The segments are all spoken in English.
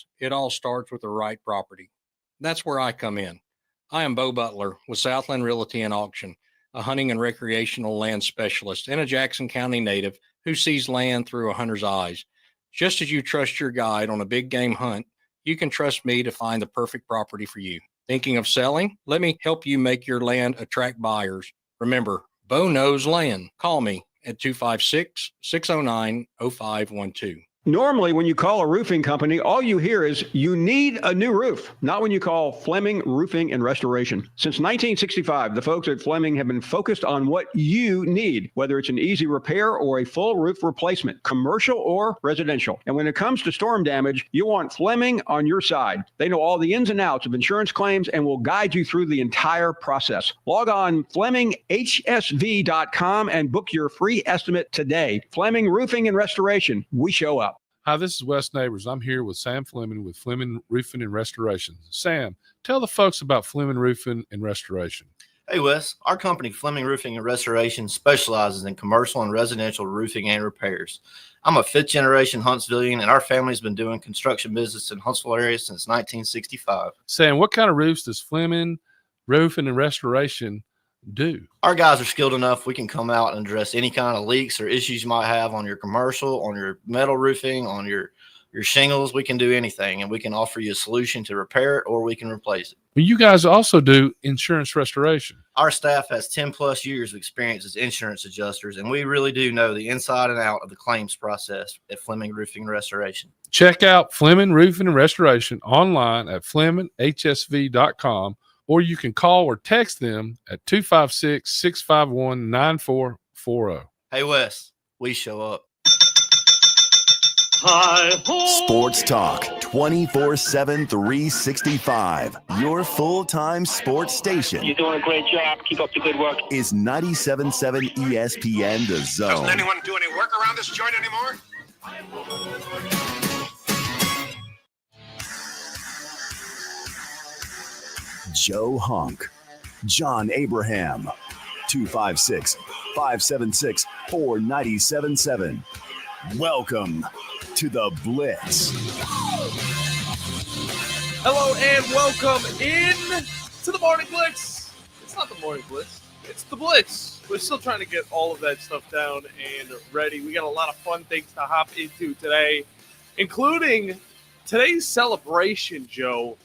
happens. It all starts with the right property. That's where I come in. I am Bo Butler with Southland Realty and Auction, a hunting and recreational land specialist and a Jackson County native who sees land through a hunter's eyes. Just as you trust your guide on a big game hunt, you can trust me to find the perfect property for you. Thinking of selling? Let me help you make your land attract buyers. Remember, Bo knows land. Call me at 256-609-0512. Normally, when you call a roofing company, all you hear is, you need a new roof. Not when you call Fleming Roofing and Restoration. Since 1965, the folks at Fleming have been focused on what you need, whether it's an easy repair or a full roof replacement, commercial or residential. And when it comes to storm damage, you want Fleming on your side. They know all the ins and outs of insurance claims and will guide you through the entire process. Log on FlemingHSV.com and book your free estimate today. Fleming Roofing and Restoration. We show up. Hi, this is Wes Neighbors. I'm here with Sam Fleming with Fleming Roofing and Restoration. Sam, tell the folks about Fleming Roofing and Restoration. Hey, Wes. Our company, Fleming Roofing and Restoration, specializes in commercial and residential roofing and repairs. I'm a fifth-generation Huntsvillian, and our family's been doing construction business in Huntsville area since 1965. Sam, what kind of roofs does Fleming Roofing and Restoration do? Our guys are skilled enough. We can come out and address any kind of leaks or issues you might have on your commercial, on your metal roofing, on your shingles. We can do anything, and we can offer you a solution to repair it, or we can replace it. But you guys also do insurance restoration. Our staff has 10 plus years of experience as insurance adjusters, and we really do know the inside and out of the claims process at Fleming Roofing and Restoration. Check out Fleming Roofing and Restoration online at FlemingHSV.com, or you can call or text them at 256-651-9440. Hey, Wes, we show up. Sports Talk 24/7, 365. Your full-time sports station. You're doing a great job. Keep up the good work. Is 97.7 ESPN The Zone. Doesn't anyone do any work around this joint anymore? Joe Hunk, John Abraham, 256-576-4977. Welcome to the Blitz. Hello and welcome in to the Morning Blitz. It's not the Morning Blitz, it's the Blitz. We're still trying to get all of that stuff down and ready. We got a lot of fun things to hop into today, including today's celebration, Joe.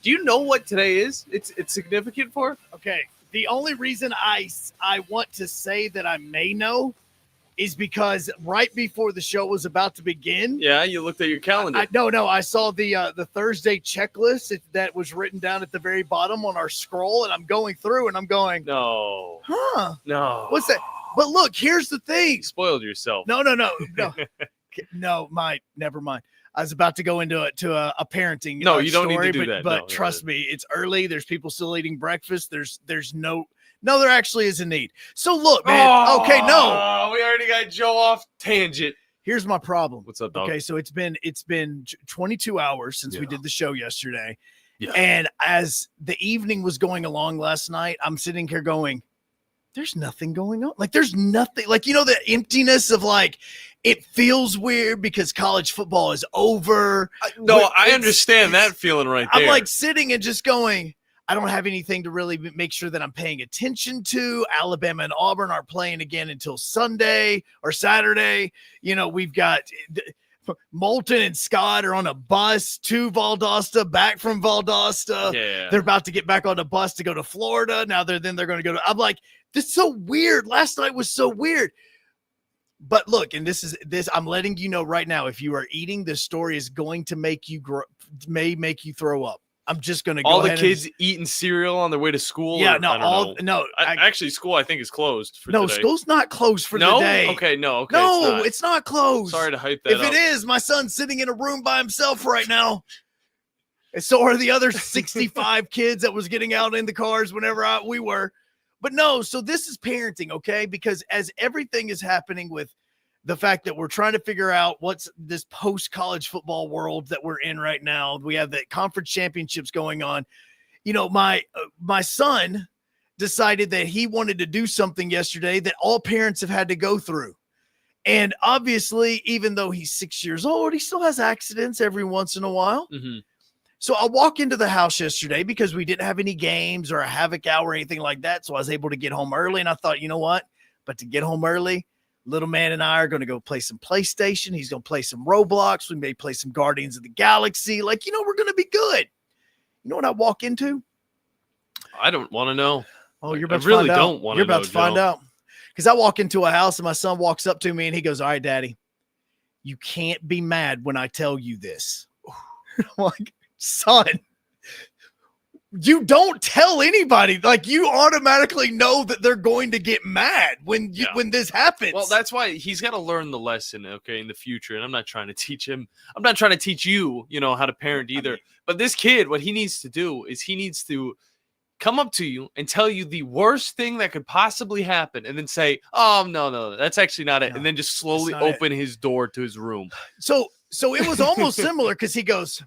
Do you know what today is? It's significant for? Okay. The only reason I want to say that I may know is because right before the show was about to begin. Yeah, you looked at your calendar. I saw the Thursday checklist that was written down at the very bottom on our scroll, and I'm going through and I'm going, no. What's that? But look, here's the thing. You spoiled yourself. No. Never mind. I was about to go into a parenting you don't story, need to do that. But trust me, it's early. There's people still eating breakfast. There actually is a need. So look, man. Okay, no. We already got Joe off tangent. Here's my problem. What's up, dog? Okay, so it's been 22 hours since we did the show yesterday. Yeah. And as the evening was going along last night, I'm sitting here going, there's nothing going on. Like, there's nothing. Like, the emptiness of, like, it feels weird because college football is over. I understand that feeling right there. I'm, like, sitting and just going, I don't have anything to really make sure that I'm paying attention to. Alabama and Auburn aren't playing again until Sunday or Saturday. We've got Moulton and Scott are on a bus to Valdosta, back from Valdosta. Yeah. They're about to get back on the bus to go to Florida. Now they're going to go to – I'm like, this is so weird. Last night was so weird. But look, and this I'm letting you know right now, if you are eating, this story is going to make you throw up. I'm just going to go all ahead the kids eating cereal on their way to school. Yeah, actually, school I think is closed for today. No, school's not closed for today. Okay, no, it's not closed. Sorry to hype that up. If it is, my son's sitting in a room by himself right now. And so are the other 65 kids that was getting out in the cars whenever we were. But no, so this is parenting, okay? Because as everything is happening with the fact that we're trying to figure out what's this post-college football world that we're in right now. We have the conference championships going on. My son decided that he wanted to do something yesterday that all parents have had to go through. And obviously, even though he's 6 years old, he still has accidents every once in a while. Mm-hmm. So I walk into the house yesterday because we didn't have any games or a havoc hour or anything like that. So I was able to get home early. And I thought, you know what? But to get home early, little man and I are going to go play some PlayStation. He's going to play some Roblox. We may play some Guardians of the Galaxy. Like, we're going to be good. You know what I walk into? I don't want to know. Oh, you're about I to really find out. don't want to You're know, about to find Joe. out. Because I walk into a house and my son walks up to me and he goes, all right, Daddy, you can't be mad when I tell you this. I'm like, son, you don't tell anybody. Like, you automatically know that they're going to get mad when this happens. Well, that's why he's got to learn the lesson, okay, in the future. And I'm not trying to teach him. I'm not trying to teach you, how to parent either. But this kid, what he needs to do is he needs to come up to you and tell you the worst thing that could possibly happen, and then say, "Oh, no, that's actually not it," and then just slowly open his door to his room. So it was almost similar because he goes,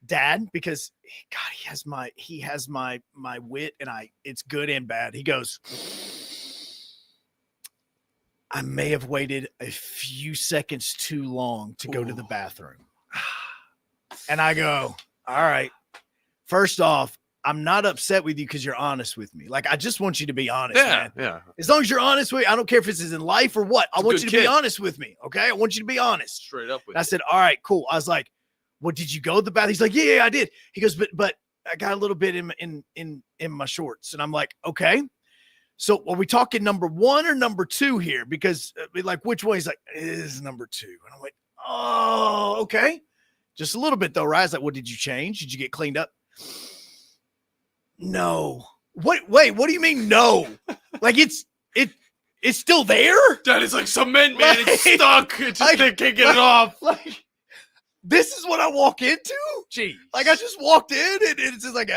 Dad, because God, he has my wit, and it's good and bad. He goes, I may have waited a few seconds too long to go to the bathroom. And I go, all right, first off, I'm not upset with you because you're honest with me. Like, I just want you to be honest, man. Yeah. As long as you're honest with me, I don't care if this is in life or what. I want you to be honest with me, okay? I want you to be honest. Straight up with I said, all right, cool. I was like, well, did you go to the bathroom? He's like, yeah, I did. He goes, but I got a little bit in my shorts. And I'm like, okay. So are we talking number one or number two here? Because like, which one? He's like, it is number two. And I'm like, oh, okay. Just a little bit though, right? I was like, well, did you change? Did you get cleaned up? No. Wait, what do you mean no? Like it's still there? That is like cement, man. It's stuck. It's just they can't get it off. Like, this is what I walk into? Jeez. Like, I just walked in and it's just like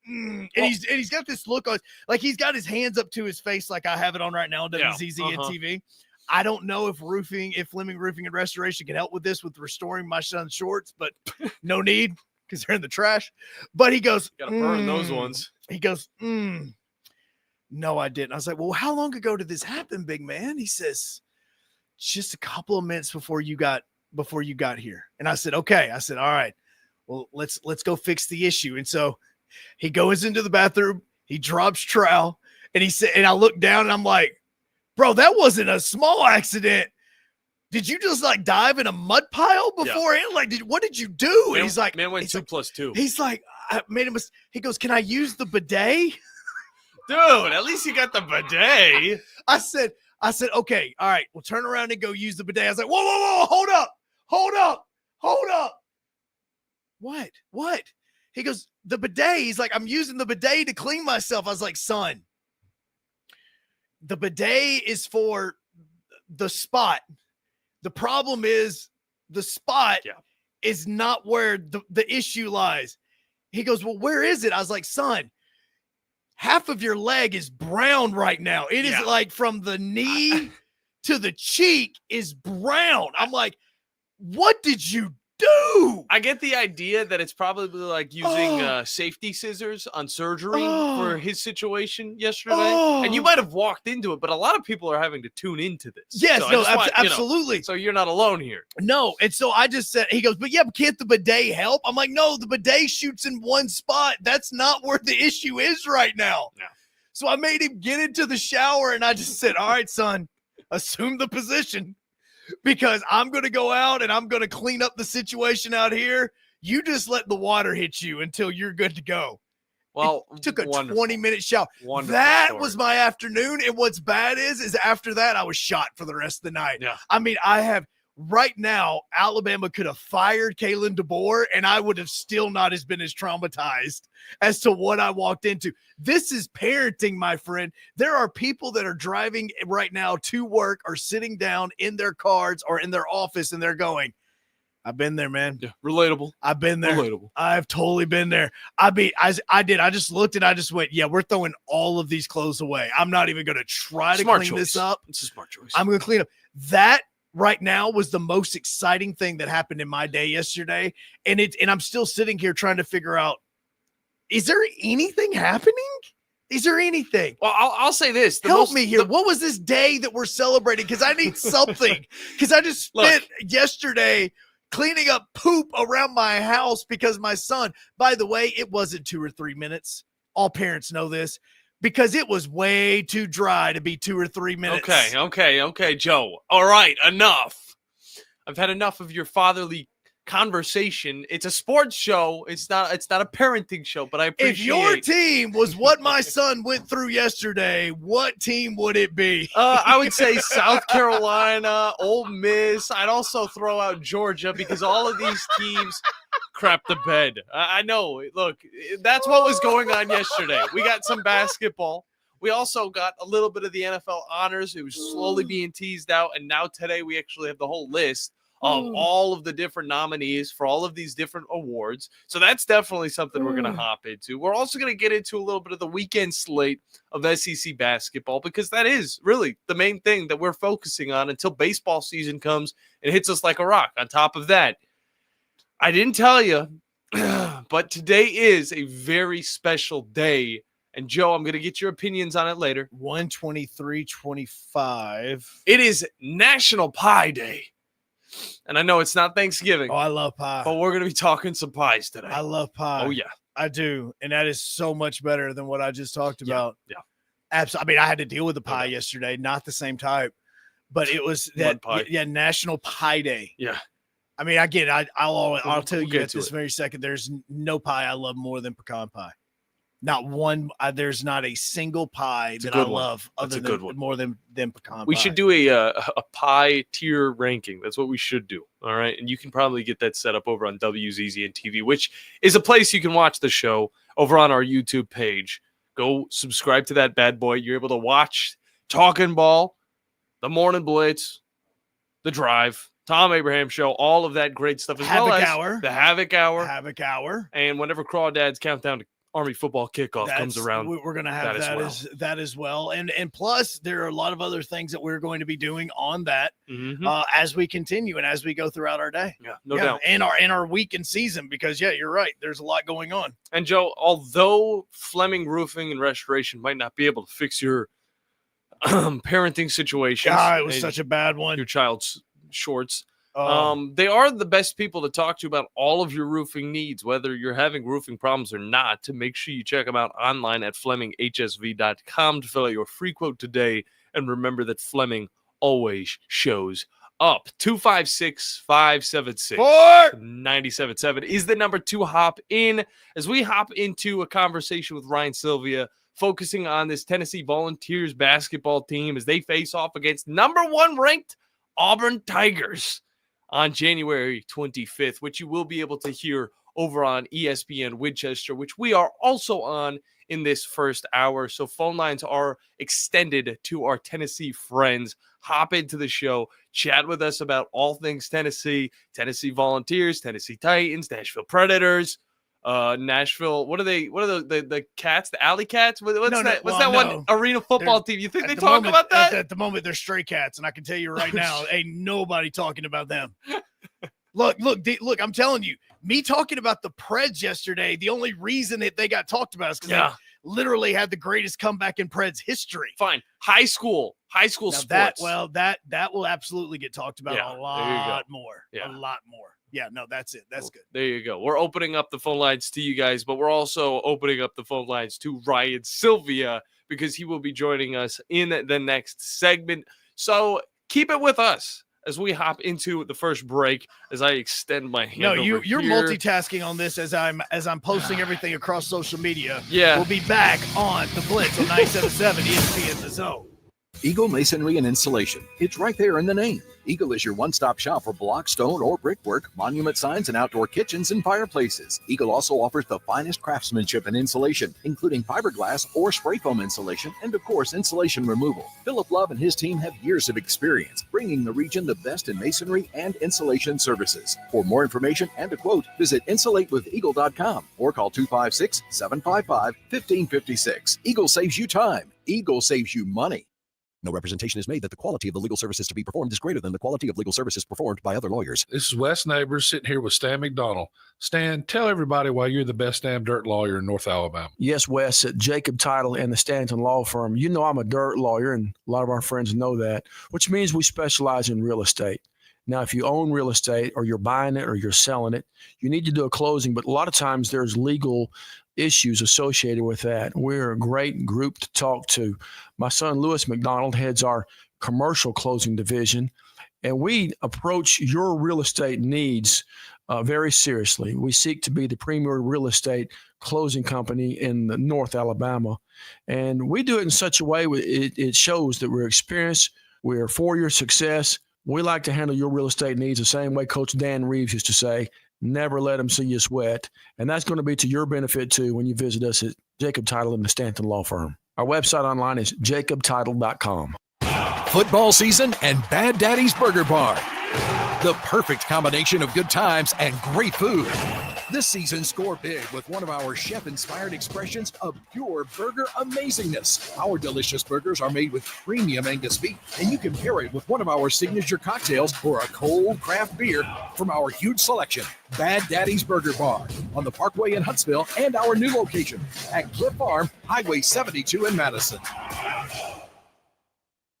and he's got this look on, like he's got his hands up to his face like I have it on right now on WZZ and TV. I don't know if Fleming Roofing and Restoration can help with this with restoring my son's shorts, but no need. Because they're in the trash. But he goes, gotta burn those ones. He goes, no, I didn't. I was like, well, how long ago did this happen, big man? He says, just a couple of minutes before you got here. And I said, okay. I said, all right, well, let's go fix the issue. And so he goes into the bathroom, he drops trowel, and he said, and I look down and I'm like, bro, that wasn't a small accident. Did you just like dive in a mud pile beforehand? Yeah. Like, what did you do? And he's like, man went 2+2. He's like, I made a mistake. He goes, can I use the bidet? Dude, at least you got the bidet. I said, okay, all right, we'll turn around and go use the bidet. I was like, whoa, hold up. What? He goes, the bidet. He's like, I'm using the bidet to clean myself. I was like, son, the bidet is for the spot. The problem is the spot is not where the issue lies. He goes, well, where is it? I was like, son, half of your leg is brown right now. It is like from the knee to the cheek is brown. I'm like, what did you do? I get the idea that it's probably like using safety scissors on surgery for his situation yesterday. And you might have walked into it, but a lot of people are having to tune into this. Yes, so absolutely. So you're not alone here. No. And so I just said, he goes, but can't the bidet help? I'm like, no, the bidet shoots in one spot. That's not where the issue is right now. No. So I made him get into the shower and I just said, all right, son, assume the position. Because I'm going to go out and I'm going to clean up the situation out here. You just let the water hit you until you're good to go. Well, it took a 20-minute shower. That was my afternoon. And what's bad is after that, I was shot for the rest of the night. Yeah. I mean, right now, Alabama could have fired Kalen DeBoer and I would have still not been as traumatized as to what I walked into. This is parenting, my friend. There are people that are driving right now to work or sitting down in their cars or in their office and they're going, I've been there, man. Yeah, relatable. I've been there. Relatable. I've totally been there. I mean, I did. I just looked and I just went, yeah, we're throwing all of these clothes away. I'm not even going to try to clean this up. It's a smart choice. I'm going to clean up. That right now was the most exciting thing that happened in my day yesterday. And I'm still sitting here trying to figure out, is there anything happening? Is there anything? Well, I'll say this. Help me here. What was this day that we're celebrating? Because I need something. Because I just spent yesterday cleaning up poop around my house because my son, by the way, it wasn't 2 or 3 minutes. All parents know this because it was way too dry to be 2 or 3 minutes. Okay, Joe. All right, enough. I've had enough of your fatherly conversation. It's a sports show. It's not a parenting show, but I appreciate if your team was what my son went through yesterday, what team would it be? I would say South Carolina, Ole Miss. I'd also throw out Georgia because all of these teams crap the bed. I know. Look, that's what was going on yesterday. We got some basketball. We also got a little bit of the NFL honors. It was slowly being teased out, and now today we actually have the whole list of all of the different nominees for all of these different awards. So that's definitely something we're going to hop into. We're also going to get into a little bit of the weekend slate of SEC basketball because that is really the main thing that we're focusing on until baseball season comes and hits us like a rock. On top of that, I didn't tell you, but today is a very special day. And Joe, I'm going to get your opinions on it later. 1/23/25. It is National Pie Day. And I know it's not Thanksgiving. Oh, I love pie. But we're going to be talking some pies today. I love pie. Oh, yeah. I do. And that is so much better than what I just talked about. Yeah. Absolutely. I mean, I had to deal with the pie yesterday, not the same type, but it was that National Pie Day. Yeah. I mean, I get it. I'll tell you get at this very second, there's no pie I love more than pecan pie. Not one. There's not a single pie that I love more than pecan pie. We should do a pie tier ranking. That's what we should do. All right. And you can probably get that set up over on WZZN TV, which is a place you can watch the show over on our YouTube page. Go subscribe to that bad boy. You're able to watch Talking Ball, the Morning Blitz, the Drive, Tom Abraham Show, all of that great stuff, as well as the Havoc Hour. And whenever Crawdad's Countdown to Army Football Kickoff comes around, we're going to have that as well. And plus, there are a lot of other things that we're going to be doing on that as we continue and as we go throughout our day. Yeah, no doubt. And our week and season, because, you're right. There's a lot going on. And, Joe, although Fleming Roofing and Restoration might not be able to fix your parenting situations. God, it was such a bad one. Your child's shorts. They are the best people to talk to about all of your roofing needs, whether you're having roofing problems or not. To make sure you check them out online at FlemingHSV.com to fill out your free quote today. And remember that Fleming always shows up. 256-576-9777 is the number to hop in as we hop into a conversation with Ryan Silvia, focusing on this Tennessee Volunteers basketball team as they face off against number 1 ranked Auburn Tigers on January 25th, which you will be able to hear over on ESPN Winchester, which we are also on in this first hour. So phone lines are extended to our Tennessee friends. Hop into the show, chat with us about all things Tennessee, Tennessee Volunteers, Tennessee Titans, Nashville Predators, Nashville. What are the Cats, the Alley Cats? What's that one arena football team? You think they talk about that? At the moment, they're Stray Cats, and I can tell you right now, ain't nobody talking about them. Look, I'm telling you, me talking about the Preds yesterday, the only reason that they got talked about is because they literally had the greatest comeback in Preds history. Fine. High school sports. That will absolutely get talked about a lot more. Yeah. A lot more. Yeah, no, that's it. That's good. There you go. We're opening up the phone lines to you guys, but we're also opening up the phone lines to Ryan Silvia because he will be joining us in the next segment. So keep it with us as we hop into the first break, as I extend my hand. No, you're multitasking on this as I'm posting everything across social media. Yeah. We'll be back on the Blitz on 97.7 ESPN The Zone. Eagle Masonry and Installation. It's right there in the name. Eagle is your one-stop shop for block, stone, or brickwork, monument signs, and outdoor kitchens and fireplaces. Eagle also offers the finest craftsmanship and insulation, including fiberglass or spray foam insulation, and of course, insulation removal. Philip Love and his team have years of experience, bringing the region the best in masonry and insulation services. For more information and a quote, visit insulatewitheagle.com or call 256-755-1556. Eagle saves you time. Eagle saves you money. No representation is made that the quality of the legal services to be performed is greater than the quality of legal services performed by other lawyers. This is Wes Neighbors sitting here with Stan McDonald. Stan, tell everybody why you're the best damn dirt lawyer in North Alabama. Yes, Wes, at Jacob Title and the Stanton Law Firm. You know I'm a dirt lawyer, and a lot of our friends know that, which means we specialize in real estate. Now, if you own real estate or you're buying it or you're selling it, you need to do a closing, but a lot of times there's legal issues associated with that. We're a great group to talk to. My son, Lewis McDonald, heads our commercial closing division, and we approach your real estate needs very seriously. We seek to be the premier real estate closing company in North Alabama, and we do it in such a way it shows that we're experienced, we're for your success. We like to handle your real estate needs the same way Coach Dan Reeves used to say, never let them see you sweat. And that's going to be to your benefit, too, when you visit us at Jacob Title and the Stanton Law Firm. Our website online is jacobtitle.com. Football season and Bad Daddy's Burger Bar. The perfect combination of good times and great food. This season, score big with one of our chef-inspired expressions of pure burger amazingness. Our delicious burgers are made with premium Angus beef, and you can pair it with one of our signature cocktails or a cold craft beer from our huge selection. Bad Daddy's Burger Bar on the Parkway in Huntsville and our new location at Cliff Farm, Highway 72 in Madison.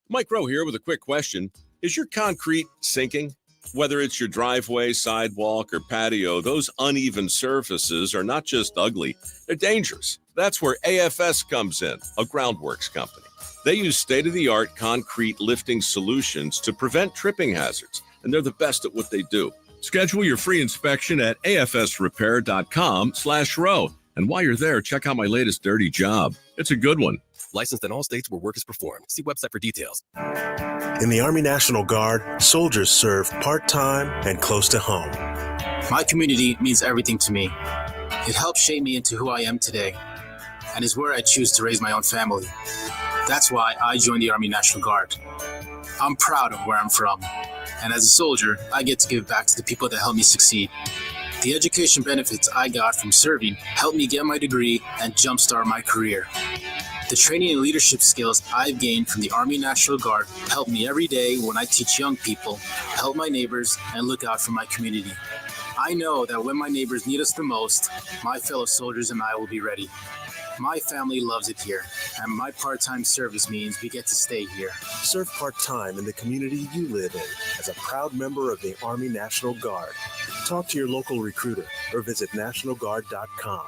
Mike Rowe here with a quick question. Is your concrete sinking? Whether it's your driveway, sidewalk, or patio, those uneven surfaces are not just ugly, they're dangerous. That's where AFS comes in, a groundworks company. They use state-of-the-art concrete lifting solutions to prevent tripping hazards, and they're the best at what they do. Schedule your free inspection at afsrepair.com/row. And while you're there, check out my latest dirty job. It's a good one. Licensed in all states where work is performed. See website for details. In the Army National Guard, soldiers serve part-time and close to home. My community means everything to me. It helped shape me into who I am today, and is where I choose to raise my own family. That's why I joined the Army National Guard. I'm proud of where I'm from, and as a soldier, I get to give back to the people that helped me succeed. The education benefits I got from serving helped me get my degree and jumpstart my career. The training and leadership skills I've gained from the Army National Guard help me every day when I teach young people, help my neighbors, and look out for my community. I know that when my neighbors need us the most, my fellow soldiers and I will be ready. My family loves it here, and my part-time service means we get to stay here. Serve part-time in the community you live in as a proud member of the Army National Guard. Talk to your local recruiter or visit nationalguard.com.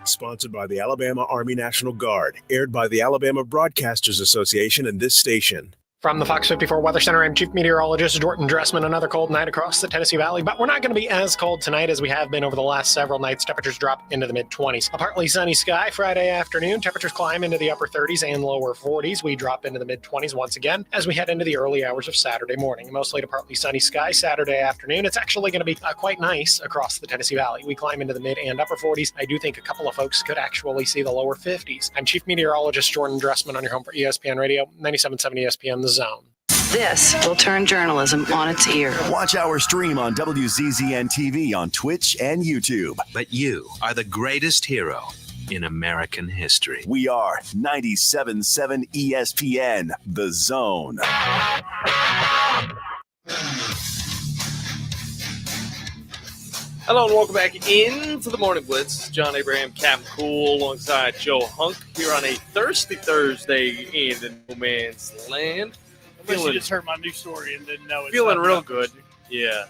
Sponsored by the Alabama Army National Guard, aired by the Alabama Broadcasters Association and this station. From the Fox 54 Weather Center, I'm Chief Meteorologist Jordan Dressman. Another cold night across the Tennessee Valley, but we're not going to be as cold tonight as we have been over the last several nights. Temperatures drop into the mid-20s. A partly sunny sky Friday afternoon. Temperatures climb into the upper 30s and lower 40s. We drop into the mid-20s once again as we head into the early hours of Saturday morning. Mostly to partly sunny sky Saturday afternoon. It's actually going to be quite nice across the Tennessee Valley. We climb into the mid and upper 40s. I do think a couple of folks could actually see the lower 50s. I'm Chief Meteorologist Jordan Dressman on your home for ESPN Radio, 97.7 ESPN The Zone. This will turn journalism on its ear. Watch our stream on WZZN TV on Twitch and YouTube. But you are the greatest hero in American history. We are 97.7 ESPN, The Zone. Hello and welcome back into the Morning Blitz. John Abraham, Cap Cool, alongside Joe Hunk here on a thirsty Thursday in the no man's land. Unless you just heard my new story and didn't know it. Feeling real good. Yeah.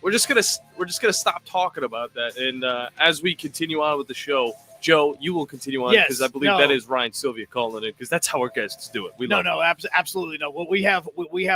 We're just gonna stop talking about that, and as we continue on with the show, Joe, you will continue on because I believe that is Ryan Silvia calling it because that's how our guests do it. Absolutely no. What we have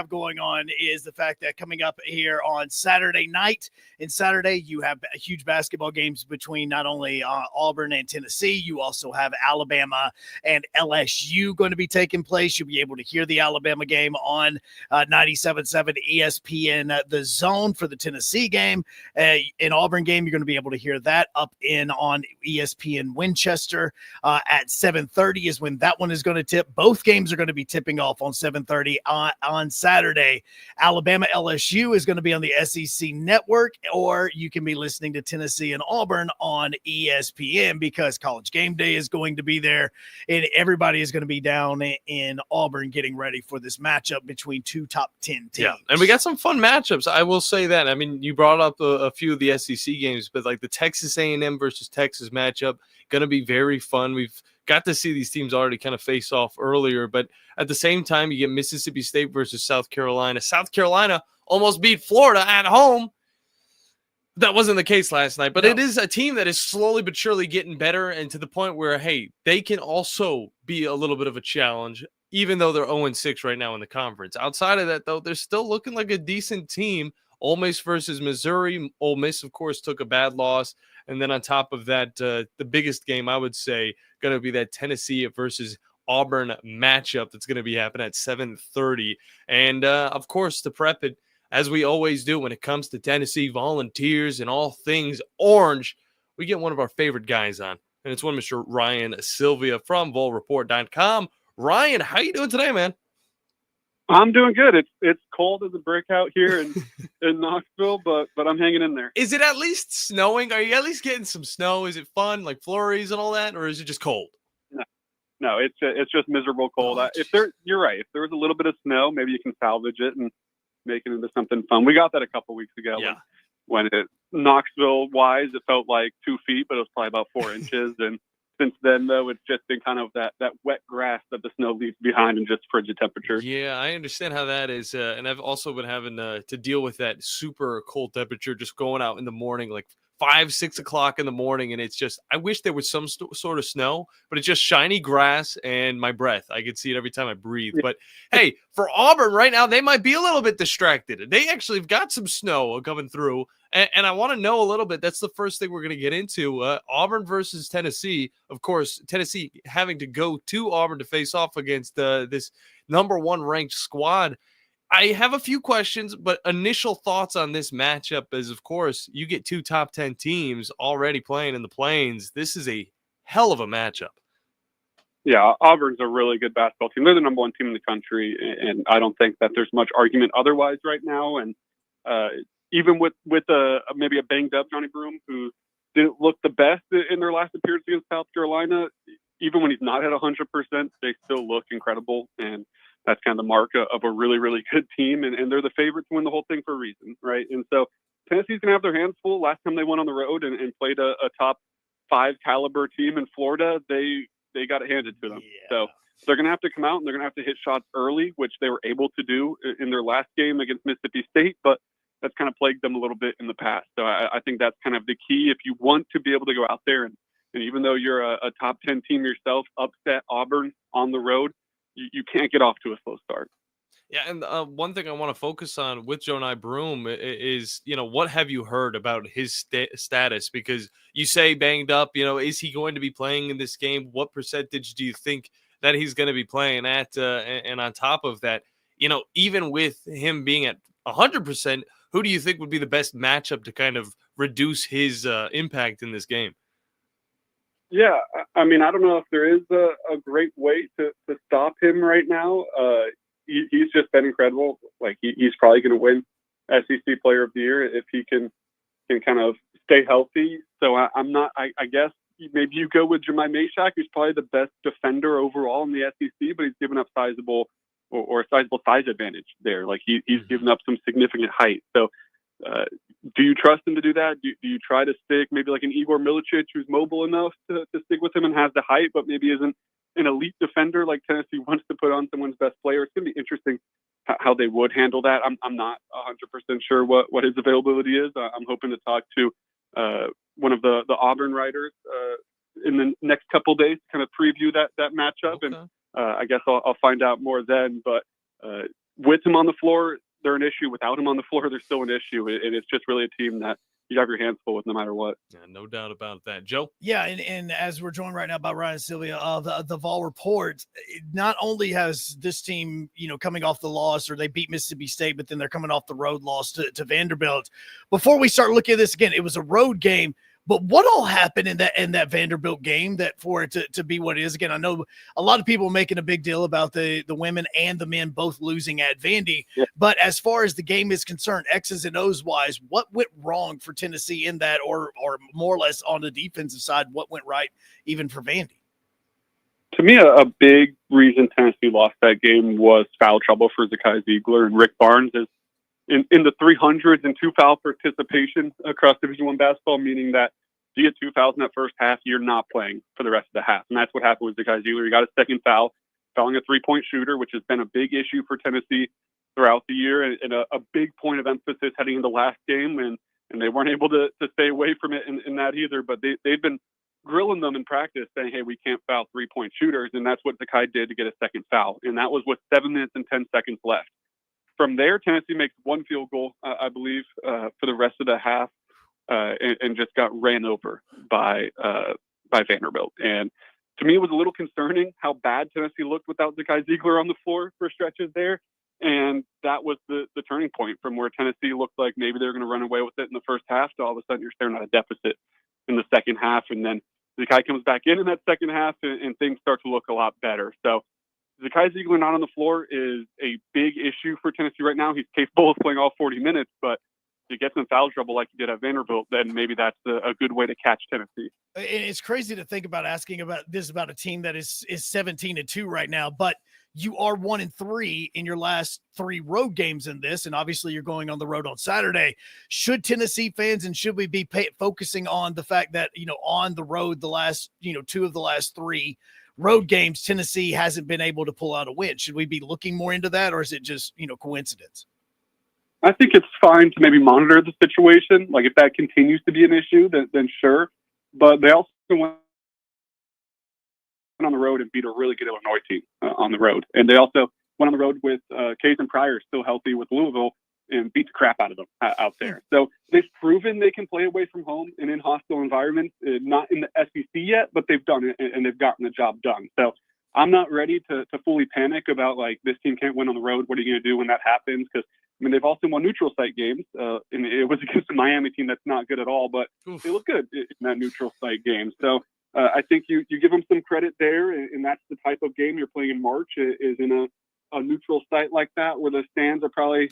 going on is the fact that coming up here on Saturday night and Saturday, you have huge basketball games between not only Auburn and Tennessee. You also have Alabama and LSU going to be taking place. You'll be able to hear the Alabama game on 97.7 ESPN The Zone for the Tennessee game, An Auburn game, you're going to be able to hear that up on ESPN Winchester at 7:30 is when that one is going to tip. Both games are going to be tipping off on 7:30 on Saturday. Alabama LSU is going to be on the SEC network, or you can be listening to Tennessee and Auburn on ESPN because College Game Day is going to be there, and everybody is going to be down in Auburn getting ready for this matchup between two top 10 teams. Yeah, and we got some fun matchups. I will say that. I mean, you brought up a few of the SEC games, but like the Texas A&M versus Texas matchup, going to be very fun. We've got to see these teams already kind of face off earlier, but at the same time, you get Mississippi State versus South Carolina. South Carolina almost beat Florida at home. That wasn't the case last night, but It is a team that is slowly but surely getting better, and to the point where, hey, they can also be a little bit of a challenge, even though they're 0-6 right now in the conference. Outside of that, though, they're still looking like a decent team. Ole Miss versus Missouri. Ole Miss, of course, took a bad loss. And then on top of that, the biggest game, I would say, going to be that Tennessee versus Auburn matchup that's going to be happening at 7:30. And, of course, to prep it, as we always do when it comes to Tennessee Volunteers and all things orange, we get one of our favorite guys on. And it's one Mr. Ryan Silvia from volreport.com. Ryan, how you doing today, man? I'm doing good. It's cold as a brick out here in Knoxville, but I'm hanging in there. Is it at least snowing? Are you at least getting some snow? Is it fun, like flurries and all that, or is it just cold? No, it's just miserable cold. You're right. If there was a little bit of snow, maybe you can salvage it and make it into something fun. We got that a couple weeks ago. Yeah. When Knoxville wise, it felt like 2 feet, but it was probably about 4 inches. And since then, though, it's just been kind of that wet grass that the snow leaves behind and just frigid temperatures. Yeah, I understand how that is. And I've also been having to deal with that super cold temperature just going out in the morning, like 5, 6 o'clock in the morning. And it's just, I wish there was some sort of snow, but it's just shiny grass and my breath. I can see it every time I breathe. But hey, for Auburn right now, they might be a little bit distracted. They actually have got some snow coming through. And I want to know a little bit. That's the first thing we're going to get into. Auburn versus Tennessee. Of course, Tennessee having to go to Auburn to face off against this number 1 ranked squad. I have a few questions, but initial thoughts on this matchup is, of course, you get 2 top 10 teams already playing in the Plains. This is a hell of a matchup. Yeah, Auburn's a really good basketball team. They're the number 1 team in the country, and I don't think that there's much argument otherwise right now. And even with maybe a banged up Johnny Broom, who didn't look the best in their last appearance against South Carolina, even when he's not at 100%, they still look incredible. And that's kind of the mark of a really, really good team. And they're the favorite to win the whole thing for a reason, right? And so Tennessee's going to have their hands full. Last time they went on the road and played a top 5 caliber team in Florida, they got it handed to them. Yeah. So they're going to have to come out and they're going to have to hit shots early, which they were able to do in their last game against Mississippi State, but that's kind of plagued them a little bit in the past. So I think that's kind of the key. If you want to be able to go out there and even though you're a top 10 team yourself, upset Auburn on the road, you can't get off to a slow start. Yeah, and one thing I want to focus on with Johnny Broom is, what have you heard about his status? Because you say banged up, is he going to be playing in this game? What percentage do you think that he's going to be playing at? And on top of that, even with him being at 100%, who do you think would be the best matchup to kind of reduce his impact in this game? Yeah, I mean, I don't know if there is a great way to stop him right now. He's just been incredible. Like he's probably going to win SEC Player of the Year if he can kind of stay healthy. So I guess maybe you go with Jemai Mashak, who's probably the best defender overall in the SEC, but he's given up sizable size advantage there. Like he's given up some significant height. So do you trust him to do that? Do you try to stick maybe like an Igor Milicic who's mobile enough to stick with him and has the height, but maybe isn't an elite defender like Tennessee wants to put on someone's best player? It's going to be interesting how they would handle that. I'm not 100% sure what his availability is. I'm hoping to talk to one of the Auburn writers in the next couple of days to kind of preview that matchup. Okay. And I guess I'll find out more then. But with him on the floor, they're an issue. Without him on the floor, they're still an issue. And it's just really a team that you have your hands full with no matter what. Yeah, no doubt about that. Joe? Yeah, and as we're joined right now by Ryan and Silvia of the Vol Report, not only has this team, coming off the loss, or they beat Mississippi State, but then they're coming off the road loss to Vanderbilt. Before we start looking at this again, it was a road game. But what all happened in that Vanderbilt game that for it to be what it is? Again, I know a lot of people making a big deal about the women and the men both losing at Vandy. Yeah. But as far as the game is concerned, X's and O's wise, what went wrong for Tennessee in that, or more or less on the defensive side, what went right even for Vandy? To me, a big reason Tennessee lost that game was foul trouble for Zakai Ziegler, and Rick Barnes is in the 300s in two foul participation across Division I basketball, meaning that if you get 2 fouls in that first half, you're not playing for the rest of the half. And that's what happened with Zakai Ziegler. He got a second foul, fouling a three-point shooter, which has been a big issue for Tennessee throughout the year, and a big point of emphasis heading into last game. And they weren't able to stay away from it in that either. But they've been grilling them in practice, saying, hey, we can't foul three-point shooters. And that's what Zakai did to get a second foul. And that was with 7 minutes and 10 seconds left. From there, Tennessee makes one field goal, I believe, for the rest of the half, and just got ran over by Vanderbilt. And to me, it was a little concerning how bad Tennessee looked without Zakai Ziegler on the floor for stretches there. And that was the turning point from where Tennessee looked like maybe they were going to run away with it in the first half to all of a sudden you're staring at a deficit in the second half. And then Zakai comes back in that second half and things start to look a lot better. So Zakai Ziegler not on the floor is a big issue for Tennessee right now. He's capable of playing all 40 minutes, but to get some foul trouble like he did at Vanderbilt, then maybe that's a good way to catch Tennessee. It's crazy to think about asking about this about a team that is 17-2 right now, but you are 1-3 in your last 3 road games in this, and obviously you're going on the road on Saturday. Should Tennessee fans and should we be focusing on the fact that on the road the last 2 of the last 3 road games Tennessee hasn't been able to pull out a win? Should we be looking more into that, or is it just coincidence? I think it's fine to maybe monitor the situation. Like if that continues to be an issue, then sure. But they also went on the road and beat a really good Illinois team on the road. And they also went on the road with Kaysen Pryor still healthy with Louisville and beat the crap out of them out there. So they've proven they can play away from home and in hostile environments, not in the SEC yet, but they've done it and they've gotten the job done. So I'm not ready to fully panic about like this team can't win on the road. What are you going to do when that happens? Because they've also won neutral site games, and it was against a Miami team that's not good at all, but they look good in that neutral site game. So I think you give them some credit there, and that's the type of game you're playing in March, is in a neutral site like that, where the stands are probably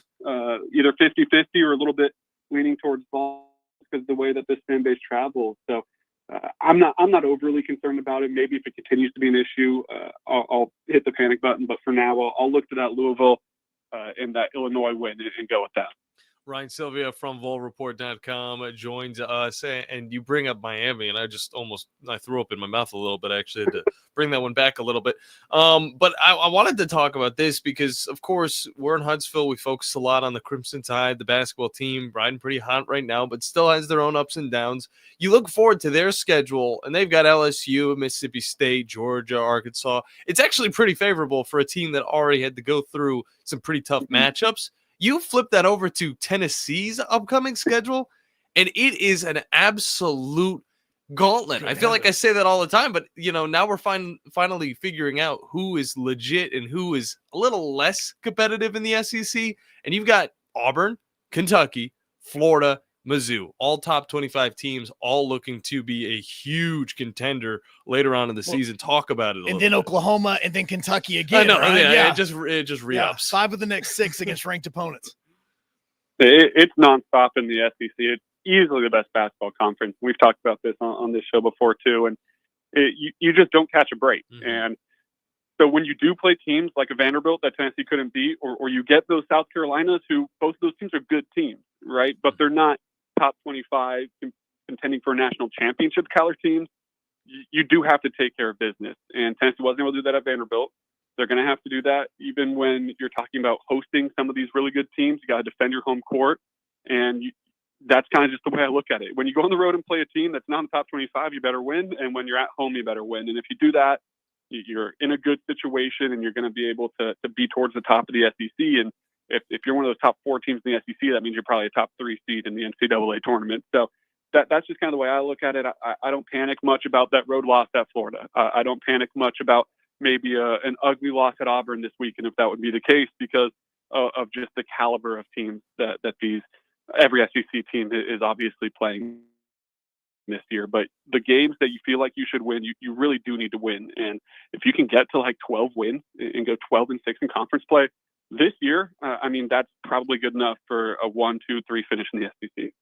either 50-50 or a little bit leaning towards ball because of the way that this fan base travels. So I'm not overly concerned about it. Maybe if it continues to be an issue, I'll hit the panic button. But for now, I'll look to that Louisville and that Illinois win and go with that. Ryan Silvia from volreport.com joins us, and you bring up Miami, and I threw up in my mouth a little bit. I actually had to bring that one back a little bit. But I wanted to talk about this because, of course, we're in Huntsville. We focus a lot on the Crimson Tide, the basketball team, riding pretty hot right now, but still has their own ups and downs. You look forward to their schedule, and they've got LSU, Mississippi State, Georgia, Arkansas. It's actually pretty favorable for a team that already had to go through some pretty tough matchups. You flip that over to Tennessee's upcoming schedule, and it is an absolute gauntlet. I feel like I say that all the time, but now we're finally figuring out who is legit and who is a little less competitive in the SEC. And you've got Auburn, Kentucky, Florida, Mizzou, all top 25 teams, all looking to be a huge contender later on in the season. Talk about it. And then Oklahoma, and then Kentucky again. I know, right? yeah. It just re-ups. 5 of the next 6 against ranked opponents. It's nonstop in the SEC. It's easily the best basketball conference. We've talked about this on this show before too, and you just don't catch a break. Mm-hmm. And so when you do play teams like a Vanderbilt that Tennessee couldn't beat, or you get those South Carolinas, who both of those teams are good teams, right? But they're not top 25 contending for a national championship caliber teams. You do have to take care of business. And Tennessee wasn't able to do that at Vanderbilt. They're going to have to do that even when you're talking about hosting some of these really good teams. You got to defend your home court. And that's kind of just the way I look at it. When you go on the road and play a team that's not in the top 25, you better win. And when you're at home, you better win. And if you do that, you're in a good situation and you're going to be able to be towards the top of the SEC. And if you're one of those top 4 teams in the SEC, that means you're probably a top 3 seed in the NCAA tournament. So that's just kind of the way I look at it. I don't panic much about that road loss at Florida. I don't panic much about maybe an ugly loss at Auburn this weekend, if that would be the case, because of just the caliber of teams that every SEC team is obviously playing this year. But the games that you feel like you should win, you really do need to win. And if you can get to like 12 wins and go 12-6 in conference play this year, I mean, that's probably good enough for a 1-2-3 finish in the SEC.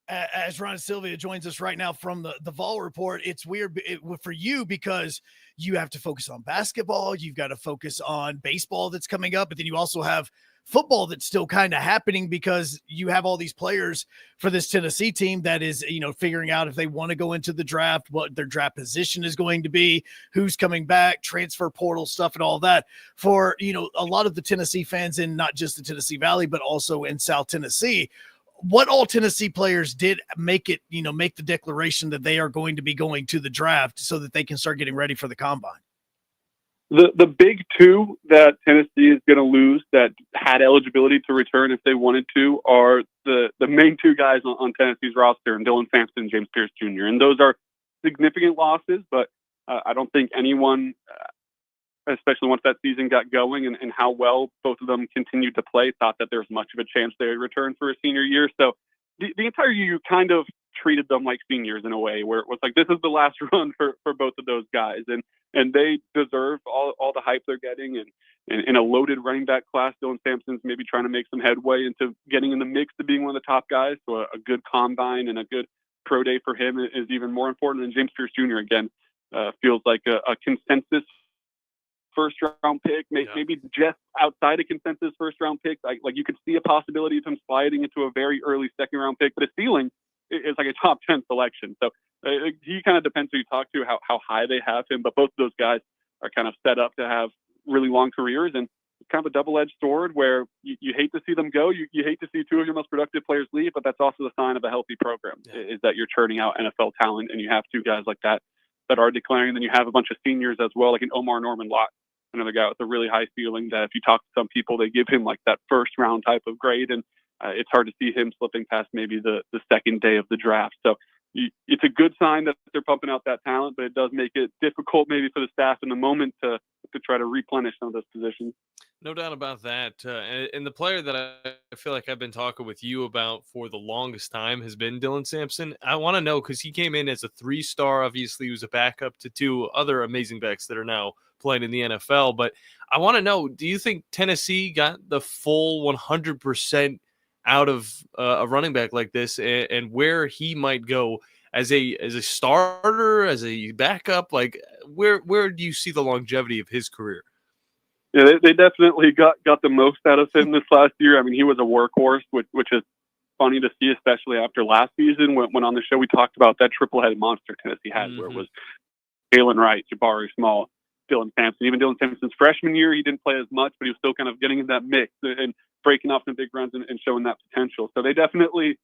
As Ron Silvia joins us right now from the Vol Report, it's weird for you because you have to focus on basketball. You've got to focus on baseball that's coming up, but then you also have football that's still kind of happening because you have all these players for this Tennessee team that is, figuring out if they want to go into the draft, what their draft position is going to be, who's coming back, transfer portal stuff and all that. For, a lot of the Tennessee fans in not just the Tennessee Valley, but also in South Tennessee, what all Tennessee players did make the declaration that they are going to be going to the draft so that they can start getting ready for the combine? The big 2 that Tennessee is going to lose that had eligibility to return if they wanted to are the main 2 guys on Tennessee's roster, and Dylan Sampson and James Pierce Jr. And those are significant losses, but I don't think anyone, especially once that season got going and how well both of them continued to play, thought that there was much of a chance they would return for a senior year. So the entire year you kind of treated them like seniors in a way, where it was like, this is the last run for both of those guys. And they deserve all the hype they're getting. And in a loaded running back class, Dylan Sampson's maybe trying to make some headway into getting in the mix to being one of the top guys. So a good combine and a good pro day for him is even more important. And James Pierce Jr., again, feels like a consensus first-round pick, maybe just outside a consensus first-round pick. Like you could see a possibility of him sliding into a very early second-round pick, but his ceiling is like a top 10 selection. So he kind of depends who you talk to, how high they have him. But both of those guys are kind of set up to have really long careers, and it's kind of a double-edged sword where you hate to see them go. You hate to see 2 of your most productive players leave, but that's also the sign of a healthy program, is that you're churning out NFL talent, and you have 2 guys like that are declaring. And then you have a bunch of seniors as well, like an Omar Norman Lott, another guy with a really high ceiling that if you talk to some people, they give him like that first-round type of grade, and it's hard to see him slipping past maybe the second day of the draft. So it's a good sign that they're pumping out that talent, but it does make it difficult maybe for the staff in the moment to try to replenish some of those positions. No doubt about that. And the player that I feel like I've been talking with you about for the longest time has been Dylan Sampson. I want to know, because he came in as a 3-star. Obviously, he was a backup to 2 other amazing backs that are now playing in the NFL. But I want to know, do you think Tennessee got the full 100% out of a running back like this, and where he might go as a starter, as a backup? Like, where do you see the longevity of his career? Yeah, they definitely got the most out of him this last year. I mean, he was a workhorse, which is funny to see, especially after last season when on the show we talked about that triple-headed monster Tennessee had, where it was Jalen Wright, Jabari Small, Dylan Sampson. Even Dylan Sampson's freshman year, he didn't play as much, but he was still kind of getting in that mix and breaking off some big runs and showing that potential. So they definitely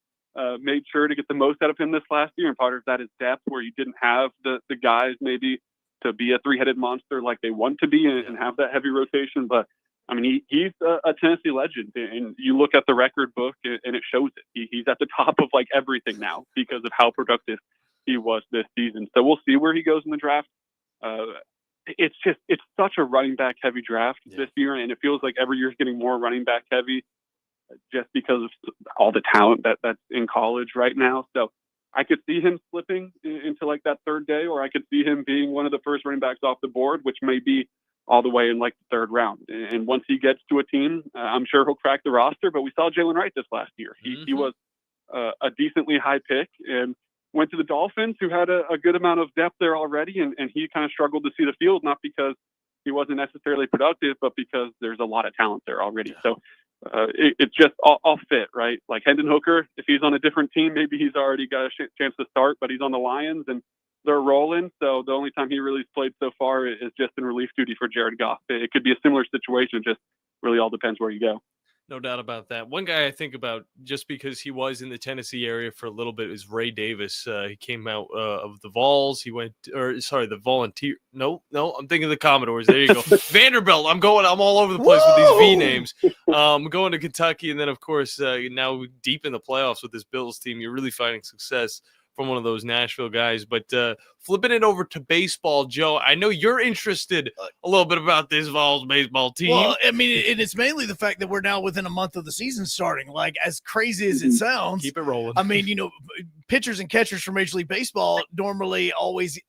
made sure to get the most out of him this last year. And part of that is depth, where you didn't have the guys maybe to be a 3-headed monster like they want to be and have that heavy rotation. But I mean, he's a Tennessee legend, and you look at the record book and it shows it. He's at the top of like everything now because of how productive he was this season. So we'll see where he goes in the draft. It's such a running back heavy draft this year, and it feels like every year is getting more running back heavy just because of all the talent that's in college right now. So I could see him slipping into like that 3rd day, or I could see him being one of the first running backs off the board, which may be all the way in like the 3rd round. And once he gets to a team, I'm sure he'll crack the roster. But we saw Jalen Wright this last year. He was a decently high pick and went to the Dolphins, who had a good amount of depth there already. And he kind of struggled to see the field, not because he wasn't necessarily productive, but because there's a lot of talent there already. So it's just all fit, right? Like Hendon Hooker, if he's on a different team, maybe he's already got a chance to start, but he's on the Lions and they're rolling. So the only time he really played so far is just in relief duty for Jared Goff. It could be a similar situation, just really all depends where you go. No doubt about that. One guy I think about just because he was in the Tennessee area for a little bit is Ray Davis. He came out of the Vols. He went, the Volunteer. No, I'm thinking of the Commodores. There you go. Vanderbilt. I'm all over the place with these V names. Going to Kentucky, and then of course now deep in the playoffs with this Bills team, you're really finding success from one of those Nashville guys. But flipping it over to baseball, Joe, I know you're interested a little bit about this Vols baseball team. Well, I mean, it's mainly the fact that we're now within a month of the season starting. Like, as crazy as it sounds, keep it rolling. I mean, pitchers and catchers from Major League Baseball normally always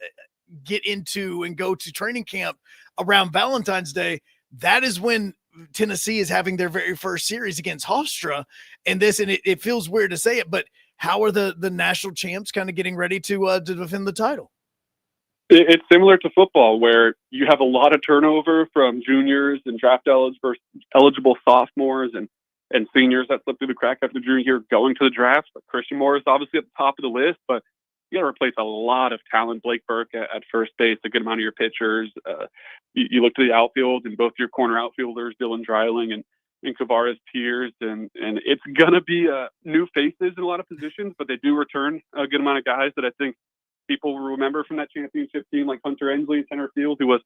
get into and go to training camp around Valentine's Day. That is when Tennessee is having their very first series against Hofstra. And it feels weird to say it, but how are the national champs kind of getting ready to defend the title? It's similar to football, where you have a lot of turnover from juniors and draft eligible sophomores and seniors that slip through the crack after junior year going to the draft. But Christian Moore is obviously at the top of the list, but you got to replace a lot of talent. Blake Burke at first base, a good amount of your pitchers. You look to the outfield, and both your corner outfielders, Dylan Dreiling and Kavares Pierce, and it's going to be new faces in a lot of positions, but they do return a good amount of guys that I think people will remember from that championship team, like Hunter Ensley in center field, who was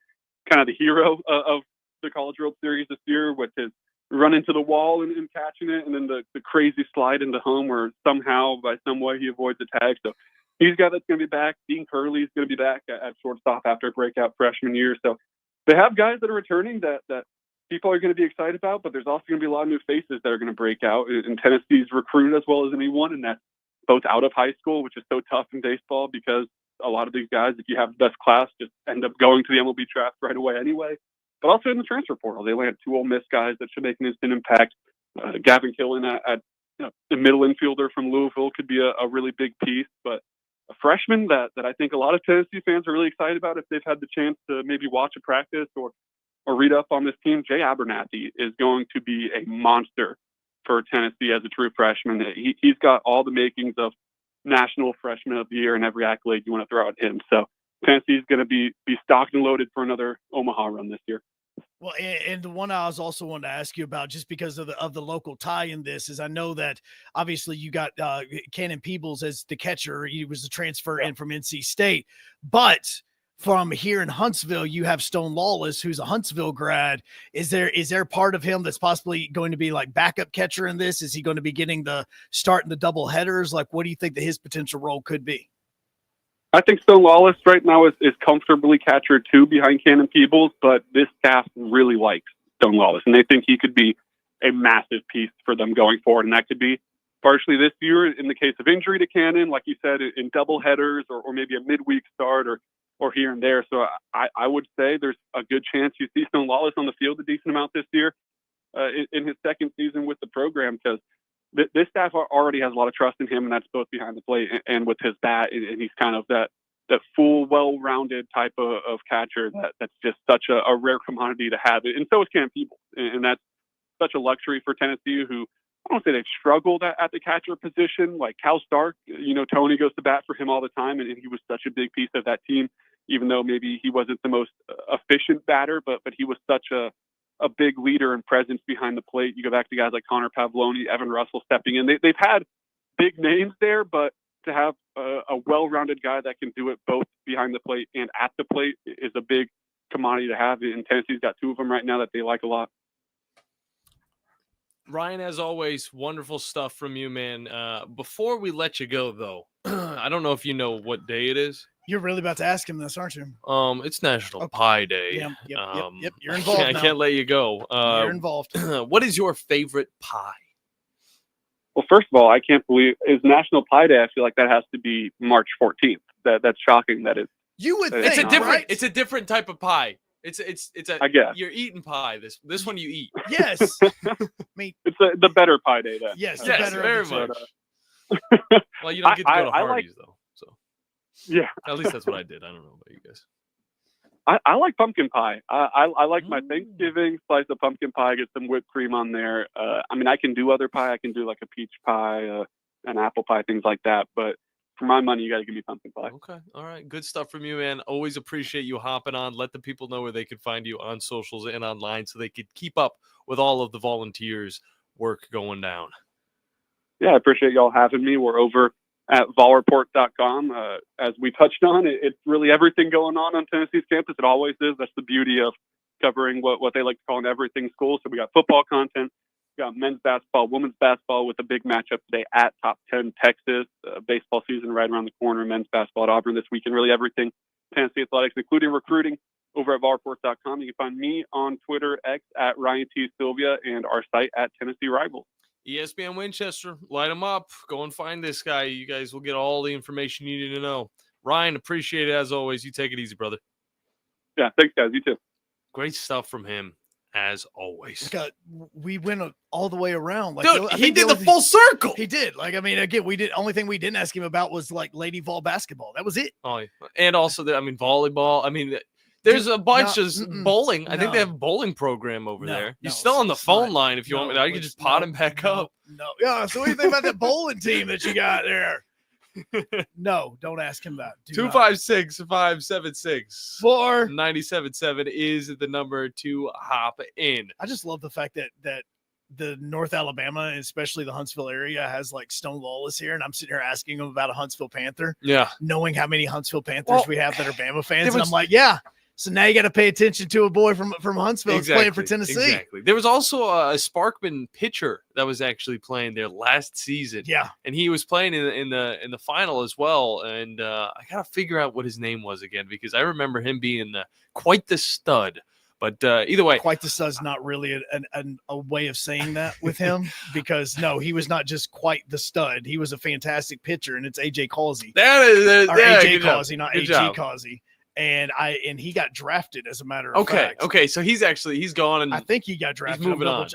kind of the hero of the College World Series this year with his run into the wall and catching it, and then the crazy slide into home where somehow, by some way, he avoids the tag. So he's a guy that's going to be back. Dean Curley is going to be back at shortstop after a breakout freshman year. So they have guys that are returning that people are going to be excited about, but there's also going to be a lot of new faces that are going to break out. And Tennessee's recruited as well as anyone, and that's both out of high school, which is so tough in baseball because a lot of these guys, if you have the best class, just end up going to the MLB draft right away anyway. But also in the transfer portal, they landed 2 Ole Miss guys that should make an instant impact. Gavin Killen at the middle infielder from Louisville could be a really big piece, but a freshman that I think a lot of Tennessee fans are really excited about if they've had the chance to maybe watch a practice or read up on this team. Jay Abernathy is going to be a monster for Tennessee as a true freshman. He's got all the makings of National Freshman of the Year and every accolade you want to throw at him. So Tennessee's going to be stocked and loaded for another Omaha run this year. Well, and the one I was also wanting to ask you about, just because of the local tie in this, is I know that obviously you got Cannon Peebles as the catcher. He was a transfer in from NC State, but from here in Huntsville, you have Stone Lawless, who's a Huntsville grad. Is there part of him that's possibly going to be like backup catcher in this? Is he going to be getting the start in the double headers? Like, what do you think that his potential role could be? I think Stone Lawless right now is comfortably catcher 2 behind Cannon Peebles, but this staff really likes Stone Lawless, and they think he could be a massive piece for them going forward. And that could be partially this year in the case of injury to Cannon, like you said, in double headers or maybe a midweek start or here and there. So I would say there's a good chance you see Stone Lawless on the field a decent amount this year in his second season with the program, because this staff already has a lot of trust in him, and that's both behind the plate and with his bat. And he's kind of that full, well-rounded type of catcher that's just such a rare commodity to have. And so is Cam Peebles. And that's such a luxury for Tennessee, who I don't say they've struggled at the catcher position. Like Cal Stark, Tony goes to bat for him all the time, and he was such a big piece of that team, even though maybe he wasn't the most efficient batter, but he was such a big leader and presence behind the plate. You go back to guys like Connor Pavloni, Evan Russell stepping in. They've had big names there, but to have a well-rounded guy that can do it both behind the plate and at the plate is a big commodity to have. And Tennessee's got 2 of them right now that they like a lot. Ryan, as always, wonderful stuff from you, man. Before we let you go, though, I don't know if you know what day it is. You're really about to ask him this, aren't you? It's National Pie Day. Yep. You're involved I now. can't let you go. You're involved. What is your favorite pie? Well, first of all, I can't believe it's National Pie Day. I feel like that has to be March 14th. That's shocking. That is. You would think, it's a different. right? It's a different type of pie. It's a. I guess you're eating pie. This one you eat. Yes. I mean, it's the better Pie Day then. Yes, better very much. Well, you don't get to go to Hardee's though. So yeah, at least that's what I did. I don't know about you guys. I like pumpkin pie. I like my Thanksgiving slice of pumpkin pie, get some whipped cream on there. I mean, I can do other pie. I can do like a peach pie, an apple pie, things like that. But for my money, you got to give me pumpkin pie. Okay. All right. Good stuff from you, man. Always appreciate you hopping on. Let the people know where they could find you on socials and online so they could keep up with all of the volunteers work going down. Yeah, I appreciate y'all having me. We're over at volreport.com. As we touched on, it's really everything going on Tennessee's campus. It always is. That's the beauty of covering what they like to call an everything school. So we got football content, we got men's basketball, women's basketball with a big matchup today at Top 10 Texas. Baseball season right around the corner. Men's basketball at Auburn this weekend. Really everything Tennessee athletics, including recruiting, over at volreport.com. You can find me on Twitter, X at Ryan T. Silvia, and our site at Tennessee Rivals. ESPN Winchester, light them up. Go and find this guy. You guys will get all the information you need to know. Ryan, appreciate it as always. You take it easy, brother. Yeah, thanks, guys. You too. Great stuff from him, as always. We went all the way around. Like, dude, he did the full circle. He did. Like, I mean, again, only thing we didn't ask him about was like Lady Vol basketball. That was it. Oh, yeah. And also, volleyball. I mean, there's a bunch of bowling. I think they have a bowling program over there. He's still on the phone line if you want me. I can just pot him back up. No. Yeah. So what do you think about that bowling team that you got there? No, don't ask him that. 256-576 97.7 is the number to hop in. I just love the fact that the North Alabama, especially the Huntsville area, has like Stone Lawless here, and I'm sitting here asking him about a Huntsville Panther. Yeah, knowing how many Huntsville Panthers we have that are Bama fans, and I'm like, yeah. So now you got to pay attention to a boy from Huntsville that's playing for Tennessee. Exactly. There was also a Sparkman pitcher that was actually playing there last season. Yeah, and he was playing in the final as well. And I gotta figure out what his name was again because I remember him being quite the stud. But either way, quite the stud's not really a way of saying that with him because no, he was not just quite the stud. He was a fantastic pitcher, and it's AJ Causey. AJ Causey, not AG Causey. And he got drafted as a matter of fact. Okay. So he's gone, and I think he got drafted.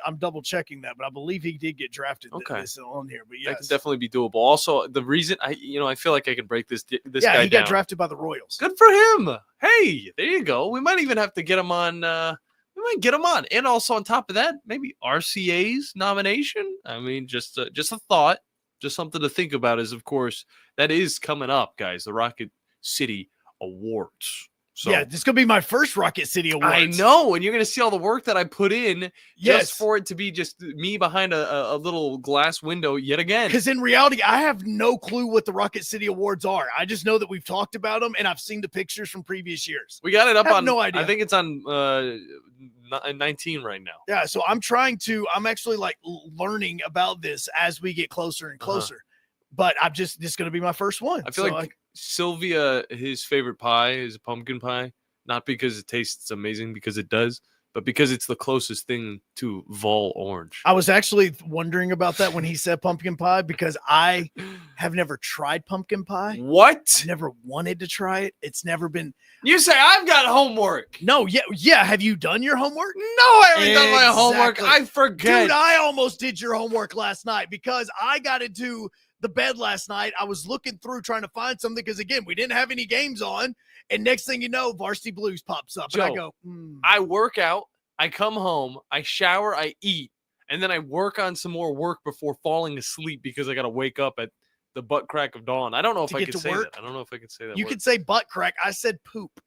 I'm double checking that, but I believe he did get drafted. This on here, but yes, that could definitely be doable. Also, the reason I feel like I can break this guy down. He got down. drafted by the Royals. Good for him. Hey, there you go. We might even have to get him on. We might get him on, and also on top of that, maybe RCA's nomination. I mean, just a thought, just something to think about. Is of course that is coming up, guys. The Rocket City Awards. So, yeah, this could be my first Rocket City Awards. I know, and you're going to see all the work that I put in just for it to be just me behind a little glass window yet again. Because in reality, I have no clue what the Rocket City Awards are. I just know that we've talked about them, and I've seen the pictures from previous years. We got it up on, no idea. I think it's on 19 right now. Yeah, so I'm actually like learning about this as we get closer and closer. But this is going to be my first one. I feel like Silvia, his favorite pie is a pumpkin pie, not because it tastes amazing, because it does, but because it's the closest thing to Vol orange. I was actually wondering about that when he said pumpkin pie, because I have never tried pumpkin pie. What? Never wanted to try it. It's never been. You say I've got homework. No, yeah. Have you done your homework? No, I haven't done my homework. I forget. Dude, I almost did your homework last night because I got into the bed last night. I was looking through trying to find something because, again, we didn't have any games on. And next thing you know, Varsity Blues pops up. Joe, and I go, I work out, I come home, I shower, I eat, and then I work on some more work before falling asleep because I got to wake up at the butt crack of dawn. I don't know if I could say that. I don't know if I could say that. You could say butt crack. I said poop.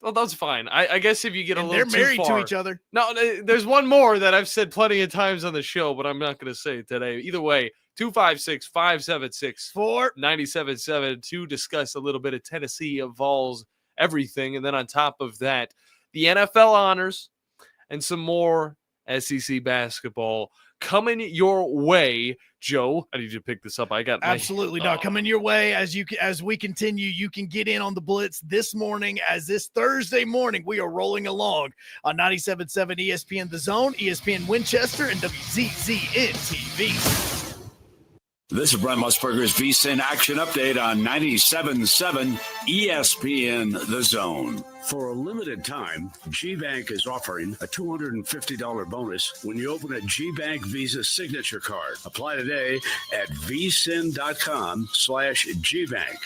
Well, that's fine. I guess if you get a little too far. They're married to each other. No, there's one more that I've said plenty of times on the show, but I'm not going to say it today. Either way, 256-576-97.7 to discuss a little bit of Tennessee Vols everything. And then on top of that, the NFL honors and some more SEC basketball coming your way. Joe, I need you to pick this up. I got absolutely not coming your way as we continue. You can get in on the Blitz this morning, as this Thursday morning we are rolling along on 97.7 ESPN The Zone, ESPN Winchester, and WZZN TV. This is Brent Musburger's VSiN Action Update on 97.7 ESPN The Zone. For a limited time, GBank is offering a $250 bonus when you open a GBank Visa Signature Card. Apply today at vsin.com/GBank.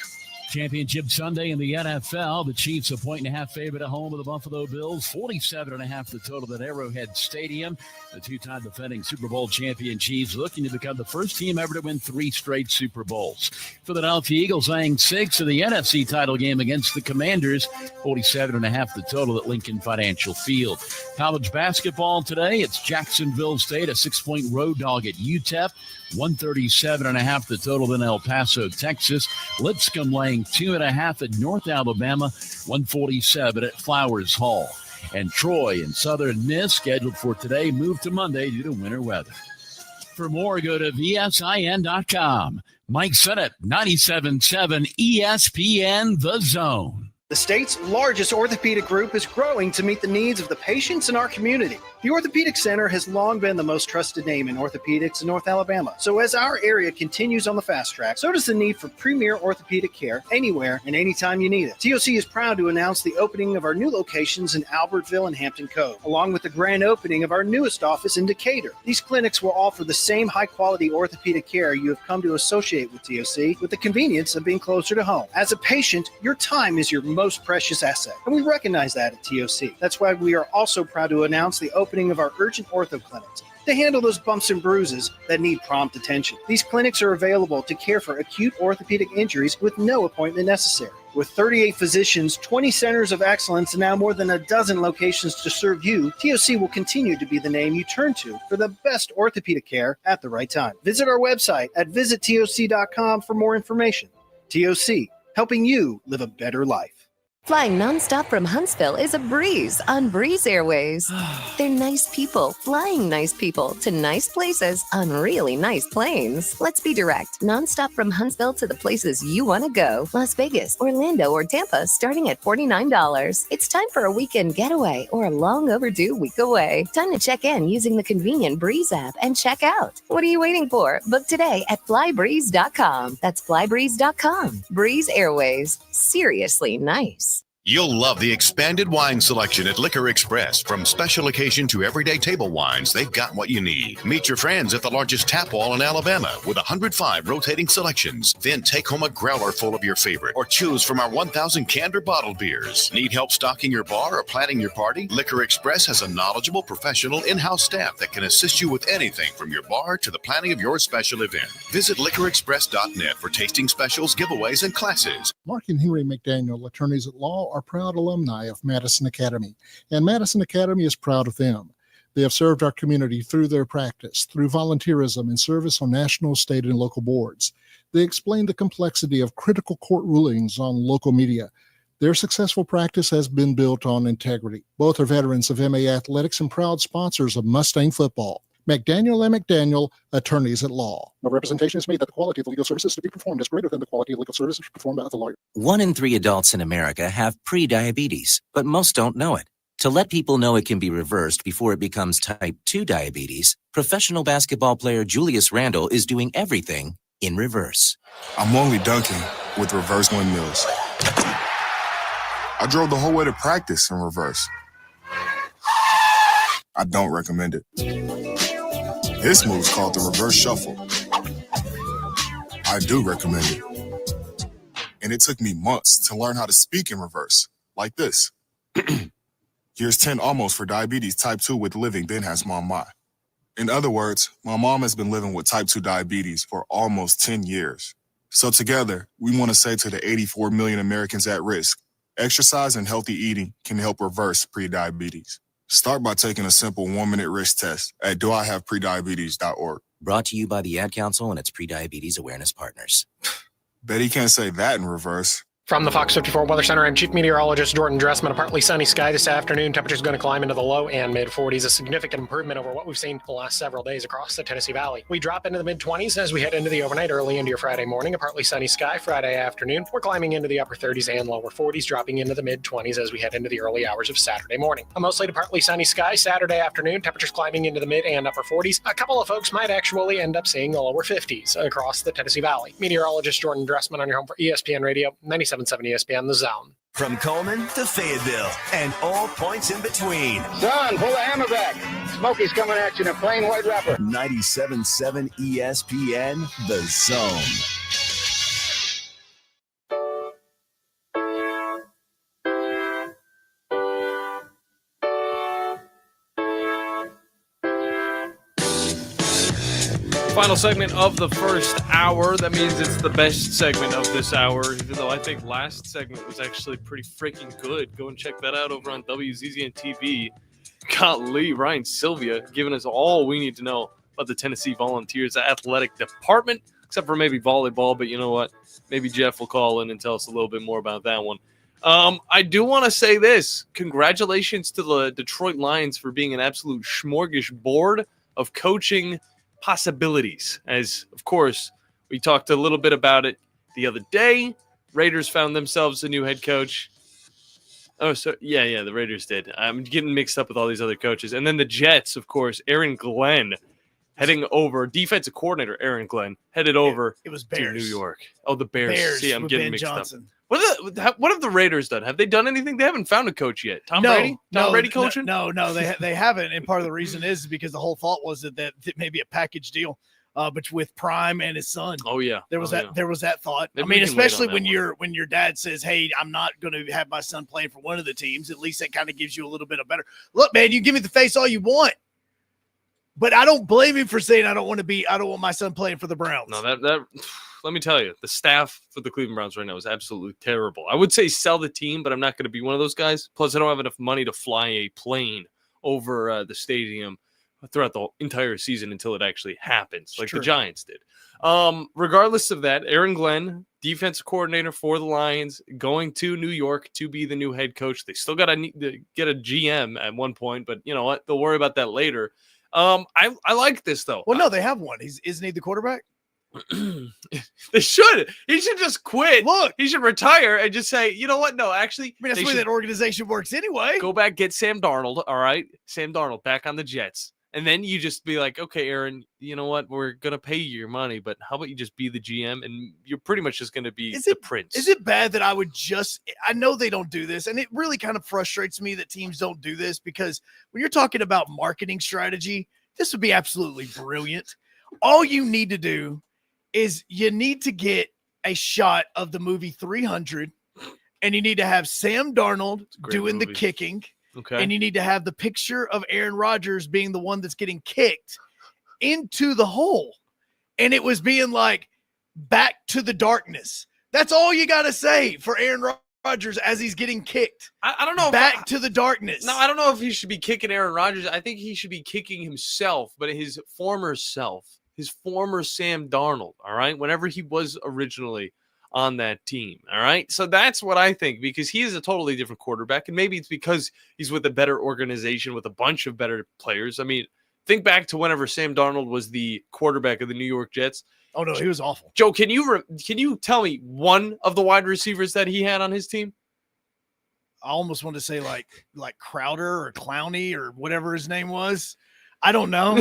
Championship Sunday in the NFL. The Chiefs a 1.5 favorite at home of the Buffalo Bills. 47.5 the total at Arrowhead Stadium. The two-time defending Super Bowl champion Chiefs looking to become the first team ever to win 3 straight Super Bowls. Philadelphia Eagles laying 6 of the NFC title game against the Commanders. 47.5 the total at Lincoln Financial Field. College basketball today. It's Jacksonville State, a 6-point road dog at UTEP. 137.5 the total in El Paso, Texas. Lipscomb laying 2.5 at North Alabama. 147 at Flowers Hall. And Troy and Southern Miss, scheduled for today, moved to Monday due to winter weather. For more, go to vsin.com. Mike Sennett, 97.7 ESPN The Zone. The state's largest orthopedic group is growing to meet the needs of the patients in our community. The Orthopedic Center has long been the most trusted name in orthopedics in North Alabama. So as our area continues on the fast track, so does the need for premier orthopedic care anywhere and anytime you need it. TOC is proud to announce the opening of our new locations in Albertville and Hampton Cove, along with the grand opening of our newest office in Decatur. These clinics will offer the same high-quality orthopedic care you have come to associate with TOC, with the convenience of being closer to home. As a patient, your time is your most precious asset, and we recognize that at TOC. That's why we are also proud to announce the opening of our urgent ortho clinics to handle those bumps and bruises that need prompt attention. These clinics are available to care for acute orthopedic injuries with no appointment necessary. With 38 physicians, 20 centers of excellence, and now more than a dozen locations to serve you, TOC will continue to be the name you turn to for the best orthopedic care at the right time. Visit our website at visittoc.com for more information. TOC, helping you live a better life. Flying nonstop from Huntsville is a breeze on Breeze Airways. They're nice people flying nice people to nice places on really nice planes. Let's be direct. Nonstop from Huntsville to the places you want to go. Las Vegas, Orlando, or Tampa starting at $49. It's time for a weekend getaway or a long overdue week away. Time to check in using the convenient Breeze app and check out. What are you waiting for? Book today at flybreeze.com. That's flybreeze.com. Breeze Airways. Seriously nice. You'll love the expanded wine selection at Liquor Express. From special occasion to everyday table wines, they've got what you need. Meet your friends at the largest tap wall in Alabama with 105 rotating selections. Then take home a growler full of your favorite or choose from our 1,000 canned or bottled beers. Need help stocking your bar or planning your party? Liquor Express has a knowledgeable, professional in-house staff that can assist you with anything from your bar to the planning of your special event. Visit liquorexpress.net for tasting specials, giveaways, and classes. Mark and Henry McDaniel, attorneys at law, are proud alumni of Madison Academy, and Madison Academy is proud of them. They have served our community through their practice, through volunteerism and service on national, state, and local boards. They explain the complexity of critical court rulings on local media. Their successful practice has been built on integrity. Both are veterans of MA Athletics and proud sponsors of Mustang football. McDaniel and McDaniel, attorneys at law. No representation is made that the quality of the legal services to be performed is greater than the quality of legal services performed by the lawyer. 1 in 3 adults in America have pre-diabetes, but most don't know it. To let people know it can be reversed before it becomes type 2 diabetes, professional basketball player Julius Randle is doing everything in reverse. I'm only dunking with reverse windmills. I drove the whole way to practice in reverse. I don't recommend it. This move's called the reverse shuffle. I do recommend it. And it took me months to learn how to speak in reverse, like this. Here's 10 almost for diabetes type 2 with living then has mom my. In other words, my mom has been living with type 2 diabetes for almost 10 years. So together, we want to say to the 84 million Americans at risk, exercise and healthy eating can help reverse prediabetes. Start by taking a simple 1-minute risk test at doihaveprediabetes.org. Brought to you by the Ad Council and its Prediabetes Awareness Partners. Bet he can't say that in reverse. From the Fox 54 Weather Center, I'm Chief Meteorologist Jordan Dressman. A partly sunny sky this afternoon. Temperatures going to climb into the low and mid-40s, a significant improvement over what we've seen the last several days across the Tennessee Valley. We drop into the mid-20s as we head into the overnight, early into your Friday morning. A partly sunny sky Friday afternoon. We're climbing into the upper 30s and lower 40s, dropping into the mid-20s as we head into the early hours of Saturday morning. A mostly to partly sunny sky Saturday afternoon. Temperatures climbing into the mid and upper 40s. A couple of folks might actually end up seeing the lower 50s across the Tennessee Valley. Meteorologist Jordan Dressman on your home for ESPN Radio, 97.7 ESPN The Zone. From Coleman to Fayetteville and all points in between. Son, pull the hammer back. Smokey's coming at you in a plain white wrapper. 97.7 ESPN The Zone. Final segment of the first hour. That means it's the best segment of this hour, even though I think last segment was actually pretty freaking good. Go and check that out over on WZZN TV. Golly, Ryan Silvia giving us all we need to know about the Tennessee Volunteers athletic department, except for maybe volleyball. But you know what? Maybe Jeff will call in and tell us a little bit more about that one. I do want to say this. Congratulations to the Detroit Lions for being an absolute smorgasbord of coaching possibilities. As, of course, we talked a little bit about it the other day. Raiders found themselves a new head coach. Oh, so yeah, the Raiders did. I'm getting mixed up with all these other coaches. And then the Jets, of course, Aaron Glenn heading over, defensive coordinator Aaron Glenn headed over it was to New Bears. York. Oh, the Bears. See, I'm getting Ben mixed Johnson. up. What have the Raiders done? Have they done anything? They haven't found a coach yet. Tom Brady coaching? No, they haven't. And part of the reason is because the whole thought was that maybe a package deal, but with Prime and his son. Oh yeah, there was that thought. Maybe I mean, we can wait especially on when that when your dad says, "Hey, I'm not going to have my son playing for one of the teams." At least that kind of gives you a little bit of better look, man. You give me the face all you want, but I don't blame him for saying I don't want my son playing for the Browns. No, that let me tell you, the staff for the Cleveland Browns right now is absolutely terrible. I would say sell the team, but I'm not going to be one of those guys. Plus, I don't have enough money to fly a plane over the stadium throughout the entire season until it actually happens, like the Giants did. Regardless of that, Aaron Glenn, defensive coordinator for the Lions, going to New York to be the new head coach. They still got to get a GM at one point, but you know what? They'll worry about that later. I like this though. Well, no, they have one. Isn't he the quarterback? They should. He should just quit. Look, he should retire and just say, you know what? No, actually, I mean, that's the way that organization works anyway. Go back, get Sam Darnold. All right, Sam Darnold back on the Jets, and then you just be like, okay, Aaron, you know what? We're gonna pay you your money, but how about you just be the GM, and you're pretty much just gonna be the prince. Is it bad that I know they don't do this, and it really kind of frustrates me that teams don't do this, because when you're talking about marketing strategy, this would be absolutely brilliant. All you need to do is you need to get a shot of the movie 300, and you need to have Sam Darnold doing the kicking. Okay. And you need to have the picture of Aaron Rodgers being the one that's getting kicked into the hole. And it was being like, back to the darkness. That's all you got to say for Aaron Rodgers as he's getting kicked. I don't know. Back to the darkness. No, I don't know if he should be kicking Aaron Rodgers. I think he should be kicking himself, but his former self. His former Sam Darnold, all right, whenever he was originally on that team, all right? So that's what I think, because he is a totally different quarterback, and maybe it's because he's with a better organization with a bunch of better players. I mean, think back to whenever Sam Darnold was the quarterback of the New York Jets. Oh, no, he was awful. Joe, can you tell me one of the wide receivers that he had on his team? I almost want to say like Crowder or Clowney or whatever his name was. I don't know.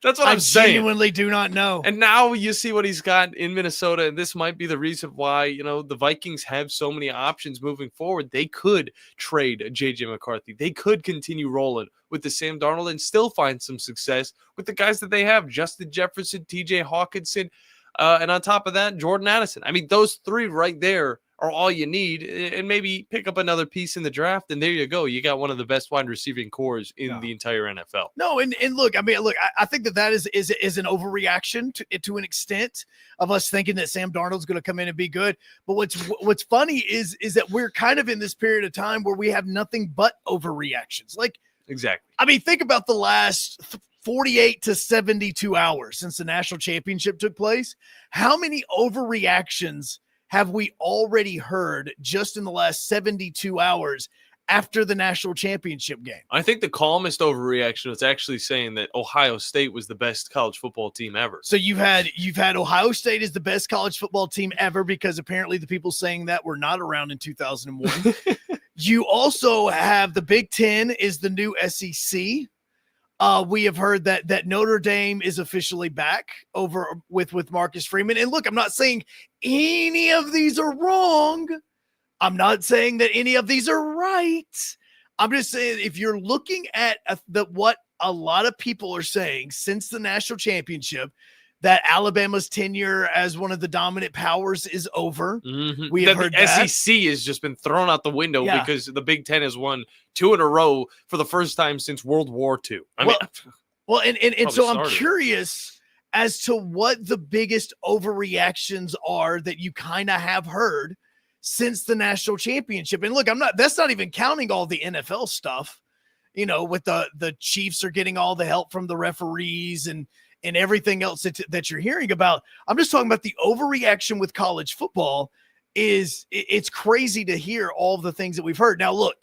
That's what I'm saying. I genuinely do not know. And now you see what he's got in Minnesota, and this might be the reason why, you know, the Vikings have so many options moving forward. They could trade J.J. McCarthy. They could continue rolling with the Sam Darnold and still find some success with the guys that they have, Justin Jefferson, T.J. Hawkinson, and on top of that, Jordan Addison. I mean, those three right there are all you need, and maybe pick up another piece in the draft, and there you go. You got one of the best wide receiving cores in the entire NFL. No, and look, I think that is an overreaction to an extent of us thinking that Sam Darnold's going to come in and be good. But what's funny is that we're kind of in this period of time where we have nothing but overreactions. Like, exactly. I mean, think about the last 48 to 72 hours since the national championship took place. How many overreactions have we already heard just in the last 72 hours after the national championship game? I think the calmest overreaction was actually saying that Ohio State was the best college football team ever. So you've had Ohio State as the best college football team ever, because apparently the people saying that were not around in 2001. You also have the Big Ten is the new SEC. We have heard that Notre Dame is officially back over with Marcus Freeman. And look, I'm not saying any of these are wrong. I'm not saying that any of these are right. I'm just saying, if you're looking at what a lot of people are saying since the national championship, that Alabama's tenure as one of the dominant powers is over. Mm-hmm. We have heard the SEC has just been thrown out the window because the Big Ten has won 2 in a row for the first time since World War II. And so I'm curious as to what the biggest overreactions are that you kind of have heard since the national championship. And look, that's not even counting all the NFL stuff, with the Chiefs are getting all the help from the referees and everything else that you're hearing about. I'm just talking about the overreaction with college football. It's crazy to hear all the things that we've heard. Now, look,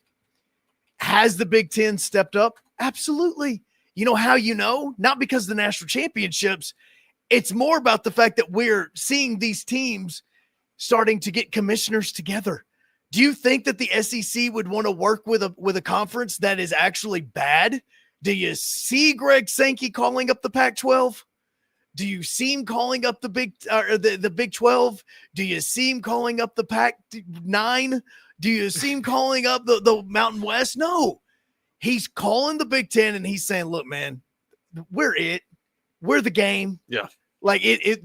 has the Big Ten stepped up? Absolutely. You know how not because of the national championships. It's more about the fact that we're seeing these teams starting to get commissioners together. Do you think that the SEC would want to work with a conference that is actually bad? Do you see Greg Sankey calling up the Pac-12? Do you see him calling up the Big 12? Do you see him calling up the Pac-9? Do you see him calling up the Mountain West? No. He's calling the Big Ten and he's saying, look, man, we're the game. Yeah. Like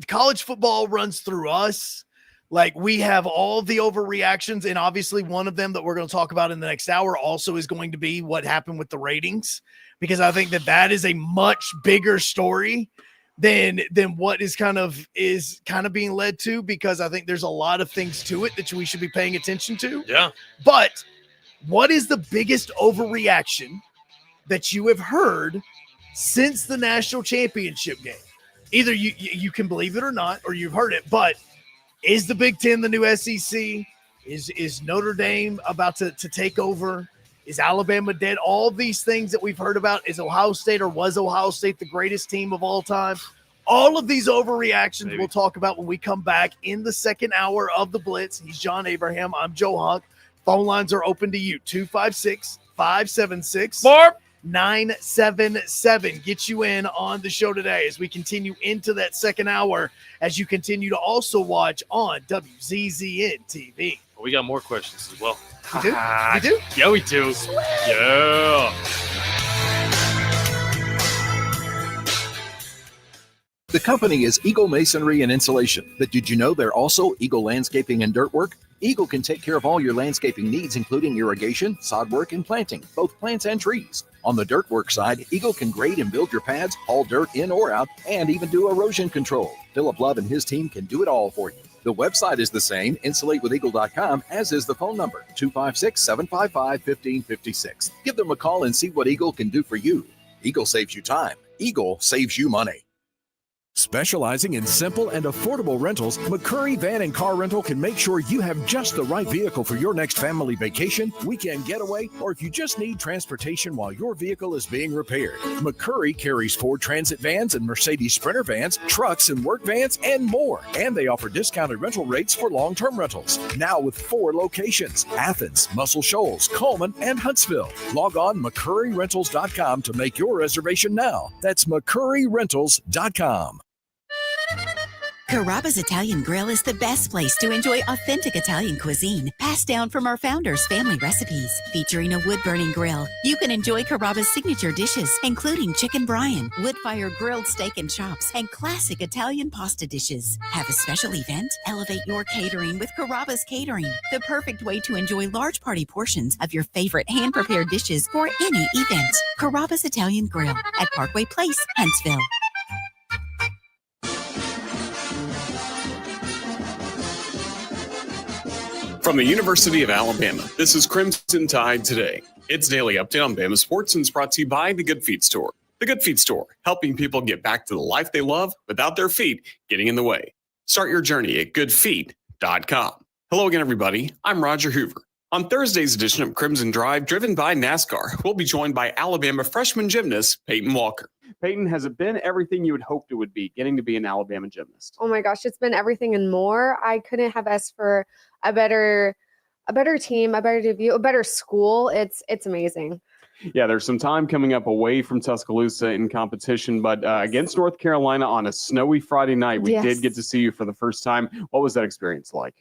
college football runs through us. Like we have all the overreactions. And obviously one of them that we're going to talk about in the next hour also is going to be what happened with the ratings, because I think that is a much bigger story than what is kind of being led to, because I think there's a lot of things to it that we should be paying attention to. Yeah. But what is the biggest overreaction that you have heard since the national championship game? Either you can believe it or not, or you've heard it, but is the Big Ten the new SEC? Is Notre Dame about to take over? Is Alabama dead? All these things that we've heard about. Is Ohio State or was Ohio State the greatest team of all time? All of these overreactions we'll talk about when we come back in the second hour of the Blitz. He's John Abraham. I'm Joe Hunk. Phone lines are open to you. 256-576-977. Get you in on the show today as we continue into that second hour, as you continue to also watch on WZZN TV. We got more questions as well. We do? We do? Yeah, we do. Sweet. Yeah. The company is Eagle Masonry and Insulation, but did you know they're also Eagle Landscaping and Dirt Work? Eagle can take care of all your landscaping needs, including irrigation, sod work, and planting, both plants and trees. On the dirt work side, Eagle can grade and build your pads, haul dirt in or out, and even do erosion control. Philip Love and his team can do it all for you. The website is the same, insulatewitheagle.com, as is the phone number, 256-755-1556. Give them a call and see what Eagle can do for you. Eagle saves you time. Eagle saves you money. Specializing in simple and affordable rentals, McCurry Van and Car Rental can make sure you have just the right vehicle for your next family vacation, weekend getaway, or if you just need transportation while your vehicle is being repaired. McCurry carries Ford Transit vans and Mercedes Sprinter vans, trucks and work vans, and more. And they offer discounted rental rates for long-term rentals. Now with 4 locations: Athens, Muscle Shoals, Coleman, and Huntsville. Log on McCurryRentals.com to make your reservation now. That's McCurryRentals.com. Carrabba's Italian Grill is the best place to enjoy authentic Italian cuisine, passed down from our founders' family recipes. Featuring a wood-burning grill, you can enjoy Carrabba's signature dishes, including chicken brine, wood-fire grilled steak and chops, and classic Italian pasta dishes. Have a special event? Elevate your catering with Carrabba's Catering, the perfect way to enjoy large party portions of your favorite hand-prepared dishes for any event. Carrabba's Italian Grill at Parkway Place, Huntsville. From the University of Alabama, this is Crimson Tide Today. It's daily update on Bama sports and is brought to you by The Good Feet Store. The Good Feet Store, helping people get back to the life they love without their feet getting in the way. Start your journey at goodfeet.com. Hello again, everybody. I'm Roger Hoover. On Thursday's edition of Crimson Drive, driven by NASCAR, we'll be joined by Alabama freshman gymnast Peyton Walker. Peyton, has it been everything you had hoped it would be, getting to be an Alabama gymnast? Oh my gosh, it's been everything and more. I couldn't have asked for a better team, a better debut, a better school. It's amazing. Yeah, there's some time coming up away from Tuscaloosa in competition, but against North Carolina on a snowy Friday night, we did get to see you for the first time. What was that experience like?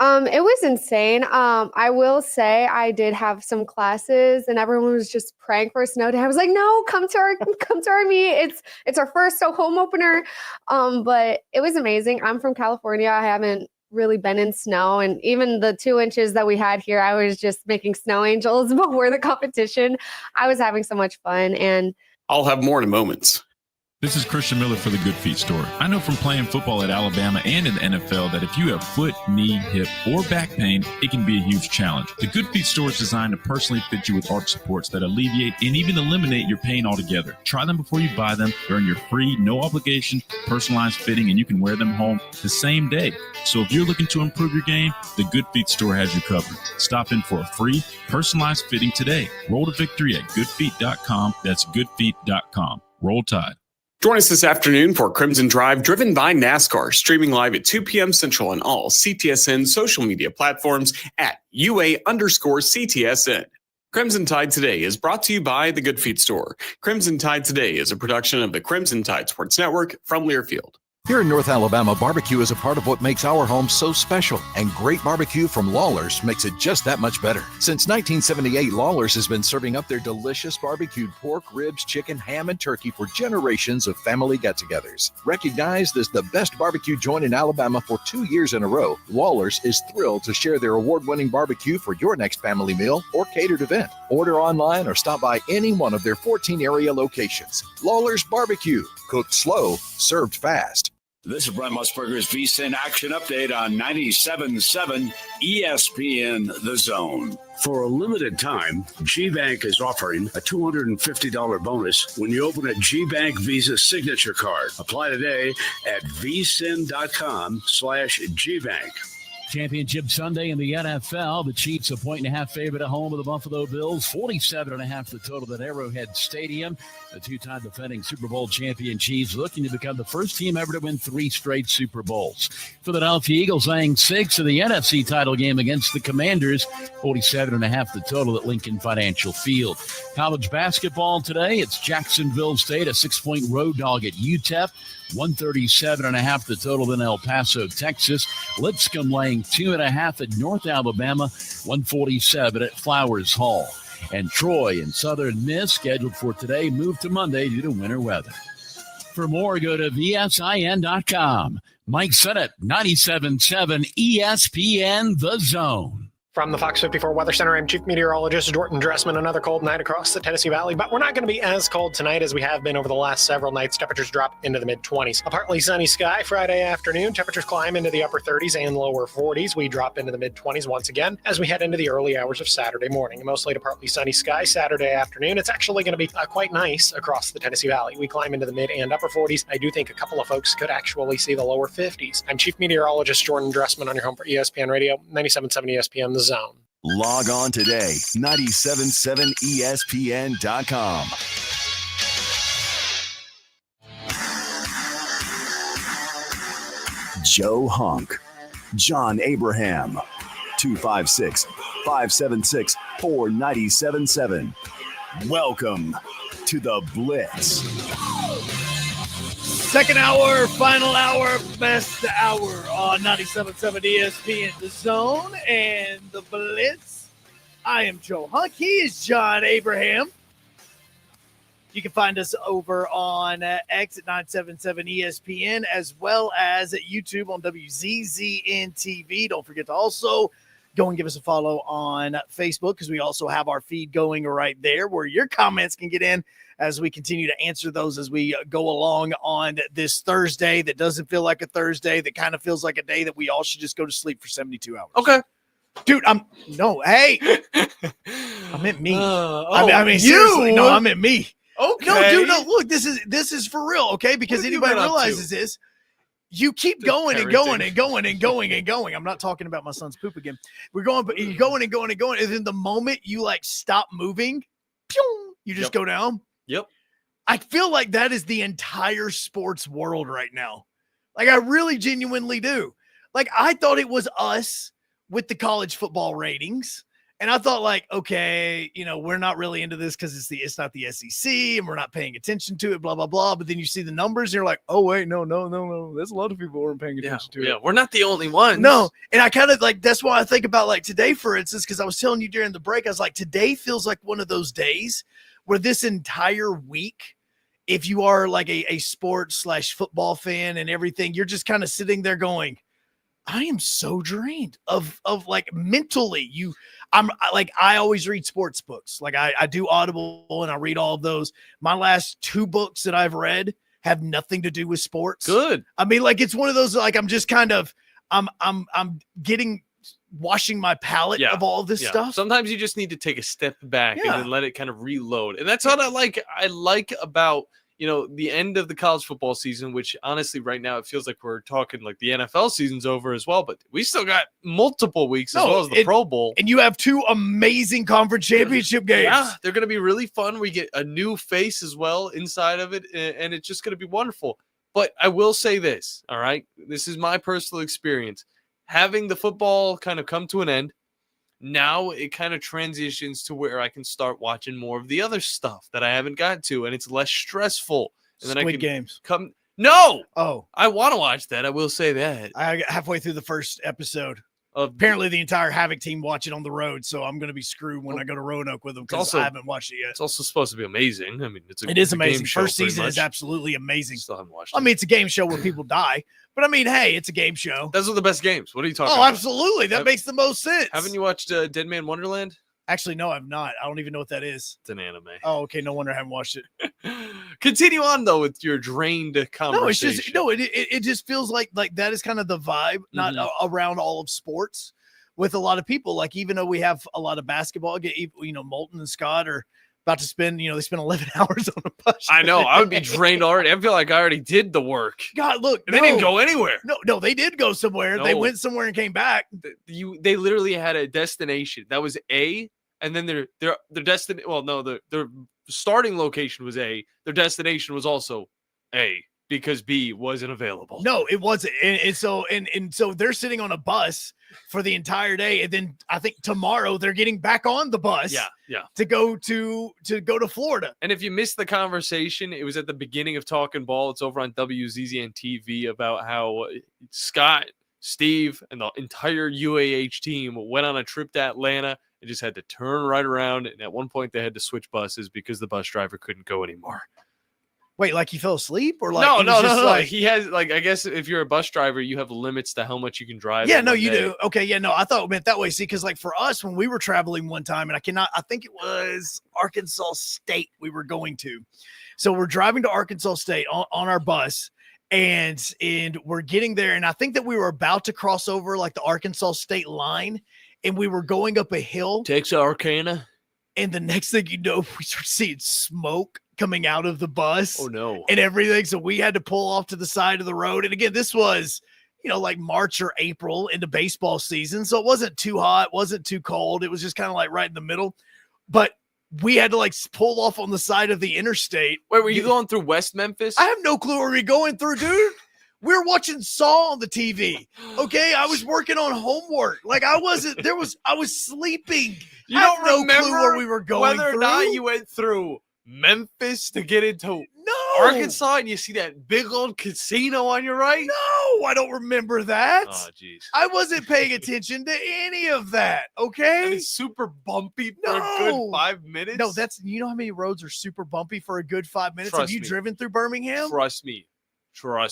It was insane. I will say I did have some classes and everyone was just praying for a snow day. I was like, no, come to our meet. It's our first home opener. But it was amazing. I'm from California. I haven't really been in snow, and even the 2 inches that we had here, I was just making snow angels before the competition. I was having so much fun, and I'll have more in moments. This is Christian Miller for the Good Feet Store. I know from playing football at Alabama and in the NFL that if you have foot, knee, hip, or back pain, it can be a huge challenge. The Good Feet Store is designed to personally fit you with arch supports that alleviate and even eliminate your pain altogether. Try them before you buy them. They're in your free, no obligation, personalized fitting, and you can wear them home the same day. So if you're looking to improve your game, the Good Feet Store has you covered. Stop in for a free, personalized fitting today. Roll to victory at goodfeet.com. That's goodfeet.com. Roll Tide. Join us this afternoon for Crimson Drive, driven by NASCAR, streaming live at 2 p.m. Central on all CTSN social media platforms at UA_CTSN. Crimson Tide Today is brought to you by the Good Feet Store. Crimson Tide Today is a production of the Crimson Tide Sports Network from Learfield. Here in North Alabama, barbecue is a part of what makes our home so special, and great barbecue from Lawler's makes it just that much better. Since 1978, Lawler's has been serving up their delicious barbecued pork, ribs, chicken, ham, and turkey for generations of family get-togethers. Recognized as the best barbecue joint in Alabama for 2 years in a row, Lawler's is thrilled to share their award-winning barbecue for your next family meal or catered event. Order online or stop by any one of their 14 area locations. Lawler's Barbecue, cooked slow, served fast. This is Brent Musburger's VSiN Action Update on 97.7 ESPN The Zone. For a limited time, GBank is offering a $250 bonus when you open a GBank Visa Signature Card. Apply today at vsin.com/GBank. Championship Sunday in the NFL. The Chiefs a 1.5 favorite at home of the Buffalo Bills. 47.5 the total at Arrowhead Stadium. The two-time defending Super Bowl champion Chiefs looking to become the first team ever to win 3 straight Super Bowls. Philadelphia Eagles laying 6 in the NFC title game against the Commanders. 47.5 the total at Lincoln Financial Field. College basketball today. It's Jacksonville State, a 6-point road dog at UTEP. 137.5 the total in El Paso, Texas. Lipscomb laying 2.5 at North Alabama. 147 at Flowers Hall. And Troy and Southern Miss, scheduled for today, moved to Monday due to winter weather. For more, go to vsin.com. Mike Sennett, 97.7 ESPN The Zone. From the Fox 54 Weather Center, I'm Chief Meteorologist Jordan Dressman. Another cold night across the Tennessee Valley, but we're not going to be as cold tonight as we have been over the last several nights. Temperatures drop into the mid-20s. A partly sunny sky Friday afternoon. Temperatures climb into the upper 30s and lower 40s. We drop into the mid-20s once again as we head into the early hours of Saturday morning. Mostly to partly sunny sky Saturday afternoon. It's actually going to be quite nice across the Tennessee Valley. We climb into the mid and upper 40s. I do think a couple of folks could actually see the lower 50s. I'm Chief Meteorologist Jordan Dressman on your home for ESPN Radio, 97.7 ESPN The Zone. Log on today, 977ESPN.com. Joe Hunk, John Abraham, 256-576-4977. Welcome to the Blitz. Second hour, final hour, best hour on 97.7 ESPN The Zone and the Blitz. I am Joe Hunk. He is John Abraham. You can find us over on X at 977 ESPN as well as at YouTube on WZZN TV. Don't forget to also go and give us a follow on Facebook because we also have our feed going right there where your comments can get in as we continue to answer those as we go along on this Thursday that doesn't feel like a Thursday, that kind of feels like a day that we all should just go to sleep for 72 hours. Okay. Dude, I meant me. I mean, seriously, no, I meant me. Okay. No, dude, no, look, this is for real, okay? Because anybody realizes this, you keep going and going and going and going and going. I'm not talking about my son's poop again. We're going, but you're going and going and going. And then the moment you like stop moving, pew, you just go down. Yep. I feel like that is the entire sports world right now. Like, I really genuinely do. Like, I thought it was us with the college football ratings. And I thought, like, okay, you know, we're not really into this because it's not the SEC and we're not paying attention to it, blah, blah, blah. But then you see the numbers and you're like, oh, wait, no. There's a lot of people who aren't paying attention to it. Yeah, we're not the only ones. No. And I kind of like, that's why I think about like today, for instance, because I was telling you during the break, I was like, today feels like one of those days where this entire week, if you are like a sports / football fan and everything, you're just kind of sitting there going, I am so drained of like mentally. I always read sports books. Like I do Audible and I read all of those. My last 2 books that I've read have nothing to do with sports. Good. I mean, like it's one of those like I'm just kind of I'm washing my palate of all of this stuff. Sometimes you just need to take a step back and Yeah. then let it kind of reload. And that's what I like. I like about, the end of the college football season, which honestly right now it feels like we're talking like the NFL season's over as well, but we still got multiple weeks as well as the Pro Bowl. And you have 2 amazing conference championship games. Yeah, they're going to be really fun. We get a new face as well inside of it, and it's just going to be wonderful. But I will say this, all right? This is my personal experience. Having the football kind of come to an end, now it kind of transitions to where I can start watching more of the other stuff that I haven't gotten to, and it's less stressful. And then I Squid can Games. No! Oh. I want to watch that. I will say that. I got halfway through the first episode. Apparently the entire Havoc team watch it on the road, so I'm going to be screwed when I go to Roanoke with them because I haven't watched it yet. It's also supposed to be amazing. I mean, It is amazing. Game show, First season pretty is much. absolutely amazing. Still haven't watched I mean, it's a game show where people die, but I mean, hey, it's a game show. Those are the best games. What are you talking Oh, about? absolutely. That makes the most sense. Haven't you watched Dead Man Wonderland? Actually, no, I've not. I don't even know what that is. It's an anime. Oh, okay. No wonder I haven't watched it. Continue on though with your drained conversation. No, it's just it just feels like that is kind of the vibe, not around all of sports with a lot of people. Like even though we have a lot of basketball, Moulton and Scott are about to spend, they spend 11 hours on a bus. I know. I would be drained already. I feel like I already did the work. God, look, they didn't go anywhere. No, they did go somewhere. They went somewhere and came back. They literally had a destination that was A, and then their destination. Well, no, their starting location was A. Their destination was also A because B wasn't available. No, it wasn't. And so they're sitting on a bus for the entire day, and then I think tomorrow they're getting back on the bus. Yeah. To go to Florida. And if you missed the conversation, it was at the beginning of Talking Ball. It's over on WZZN TV about how Scott, Steve, and the entire UAH team went on a trip to Atlanta and just had to turn right around. And at one point, they had to switch buses because the bus driver couldn't go anymore. Wait, like he fell asleep or like no. Like, he has I guess if you're a bus driver, you have limits to how much you can drive. Yeah, no, you do. Okay, yeah, no, I thought it meant that way. See, because like for us, when we were traveling one time, and I think it was Arkansas State we were going to. So we're driving to Arkansas State on our bus, and we're getting there, and I think that we were about to cross over like the Arkansas State line, and we were going up a hill. Texarkana. And the next thing you know, we start seeing smoke coming out of the bus. Oh, no. And everything. So we had to pull off to the side of the road. And again, this was, like March or April into baseball season. So it wasn't too hot, wasn't too cold. It was just kind of like right in the middle. But we had to like pull off on the side of the interstate. Wait, were you going through West Memphis? I have no clue where we're going through, dude. We were watching Saw on the TV. Okay. I was working on homework. Like I was sleeping. You don't have no remember clue where we were going whether through. or not you went through Memphis to get into No. Arkansas and you see that big old casino on your right? No, I don't remember that. Oh, jeez. I wasn't paying attention to any of that. Okay. And it's super bumpy for a good 5 minutes. No, you know how many roads are super bumpy for a good 5 minutes? Trust Have you me. driven through Birmingham? Trust me.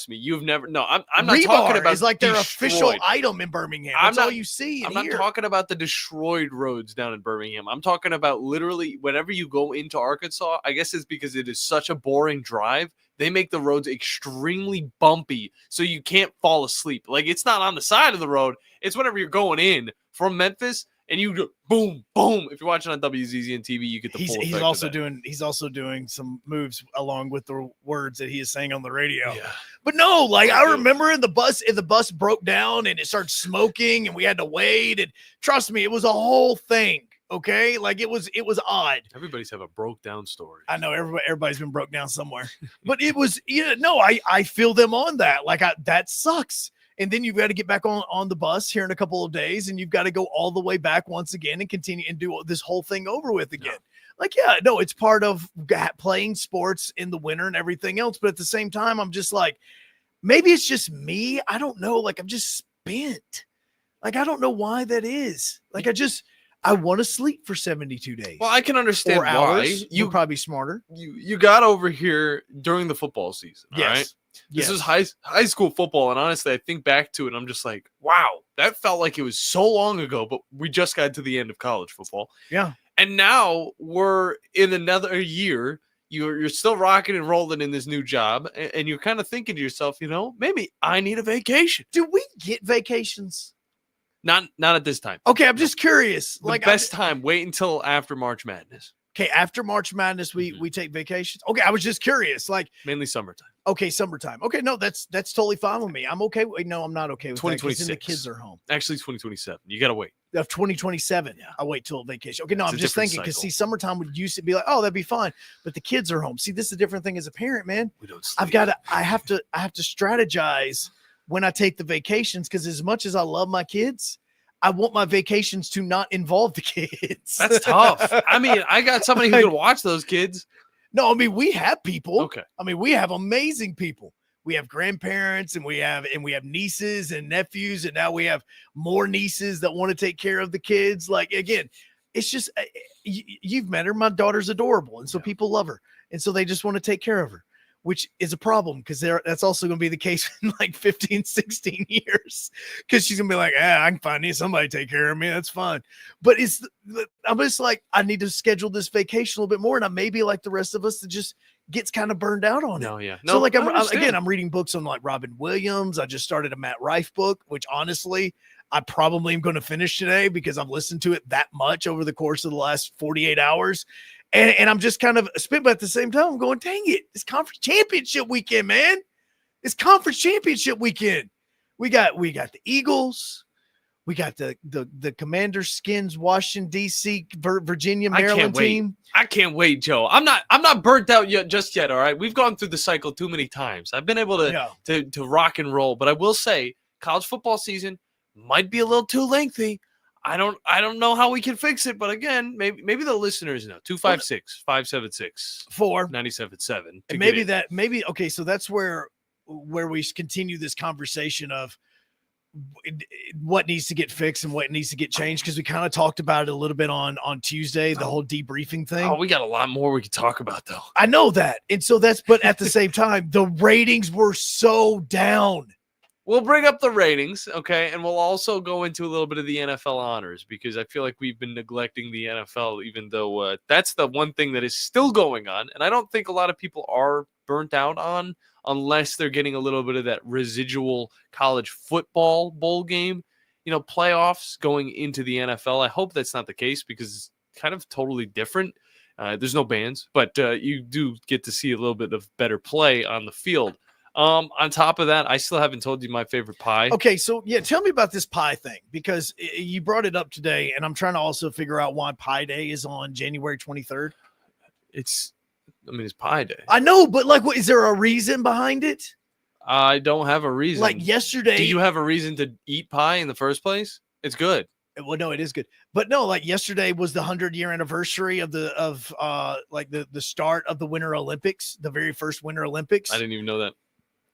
You've never. No, I'm not Rebar talking about. is like their official destroyed. item in Birmingham. That's all you see. I'm not talking about the destroyed roads down in Birmingham. I'm talking about literally whenever you go into Arkansas. I guess it's because it is such a boring drive. They make the roads extremely bumpy, so you can't fall asleep. Like it's not on the side of the road. It's whenever you're going in from Memphis. And you go boom, boom. If you're watching on WZZN TV, you get the full effect he's of also that. He's also doing some moves along with the words that he is saying on the radio. Yeah. But no, like I remember the bus broke down and it started smoking and we had to wait. And trust me, it was a whole thing. Okay, like it was odd. Everybody's have a broke down story. I know everybody's been broke down somewhere, but it was I feel them on that. Like that sucks. And then you've got to get back on the bus here in a couple of days, and you've got to go all the way back once again and continue and do this whole thing over with again. No. It's part of playing sports in the winter and everything else. But at the same time, I'm just like, maybe it's just me. I don't know. Like I'm just spent. Like I don't know why that is. Like I want to sleep for 72 days. Well, I can understand 4 hours. why. You're probably smarter. You got over here during the football season. Yes. All right? This is high school football, and honestly, I think back to it, and I'm just like, wow, that felt like it was so long ago, but we just got to the end of college football. Yeah. And now we're in another year. you're still rocking and rolling in this new job, and you're kind of thinking to yourself, maybe I need a vacation. Do we get vacations? Not at this time. Okay, I'm just curious. The best time, wait until after March Madness. Okay, after March Madness, we take vacations. Okay, I was just curious. Mainly summertime. Okay, summertime. Okay, no, that's totally fine with me. I'm okay. No, I'm not okay with 2026. that 'cause then the kids are home. Actually, 2027. You got to wait. Of 2027. Yeah. I'll wait till vacation. Okay, no, It's I'm a just different thinking because cycle. summertime would used to be like, oh, that'd be fine. But the kids are home. See, this is a different thing as a parent, man. We don't I have to strategize when I take the vacations because as much as I love my kids, I want my vacations to not involve the kids. That's tough. I mean, I got somebody who can watch those kids. No, I mean, we have people. Okay. I mean, we have amazing people. We have grandparents and we have nieces and nephews, and now we have more nieces that want to take care of the kids. Like, again, it's just you've met her. My daughter's adorable, and so people love her, and so they just want to take care of her, which is a problem because that's also going to be the case in like 15, 16 years because she's going to be like, I can find somebody to take care of me. That's fine. But I'm just like, I need to schedule this vacation a little bit more, and I may be like the rest of us that just gets kind of burned out on it. No, yeah. So like, I I'm reading books on like Robin Williams. I just started a Matt Rife book, which honestly, I probably am going to finish today because I've listened to it that much over the course of the last 48 hours. And I'm just kind of spit, but at the same time, I'm going, dang it, it's conference championship weekend, man. It's conference championship weekend. We got the Eagles. We got the Commander Skins, Washington, D.C., Virginia, Maryland team. I can't wait, Joe. I'm not burnt out just yet. All right. We've gone through the cycle too many times. I've been able to rock and roll, but I will say college football season might be a little too lengthy. I don't know how we can fix it, but again, maybe the listeners know. 256-576-4977. And okay, so that's where we continue this conversation of what needs to get fixed and what needs to get changed, because we kind of talked about it a little bit on Tuesday, the whole debriefing thing. Oh, we got a lot more we could talk about though. I know that. And so but at the same time, the ratings were so down. We'll bring up the ratings, okay, and we'll also go into a little bit of the NFL honors because I feel like we've been neglecting the NFL, even though that's the one thing that is still going on, and I don't think a lot of people are burnt out on unless they're getting a little bit of that residual college football bowl game, playoffs going into the NFL. I hope that's not the case because it's kind of totally different. There's no bans, but you do get to see a little bit of better play on the field. On top of that, I still haven't told you my favorite pie. Okay, so tell me about this pie thing because you brought it up today, and I'm trying to also figure out why Pie Day is on January 23rd. It's Pie Day. I know, but is there a reason behind it? I don't have a reason. Like yesterday, do you have a reason to eat pie in the first place? It's good. Well, no, it is good, but no, like yesterday was the 100-year anniversary of the start of the Winter Olympics, the very first Winter Olympics. I didn't even know that.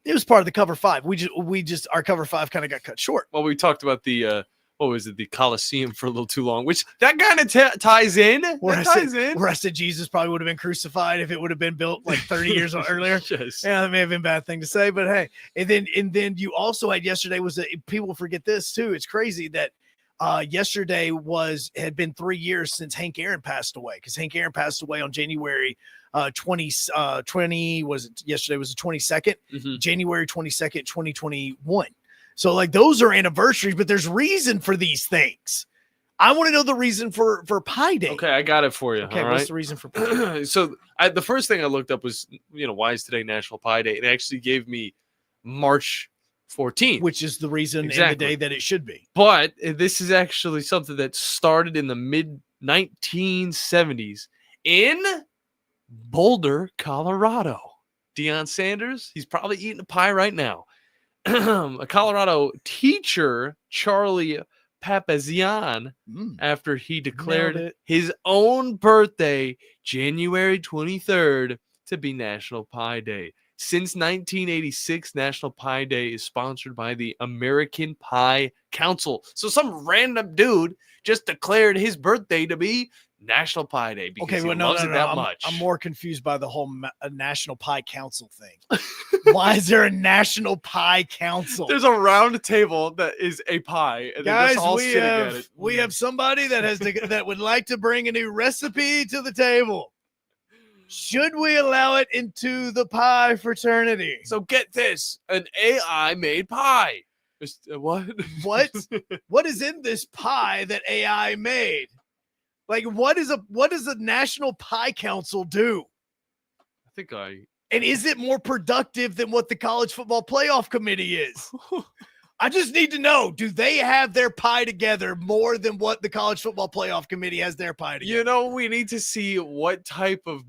It was part of the Cover 5. We just our Cover 5 kind of got cut short. Well, we talked about the the Coliseum for a little too long, which that kind of ties in. Where I said Jesus probably would have been crucified if it would have been built like 30 years earlier. Yes. Yeah, that may have been a bad thing to say, but hey. And then you also had yesterday people forget this too. It's crazy that yesterday had been 3 years since Hank Aaron passed away, because Hank Aaron passed away on January 20 yesterday was the 22nd, January 22nd, 2021. So those are anniversaries, but there's reason for these things. I want to know the reason for Pie Day. Okay, I got it for you. Okay, all what's right? the reason for Pie Day? So the first thing I looked up was, why is today National Pie Day? It actually gave me March 14th. Which is the reason and the day that it should be. But this is actually something that started in the mid-1970s in Boulder, Colorado. Deion Sanders, he's probably eating a pie right now. A Colorado teacher, Charlie Papazian, after he declared his own birthday, January 23rd, to be National Pie Day. Since 1986, National Pie Day is sponsored by the American Pie Council. So some random dude just declared his birthday to be National Pie Day because he loves it that much. I'm more confused by the whole National Pie Council thing. Why is there a National Pie Council? There's a round table that is a pie. And guys, they're just all sitting at it. We have somebody that would like to bring a new recipe to the table. Should we allow it into the pie fraternity? So get this, an AI made pie. What? What is in this pie that AI made? Like, what does the National Pie Council do? And is it more productive than what the College Football Playoff Committee is? I just need to know, do they have their pie together more than what the College Football Playoff Committee has their pie together? We need to see what type of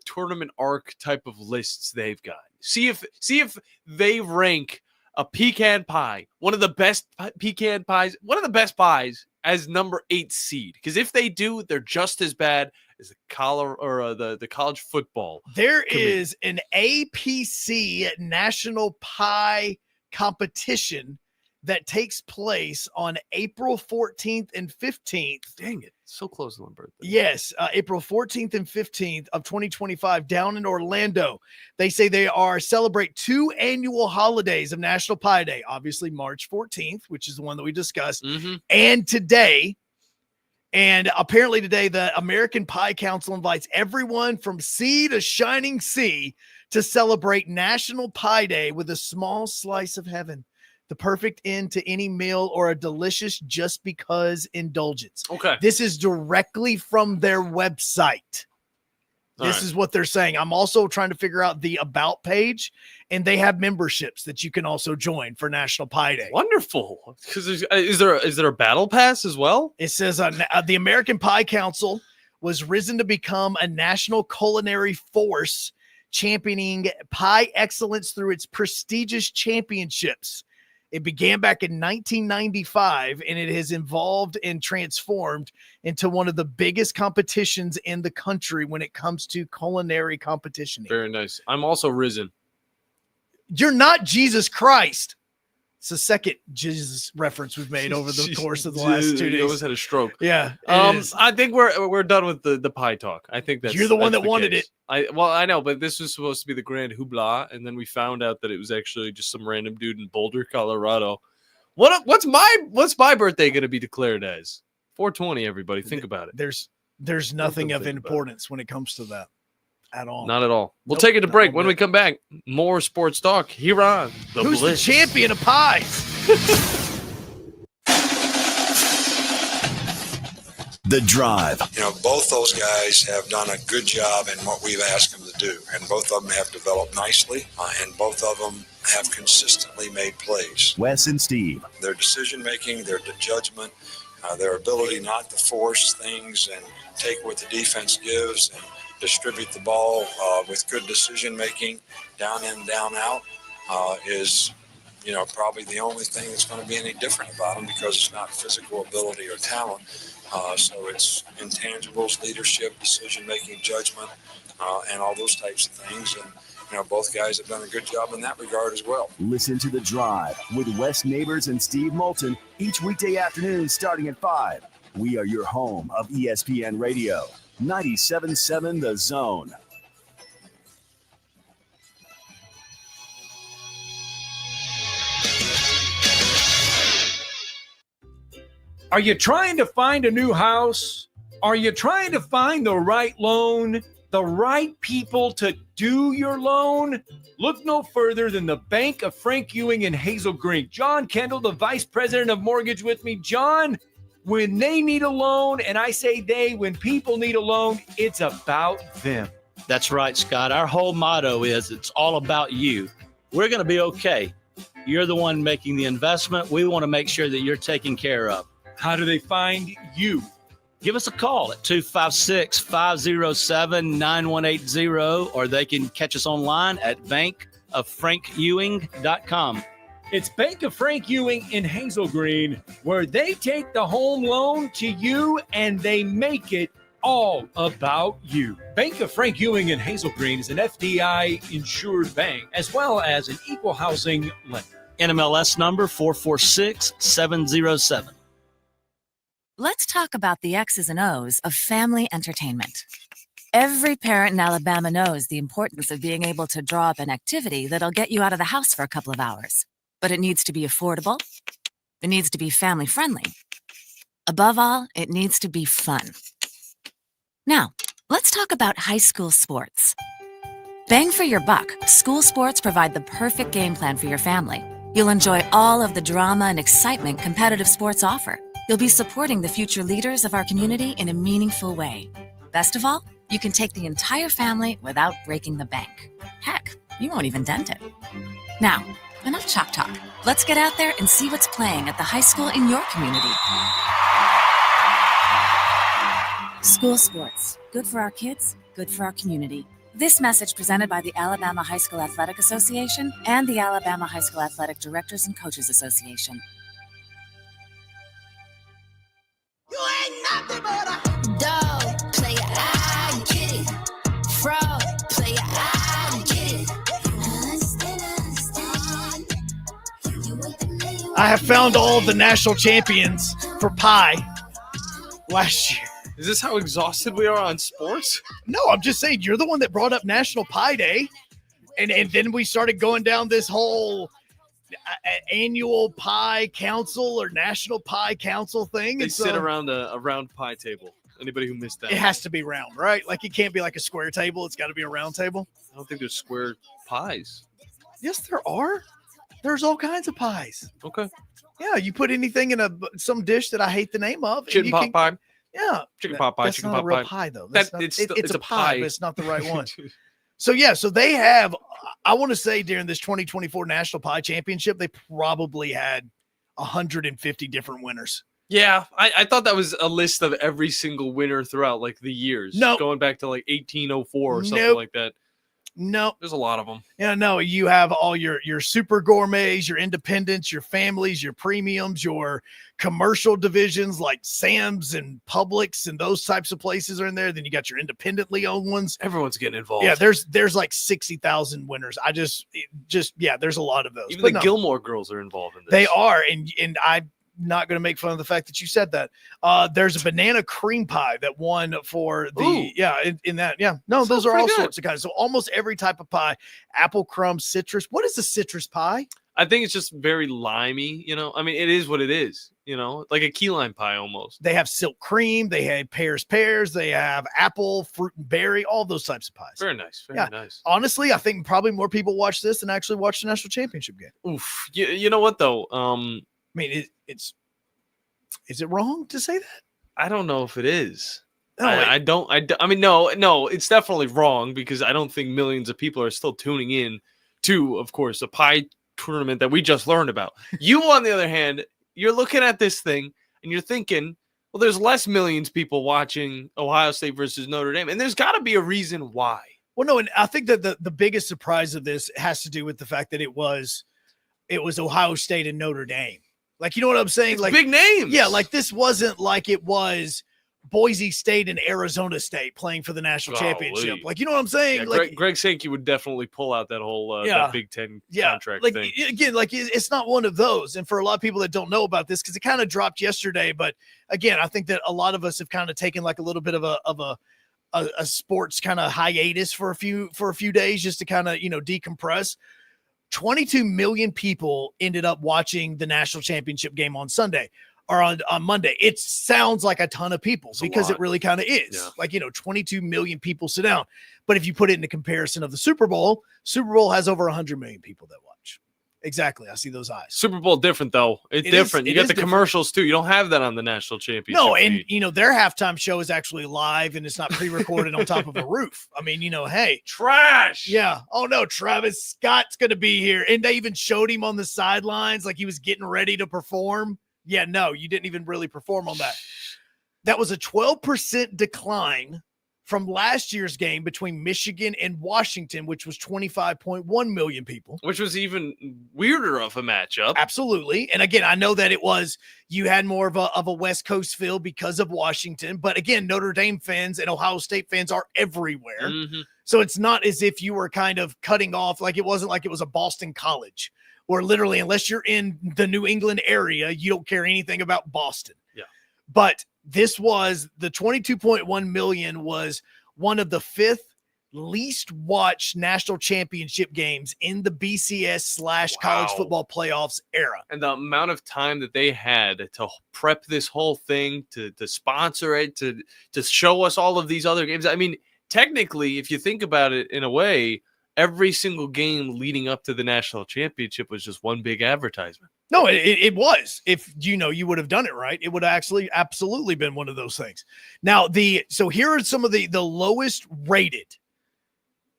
tournament arc type of lists they've got. See if they rank a pecan pie, one of the best pecan pies, one of the best pies, as number 8 seed. Because if they do, they're just as bad as the college football. There is an APC National Pie competition that takes place on April 14th and 15th. Dang it. So close to my birthday. Yes, April 14th and 15th of 2025 down in Orlando. They say they are celebrate 2 annual holidays of National Pie Day. Obviously, March 14th, which is the one that we discussed, and today. And apparently today, the American Pie Council invites everyone from sea to shining sea to celebrate National Pie Day with a small slice of heaven. The perfect end to any meal or a delicious just because indulgence. Okay. This is directly from their website. This is what they're saying. I'm also trying to figure out the about page, and they have memberships that you can also join for National Pie Day. Wonderful. Because is there a battle pass as well? It says the American Pie Council was risen to become a national culinary force, championing pie excellence through its prestigious championships. It began back in 1995, and it has evolved and transformed into one of the biggest competitions in the country when it comes to culinary competition. Very nice. I'm also risen. You're not Jesus Christ. It's the second Jesus reference we've made over the course of the last 2 days. You almost had a stroke. Yeah. I think we're done with the pie talk. I think You're the one that wanted it. I know, but this was supposed to be the grand hoopla, and then we found out that it was actually just some random dude in Boulder, Colorado. What's my birthday going to be declared as? 420. Everybody, think about it. There's nothing of importance when it comes to that at all. Not at all. We'll take it to break. When we come back, more sports talk here on the Who's Blitz. the champion of pies? The Drive. Both those guys have done a good job in what we've asked them to do, and both of them have developed nicely, and both of them have consistently made plays. Wes and Steve. Their decision-making, their judgment, their ability not to force things and take what the defense gives and distribute the ball with good decision-making, down in, down out, is probably the only thing that's going to be any different about them, because it's not physical ability or talent. So it's intangibles, leadership, decision-making, judgment, and all those types of things. And, both guys have done a good job in that regard as well. Listen to The Drive with Wes Neighbors and Steve Moulton each weekday afternoon starting at 5. We are your home of ESPN Radio, 97.7 The Zone. Are you trying to find a new house? Are you trying to find the right loan? The right people to do your loan? Look no further than the Bank of Frank Ewing in Hazel Green. John Kendall, the Vice President of Mortgage with me. John, when they need a loan, and I say they, when people need a loan, it's about them. That's right, Scott. Our whole motto is it's all about you. We're going to be okay. You're the one making the investment. We want to make sure that you're taken care of. How do they find you? Give us a call at 256-507-9180, or they can catch us online at bankofFrankEwing.com. It's Bank of Frank Ewing in Hazel Green, where they take the home loan to you and they make it all about you. Bank of Frank Ewing in Hazel Green is an FDI insured bank, as well as an equal housing lender. NMLS number 446707. Let's talk about the X's and O's of family entertainment. Every parent in Alabama knows the importance of being able to draw up an activity that'll get you out of the house for a couple of hours. But it needs to be affordable. It needs to be family-friendly. Above all, it needs to be fun. Now, Let's talk about high school sports. Bang for your buck, school sports provide the perfect game plan for your family. You'll enjoy all of the drama and excitement competitive sports offer. You'll be supporting the future leaders of our community in a meaningful way. Best of all, you can take the entire family without breaking the bank. Heck, you won't even dent it. Now, enough chalk talk. Let's get out there and see what's playing at the high school in your community. School sports. Good for our kids, good for our community. This message presented by the Alabama High School Athletic Association and the Alabama High School Athletic Directors and Coaches Association. You ain't nothing but a dog, player, I get it. Frog, player, I get it. I have found all the national champions for pie last year. Is this how exhausted we are on sports? No, I'm just saying you're the one that brought up National Pie Day. And then we started going down this whole annual pie council or national pie council thing. They sit around a round pie table. Anybody who missed that? It has to be round, right? Like it can't be like a square table. It's got to be a round table. I don't think there's square pies. Yes, there are. There's all kinds of pies. Okay. Yeah, you put anything in some dish that I hate the name of. Chicken pot pie. Yeah. Chicken pot pie. That's chicken not pot a real pie. pie, though. It's a pie, but it's not the right one. So they have, I want to say during this 2024 National Pie Championship, they probably had 150 different winners. Yeah, I thought that was a list of every single winner throughout like the years. No. Going back to like 1804 or something like that. No. There's a lot of them. Yeah, no, you have all your super gourmets, your independents, your families, your premiums, your commercial divisions like Sam's and Publix and those types of places are in there. Then you got your independently owned ones. Everyone's getting involved. Yeah, there's like 60,000 winners. There's a lot of those. Even the Gilmore Girls are involved in this. They are, and I'm not going to make fun of the fact that you said that. There's a banana cream pie that won for the in that. Yeah, no, those are all sorts of kinds. So almost every type of pie, apple crumb, citrus. What is a citrus pie? I think it's just very limey, I mean, it is what it is, like a key lime pie almost. They have silk cream, they have pears, they have apple, fruit and berry, all those types of pies. Very nice, very nice. Honestly, I think probably more people watch this than actually watch the national championship game. Oof. You know what though? I mean, is it wrong to say that? I don't know if it is. No, I mean, no, it's definitely wrong because I don't think millions of people are still tuning in to, of course, a pie tournament that we just learned about. You, on the other hand, you're looking at this thing and you're thinking, well, there's less millions people watching Ohio State versus Notre Dame, and there's got to be a reason why. Well, no, and I think that the biggest surprise of this has to do with the fact that it was Ohio State and Notre Dame. Like, you know what I'm saying? It's like big names. Yeah, like this wasn't like it was Boise State and Arizona State playing for the national championship. Like, you know what I'm saying? Yeah, like Greg Sankey would definitely pull out that whole that Big Ten contract like, thing. Again, like it's not one of those. And for a lot of people that don't know about this, because it kind of dropped yesterday, but again, I think that a lot of us have kind of taken like a little bit of a sports kind of hiatus for a few days just to kind of decompress. 22 million people ended up watching the national championship game on Sunday or on Monday. It sounds like a ton of people because it really kind of is. Yeah. Like, 22 million people sit down. But if you put it into comparison of the Super Bowl has over 100 million people that watch. Exactly. I see those eyes. Super Bowl different, though. It's different. You got the commercials, too. You don't have that on the national championship. No, and, their halftime show is actually live, and it's not pre-recorded on top of a roof. I mean, hey. Trash. Yeah. Oh, no, Travis Scott's going to be here. And they even showed him on the sidelines like he was getting ready to perform. Yeah, no, you didn't even really perform on that. That was a 12% decline from last year's game between Michigan and Washington, which was 25.1 million people. Which was even weirder of a matchup. Absolutely. And again, I know that you had more of a West Coast feel because of Washington. But again, Notre Dame fans and Ohio State fans are everywhere. Mm-hmm. So it's not as if you were kind of cutting off, like it wasn't like it was a Boston College where literally, unless you're in the New England area, you don't care anything about Boston. Yeah. But this was the 22.1 million was one of the fifth least watched national championship games in the BCS/college football playoffs era. And the amount of time that they had to prep this whole thing, to sponsor it, to show us all of these other games. I mean, technically, if you think about it in a way, every single game leading up to the national championship was just one big advertisement. No, it was. If you would have done it right, it would have actually absolutely been one of those things. Now, so here are some of the lowest rated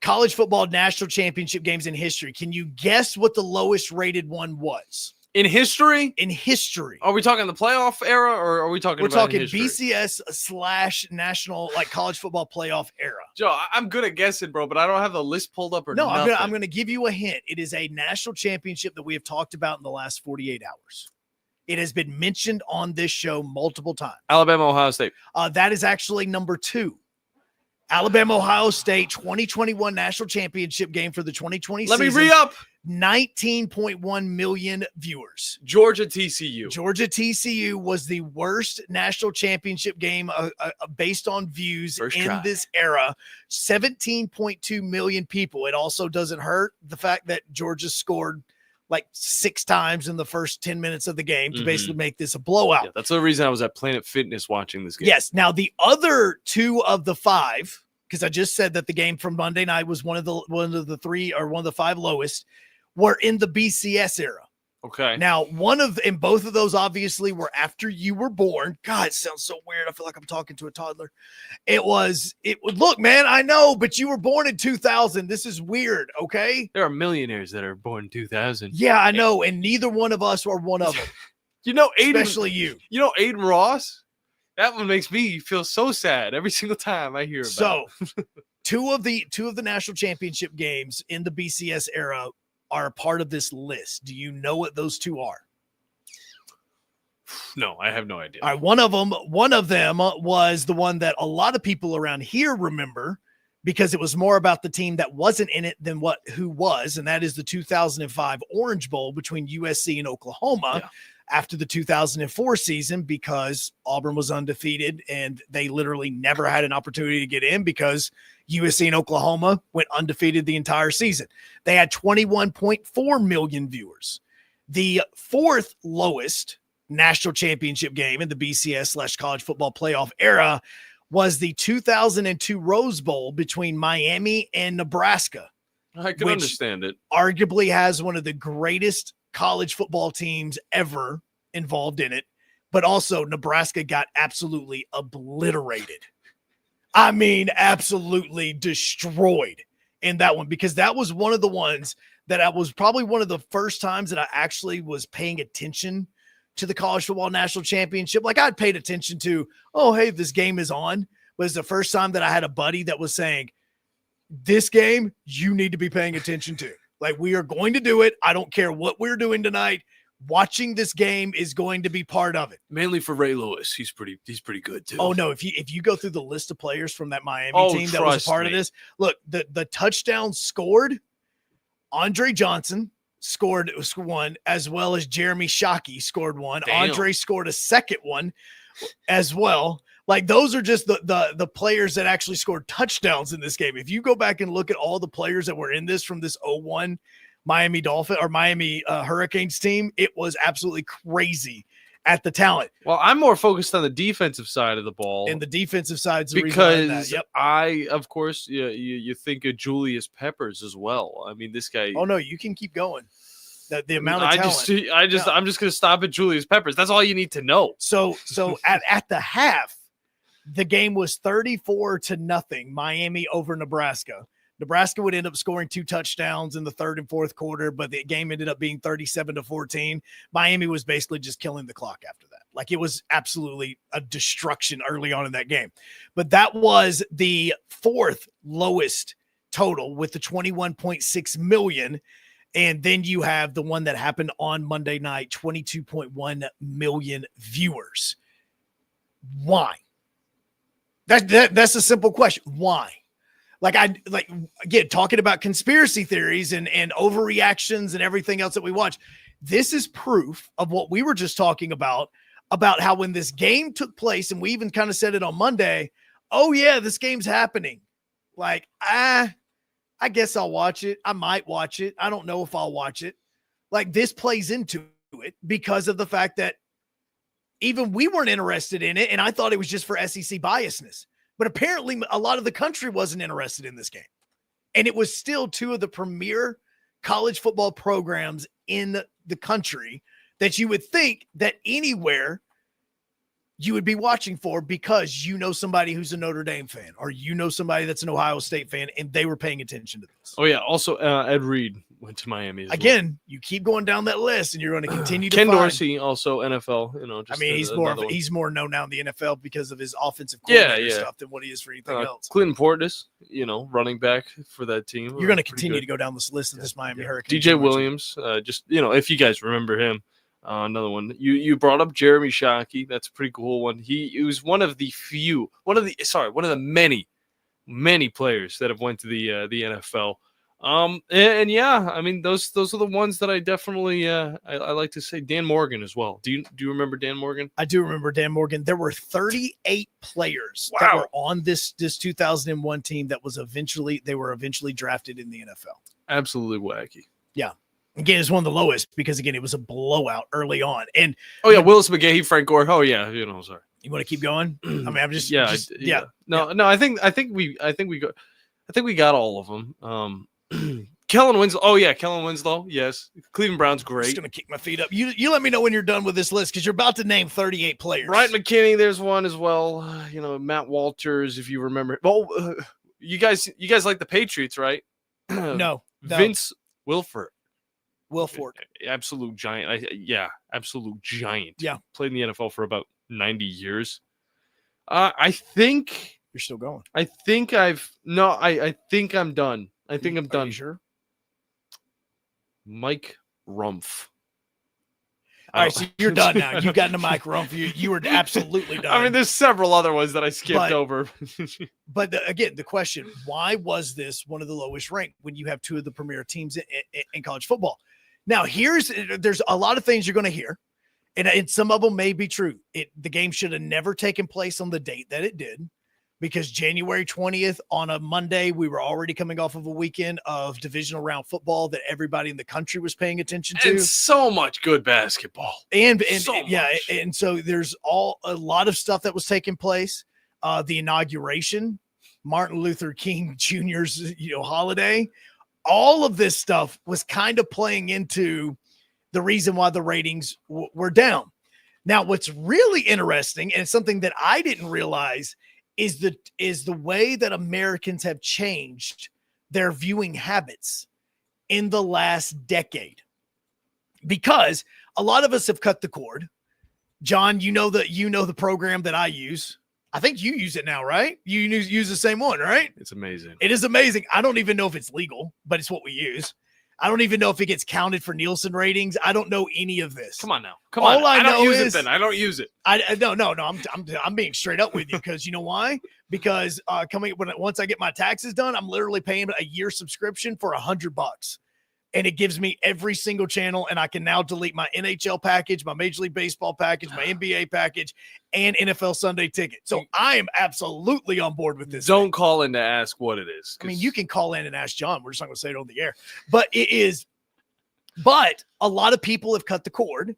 college football national championship games in history. Can you guess what the lowest rated one was? In history? In history. Are we talking the playoff era, or are we talking We're about talking history? BCS/national, like college football playoff era. Joe, I'm good at guessing, bro, but I don't have the list pulled up or No, nothing. I'm going to give you a hint. It is a national championship that we have talked about in the last 48 hours. It has been mentioned on this show multiple times. Alabama, Ohio State. That is actually number 2. Alabama, Ohio State 2021 national championship game for the 2020 Let season. me re-up. 19.1 million viewers. Georgia, TCU. Georgia, TCU was the worst national championship game based on views this era. 17.2 million people. It also doesn't hurt the fact that Georgia scored like 6 times in the first 10 minutes of the game to basically make this a blowout. Yeah, that's the reason I was at Planet Fitness watching this game. Yes. Now, the other 2 of the 5, because I just said that the game from Monday night was one of the 3 or one of the 5 lowest, were in the BCS era. Okay. Now, both of those obviously were after you were born. God, it sounds so weird. I feel like I'm talking to a toddler. It would look, man, I know, but you were born in 2000. This is weird. Okay. There are millionaires that are born in 2000. Yeah, I know. And neither one of us are one of them. Especially you. You know, Aiden Ross, that one makes me feel so sad every single time I hear about it. two of the national championship games in the BCS era are a part of this list. Do you know what those 2 are? No, I have no idea. All right, one of them was the one that a lot of people around here remember because it was more about the team that wasn't in it than who was, and that is the 2005 Orange Bowl between USC and Oklahoma after the 2004 season, because Auburn was undefeated and they literally never had an opportunity to get in because USC and Oklahoma went undefeated the entire season. They had 21.4 million viewers. The 4th lowest national championship game in the BCS/college football playoff era was the 2002 Rose Bowl between Miami and Nebraska. I can understand it. Arguably has one of the greatest college football teams ever involved in it, but also Nebraska got absolutely obliterated. I mean, absolutely destroyed in that one, because that was one of the ones that I was probably one of the first times that I actually was paying attention to the college football national championship. Like, I'd paid attention to, oh, hey, this game is on. But it's the first time that I had a buddy that was saying, this game, you need to be paying attention to. Like, we are going to do it. I don't care what we're doing tonight. Watching this game is going to be part of it. Mainly for Ray Lewis. He's pretty good too. Oh no, if you go through the list of players from that Miami team that was a part of this, look, the touchdown scored, Andre Johnson scored one, as well as Jeremy Shockey scored one. Damn. Andre scored a second one as well. Like, those are just the players that actually scored touchdowns in this game. If you go back and look at all the players that were in this from this 01 Miami Hurricanes team, it was absolutely crazy at the talent. Well, I'm more focused on the defensive side of the ball. And the defensive side's the reason behind that. Yep. Of course, you think of Julius Peppers as well. I mean, this guy. Oh no, you can keep going. The amount of talent. I'm just going to stop at Julius Peppers. That's all you need to know. So at the half, the game was 34-0, Miami over Nebraska. Nebraska would end up scoring 2 touchdowns in the 3rd and 4th quarter, but the game ended up being 37-14. Miami was basically just killing the clock after that. Like, it was absolutely a destruction early on in that game. But that was the 4th lowest total with the 21.6 million. And then you have the one that happened on Monday night, 22.1 million viewers. Why? That's a simple question. Why? Again, talking about conspiracy theories and overreactions and everything else that we watch. This is proof of what we were just talking about how when this game took place, and we even kind of said it on Monday, oh yeah, this game's happening. Like, I guess I'll watch it. I might watch it. I don't know if I'll watch it. Like, this plays into it because of the fact that even we weren't interested in it, and I thought it was just for SEC biasness. But apparently a lot of the country wasn't interested in this game. And it was still two of the premier college football programs in the country that you would think that anywhere you would be watching for because you know somebody who's a Notre Dame fan or you know somebody that's an Ohio State fan, and they were paying attention to this. Oh, yeah. Also, Ed Reed went to Miami as Again, well. You keep going down that list, and you're going to continue to Ken find. Dorsey, also NFL. He's more known now in the NFL because of his offensive coordinator stuff than what he is for anything else. Clinton Portis, running back for that team. You're going to continue to go down this list of this Miami Hurricane. DJ Williams, if you guys remember him. Another one. You brought up Jeremy Shockey. That's a pretty cool one. He was one of the many players that have went to the NFL. Those are the ones that I definitely I like to say. Dan Morgan as well. Do you remember Dan Morgan? I do remember Dan Morgan. There were 38 players that were on this 2001 team that they were eventually drafted in the NFL. Absolutely wacky. Yeah. Again, it's one of the lowest because again, it was a blowout early on. And Willis McGahee, Frank Gore. Oh yeah, sorry. You want to keep going? I mean, I'm just No, I think we got all of them. Kellen Winslow. Oh yeah, Kellen Winslow. Yes, Cleveland Browns. Great. I'm just gonna kick my feet up. You let me know when you're done with this list because you're about to name 38 players. Bryant McKinney. There's one as well. Matt Walters, if you remember. Well, you guys like the Patriots, right? No. Vince Wilfork. Absolute giant. Absolute giant. Yeah. Played in the NFL for about 90 years. I think you're still going. I think I'm done. I think I'm done. You sure? Mike Rumpf. All right, so you're done now. You got into Mike Rumpf. You were absolutely done. I mean, there's several other ones that I skipped over. But again, the question, why was this one of the lowest ranked when you have two of the premier teams in college football? Now, there's a lot of things you're going to hear, and some of them may be true. The game should have never taken place on the date that it did, because January 20th on a Monday, we were already coming off of a weekend of divisional round football that everybody in the country was paying attention to. And so much good basketball. And so there's a lot of stuff that was taking place. The inauguration, Martin Luther King Jr.'s holiday. All of this stuff was kind of playing into the reason why the ratings were down. Now, what's really interesting, and something that I didn't realize, is the way that Americans have changed their viewing habits in the last decade. Because a lot of us have cut the cord. John, you know the program that I use. I think you use it now, right? You use the same one, right? It's amazing. It is amazing. I don't even know if it's legal, but it's what we use. I don't even know if it gets counted for Nielsen ratings. I don't know any of this. Come on now. All I don't know use is it then. I don't use it. No. I'm being straight up with you because you know why? Because once I get my taxes done, I'm literally paying a year subscription for $100. And it gives me every single channel, and I can now delete my NHL package, my Major League Baseball package, my NBA package, and NFL Sunday ticket. So I am absolutely on board with this. Don't call in to ask what it is. I mean, you can call in and ask John. We're just not going to say it on the air. But it is. But a lot of people have cut the cord,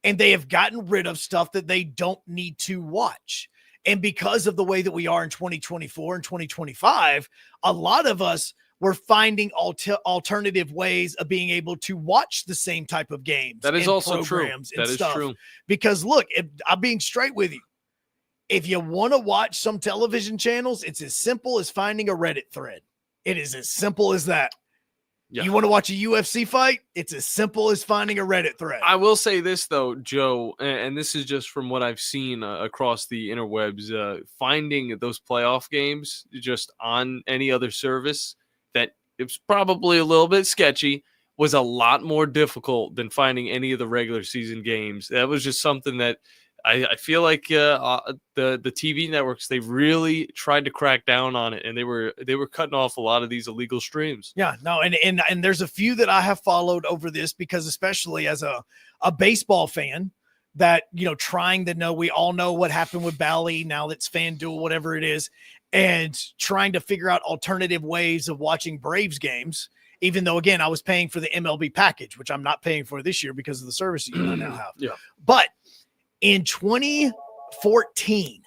and they have gotten rid of stuff that they don't need to watch. And because of the way that we are in 2024 and 2025, a lot of us we're finding alternative ways of being able to watch the same type of games. That is also true. That is true. Because look, I'm being straight with you. If you want to watch some television channels, it's as simple as finding a Reddit thread. It is as simple as that. Yeah. You want to watch a UFC fight? It's as simple as finding a Reddit thread. I will say this, though, Joe, and this is just from what I've seen across the interwebs, finding those playoff games just on any other service that it's probably a little bit sketchy was a lot more difficult than finding any of the regular season games. That was just something that I feel like the TV networks, they really tried to crack down on it, and they were cutting off a lot of these illegal streams. Yeah, no, and there's a few that I have followed over this because especially as a baseball fan that, trying to know, we all know what happened with Bally, now that's FanDuel, whatever it is. and trying to figure out alternative ways of watching Braves games, even though, again, I was paying for the MLB package, which I'm not paying for this year because of the service I now have. Yeah. But in 2014,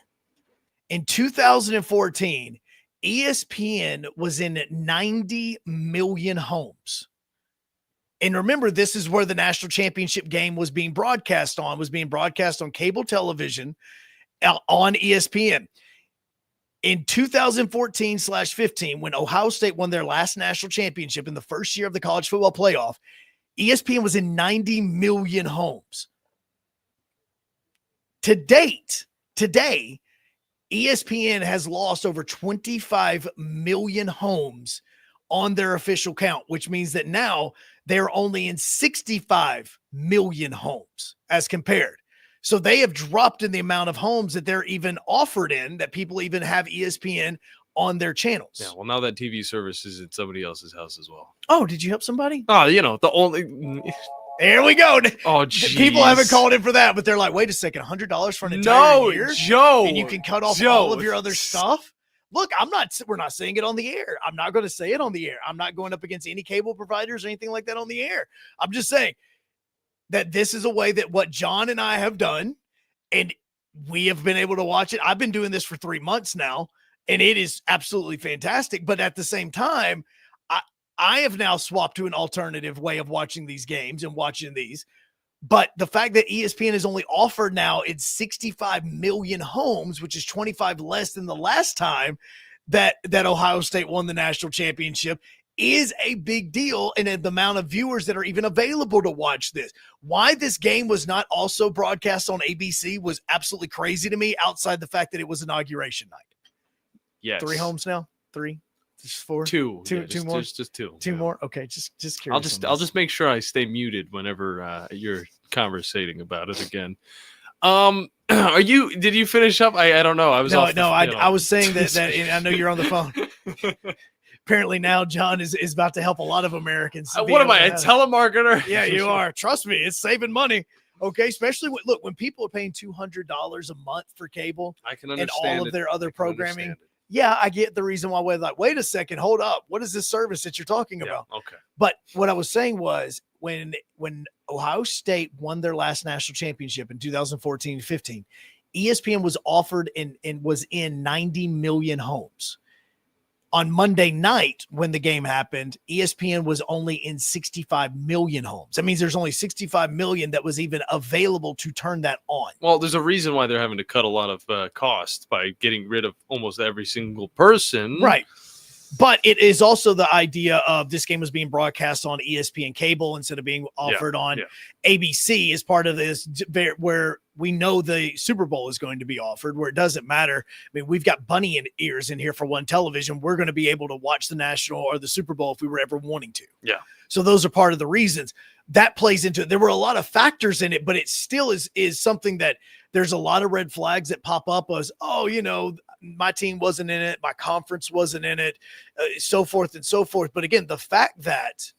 ESPN was in 90 million homes. And remember, this is where the national championship game was being broadcast on cable television on ESPN. In 2014/15, when Ohio State won their last national championship in the first year of the college football playoff, ESPN was in 90 million homes. To date, today, ESPN has lost over 25 million homes on their official count, which means that now they're only in 65 million homes as compared. So they have dropped in the amount of homes that they're even offered in, that people even have ESPN on their channels. Yeah, well, now that TV service is at somebody else's house as well. Oh, did you help somebody? Oh, the only... There we go. Oh, geez. People haven't called in for that, but they're like, wait a second, $100 for an entire year? Joe. And you can cut off all of your other stuff? Look, we're not saying it on the air. I'm not going to say it on the air. I'm not going up against any cable providers or anything like that on the air. I'm just saying that this is a way that what John and I have done, and we have been able to watch it. I've been doing this for 3 months now, and it is absolutely fantastic. But at the same time, I have now swapped to an alternative way of watching these games and watching these. But the fact that ESPN is only offered now in 65 million homes, which is 25 less than the last time that Ohio State won the national championship, is a big deal. And the amount of viewers that are even available to watch this. Why this game was not also broadcast on ABC was absolutely crazy to me, outside the fact that it was inauguration night. Yes. 3 homes now? 3? Just 4? Two. Two, Yeah, two more? Just 2. 2 more? Okay, just curious. I'll just make sure I stay muted whenever you're conversating about it again. Did you finish up? I don't know. I was I was saying that and I know you're on the phone. Apparently now John is about to help a lot of Americans. What am I, a telemarketer? Yeah, you are. Trust me, it's saving money. Okay, especially when people are paying $200 a month for cable, I can and understand all of their other programming. understand Yeah, I get the reason why we're like, wait a second, hold up. What is this service that you're talking about? Okay. But what I was saying was when Ohio State won their last national championship in 2014-15, ESPN was offered and was in 90 million homes. On Monday night, when the game happened, ESPN was only in 65 million homes. That means there's only 65 million that was even available to turn that on. Well, there's a reason why they're having to cut a lot of costs by getting rid of almost every single person. Right. But it is also the idea of this game was being broadcast on ESPN cable instead of being offered on ABC as part of this, where we know the Super Bowl is going to be offered, where it doesn't matter. I mean, we've got bunny ears in here for one television. We're going to be able to watch the national or the Super Bowl if we were ever wanting to. Yeah. So those are part of the reasons that plays into it. There were a lot of factors in it, but it still is something that there's a lot of red flags that pop up as, my team wasn't in it, my conference wasn't in it, so forth and so forth. But again, the fact that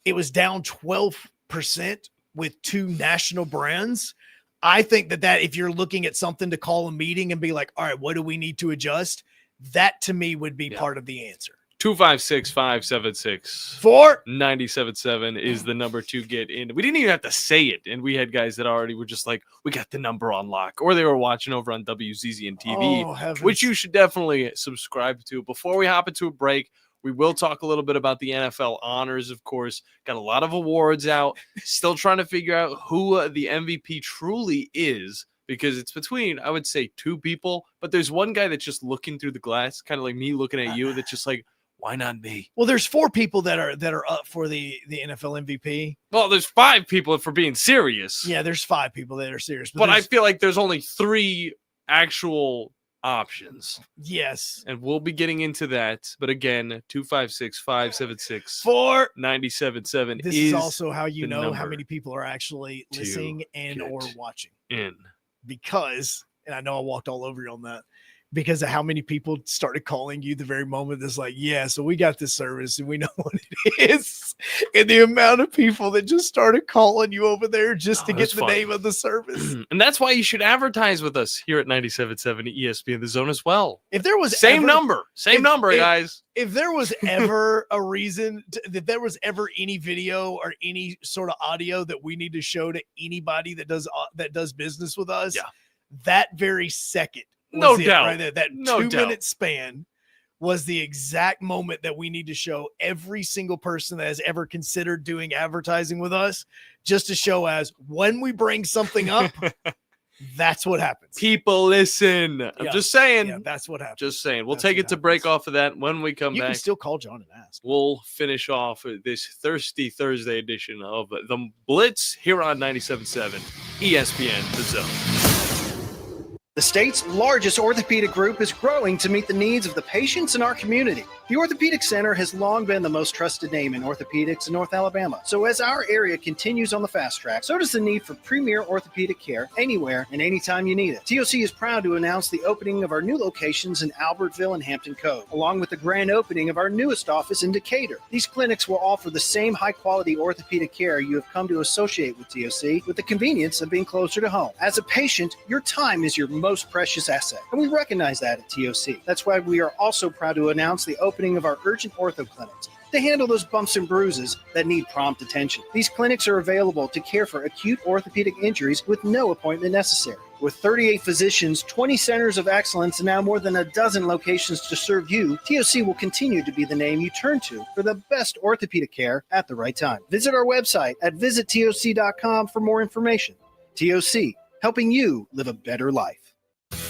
it was down 12% with 2 national brands, I think that if you're looking at something to call a meeting and be like, all right, what do we need to adjust? That to me would be part of the answer. 256-576-4977 is the number to get in. We didn't even have to say it, and we had guys that already were just like, we got the number on lock, or they were watching over on WZZN TV, which you should definitely subscribe to. Before we hop into a break, we will talk a little bit about the NFL honors, of course. Got a lot of awards out. Still trying to figure out who the MVP truly is, because it's between, I would say, 2 people, but there's one guy that's just looking through the glass, kind of like me looking at you, that's just like, why not me? Well, there's 4 people that are up for the NFL MVP. Well, there's 5 people for being serious. Yeah, there's 5 people that are serious. But I feel like there's only 3 actual options. Yes. And we'll be getting into that. But again, 256-576-4977 This is also how you know how many people are actually listening and or watching. In. Because, and I know I walked all over you on that, because of how many people started calling you the very moment that's like, yeah, so we got this service and we know what it is. And the amount of people that just started calling you over there just to get the name of the service. And that's why you should advertise with us here at 97.7 ESPN The Zone as well. If there was same number, guys. If there was ever a reason that there was ever any video or any sort of audio that we need to show to anybody that does business with us, that very second, no doubt, right there, that 2-minute span was the exact moment that we need to show every single person that has ever considered doing advertising with us, just to show as when we bring something up. That's what happens. People listen. I'm just saying. Yeah, that's what happens. Just saying. We'll take it to break off of that. When we come back, you can still call John and ask. We'll finish off this Thirsty Thursday edition of the Blitz here on 97.7 ESPN The Zone. The state's largest orthopedic group is growing to meet the needs of the patients in our community. The Orthopedic Center has long been the most trusted name in orthopedics in North Alabama. So as our area continues on the fast track, so does the need for premier orthopedic care anywhere and anytime you need it. TOC is proud to announce the opening of our new locations in Albertville and Hampton Cove, along with the grand opening of our newest office in Decatur. These clinics will offer the same high-quality orthopedic care you have come to associate with TOC, with the convenience of being closer to home. As a patient, your time is your most precious asset, and we recognize that at TOC. That's why we are also proud to announce the opening of our urgent ortho clinics to handle those bumps and bruises that need prompt attention. These clinics are available to care for acute orthopedic injuries with no appointment necessary. With 38 physicians, 20 centers of excellence, and now more than a dozen locations to serve you, TOC will continue to be the name you turn to for the best orthopedic care at the right time. Visit our website at visittoc.com for more information. TOC, helping you live a better life.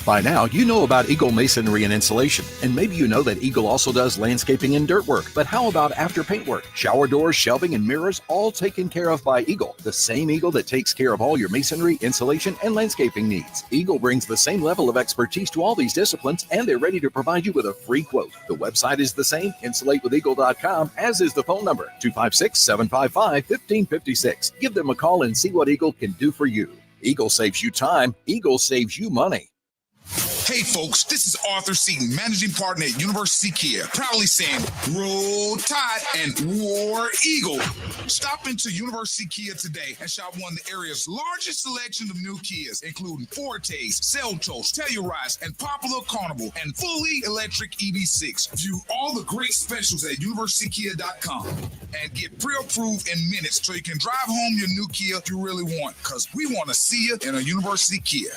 By now, you know about Eagle Masonry and Insulation, and maybe you know that Eagle also does landscaping and dirt work. But how about after paint work? Shower doors, shelving, and mirrors, all taken care of by Eagle, the same Eagle that takes care of all your masonry, insulation, and landscaping needs. Eagle brings the same level of expertise to all these disciplines, and they're ready to provide you with a free quote. The website is the same, insulatewitheagle.com, as is the phone number, 256-755-1556. Give them a call and see what Eagle can do for you. Eagle saves you time. Eagle saves you money. Hey folks, this is Arthur Seaton, managing partner at University Kia, proudly saying Roll Tide and War Eagle. Stop into University Kia today and shop one of the area's largest selection of new Kias, including Fortes, Seltos, Telluride, and Popular Carnival, and fully electric EV6. View all the great specials at universitykia.com and get pre-approved in minutes so you can drive home your new Kia you really want, because we want to see you in a University Kia.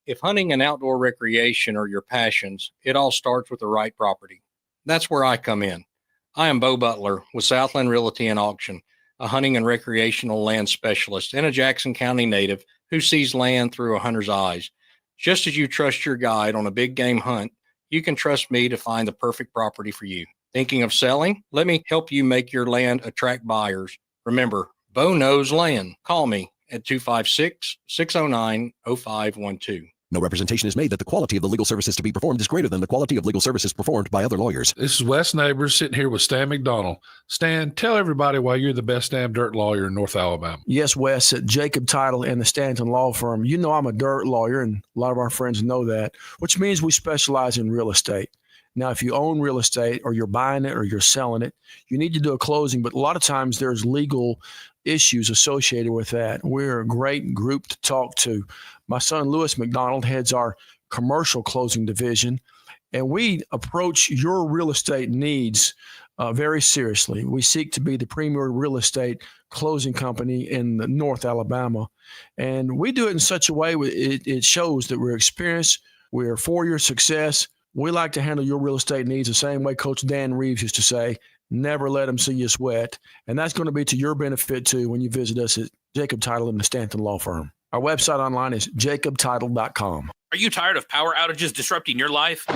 If hunting and outdoor recreation are your passions, it all starts with the right property. That's where I come in. I am Bo Butler with Southland Realty and Auction, a hunting and recreational land specialist and a Jackson County native who sees land through a hunter's eyes. Just as you trust your guide on a big game hunt, you can trust me to find the perfect property for you. Thinking of selling? Let me help you make your land attract buyers. Remember, Bo knows land. Call me at 256-609-0512. No representation is made that the quality of the legal services to be performed is greater than the quality of legal services performed by other lawyers. This is Wes Neighbors sitting here with Stan McDonald. Stan, tell everybody why you're the best damn dirt lawyer in North Alabama. Yes, Wes, at Jacob Title and the Stanton Law Firm. You know I'm a dirt lawyer, and a lot of our friends know that, which means we specialize in real estate. Now, if you own real estate or you're buying it or you're selling it, you need to do a closing, but a lot of times there's legal issues associated with that. We're a great group to talk to. My son, Lewis McDonald, heads our commercial closing division, and we approach your real estate needs very seriously. We seek to be the premier real estate closing company in North Alabama, and we do it in such a way it shows that we're experienced, we're for your success. We like to handle your real estate needs the same way Coach Dan Reeves used to say, never let them see you sweat. And that's going to be to your benefit, too, when you visit us at Jacob Title and the Stanton Law Firm. Our website online is jacobtitle.com. Are you tired of power outages disrupting your life?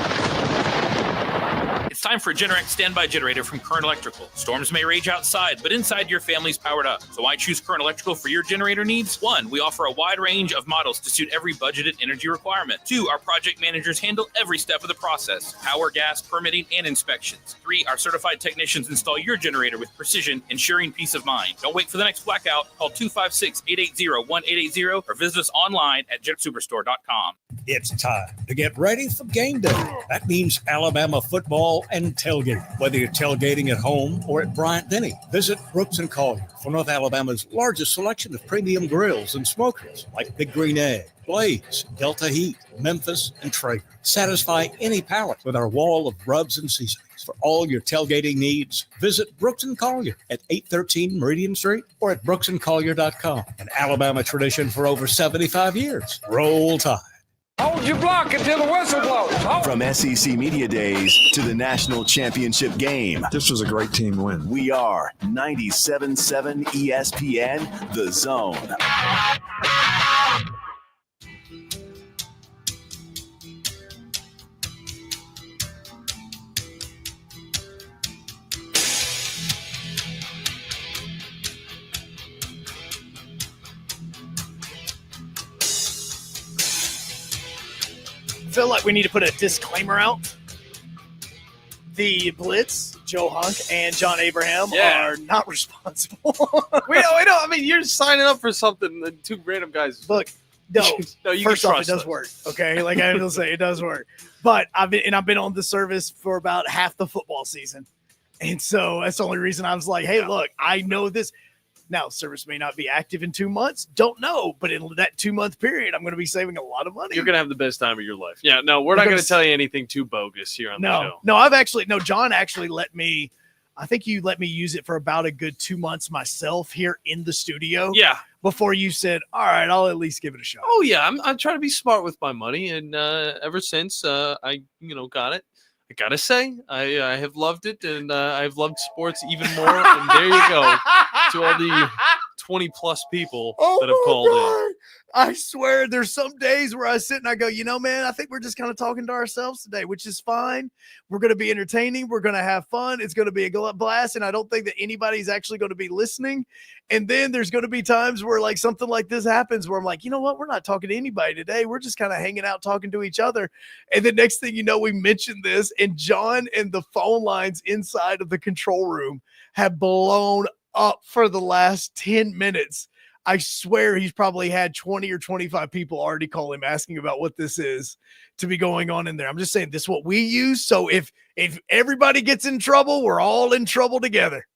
It's time for a Generac standby generator from Current Electrical. Storms may rage outside, but inside your family's powered up. So why choose Current Electrical for your generator needs? 1, we offer a wide range of models to suit every budgeted energy requirement. 2, our project managers handle every step of the process: power, gas, permitting, and inspections. 3, our certified technicians install your generator with precision, ensuring peace of mind. Don't wait for the next blackout. Call 256-880-1880 or visit us online at jetsuperstore.com. It's time to get ready for game day. That means Alabama football and tailgate. Whether you're tailgating at home or at Bryant-Denny, visit Brooks & Collier for North Alabama's largest selection of premium grills and smokers like Big Green Egg, Blaze, Delta Heat, Memphis, and Traeger. Satisfy any palate with our wall of rubs and seasonings. For all your tailgating needs, visit Brooks & Collier at 813 Meridian Street or at brooksandcollier.com. An Alabama tradition for over 75 years. Roll Tide. Hold your block until the whistle blows. From SEC Media Days to the National Championship game. This was a great team win. We are 97.7 ESPN, The Zone. I feel like we need to put a disclaimer out. The Blitz, Joe Hunk, and John Abraham are not responsible. we don't. I mean, you're signing up for something that two random guys. Look, no. You First can off, trust it does us. work. Okay, like I will say, it does work. But I've been on the service for about half the football season, and so that's the only reason I was like, hey, look, I know this. Now, service may not be active in 2 months. Don't know. But in that 2-month period, I'm going to be saving a lot of money. You're going to have the best time of your life. Yeah, no, we're not going to tell you anything too bogus here on the show. No, John actually let me, I think you let me use it for about a good 2 months myself here in the studio. Yeah. Before you said, all right, I'll at least give it a shot. Oh, yeah. I'm trying to be smart with my money. And ever since I got it, I got to say, I have loved it. And I've loved sports even more. And there you go. To all the 20-plus people that have called in. I swear there's some days where I sit and I go, man, I think we're just kind of talking to ourselves today, which is fine. We're going to be entertaining. We're going to have fun. It's going to be a blast. And I don't think that anybody's actually going to be listening. And then there's going to be times where like something like this happens where I'm like, you know what? We're not talking to anybody today. We're just kind of hanging out, talking to each other. And the next thing you know, we mentioned this and John and the phone lines inside of the control room have blown up for the last 10 minutes. I swear he's probably had 20 or 25 people already call him asking about what this is to be going on in there. I'm just saying this is what we use. So if everybody gets in trouble, we're all in trouble together.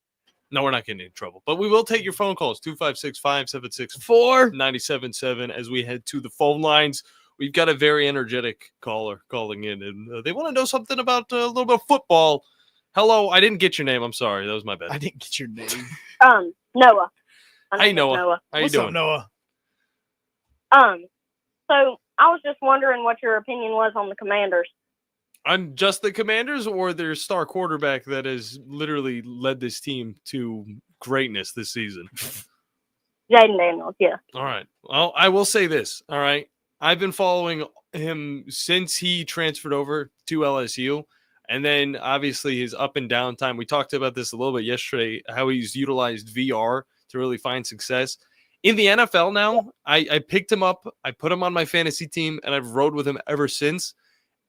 No, we're not getting in trouble, but we will take your phone calls, 256-576-4977 as we head to the phone lines. We've got a very energetic caller calling in, and they want to know something about a little bit of football. Hello, I didn't get your name. I'm sorry. That was my bad. I didn't get your name. Noah. Hey, Noah. How you What's doing? up, Noah? So I was just wondering what your opinion was on the Commanders. On just the Commanders or their star quarterback that has literally led this team to greatness this season? Jaden Daniels, yeah. All right. Well, I will say this. All right. I've been following him since he transferred over to LSU. And then obviously his up and down time. We talked about this a little bit yesterday, how he's utilized VR to really find success. In the NFL now, I picked him up. I put him on my fantasy team, and I've rode with him ever since.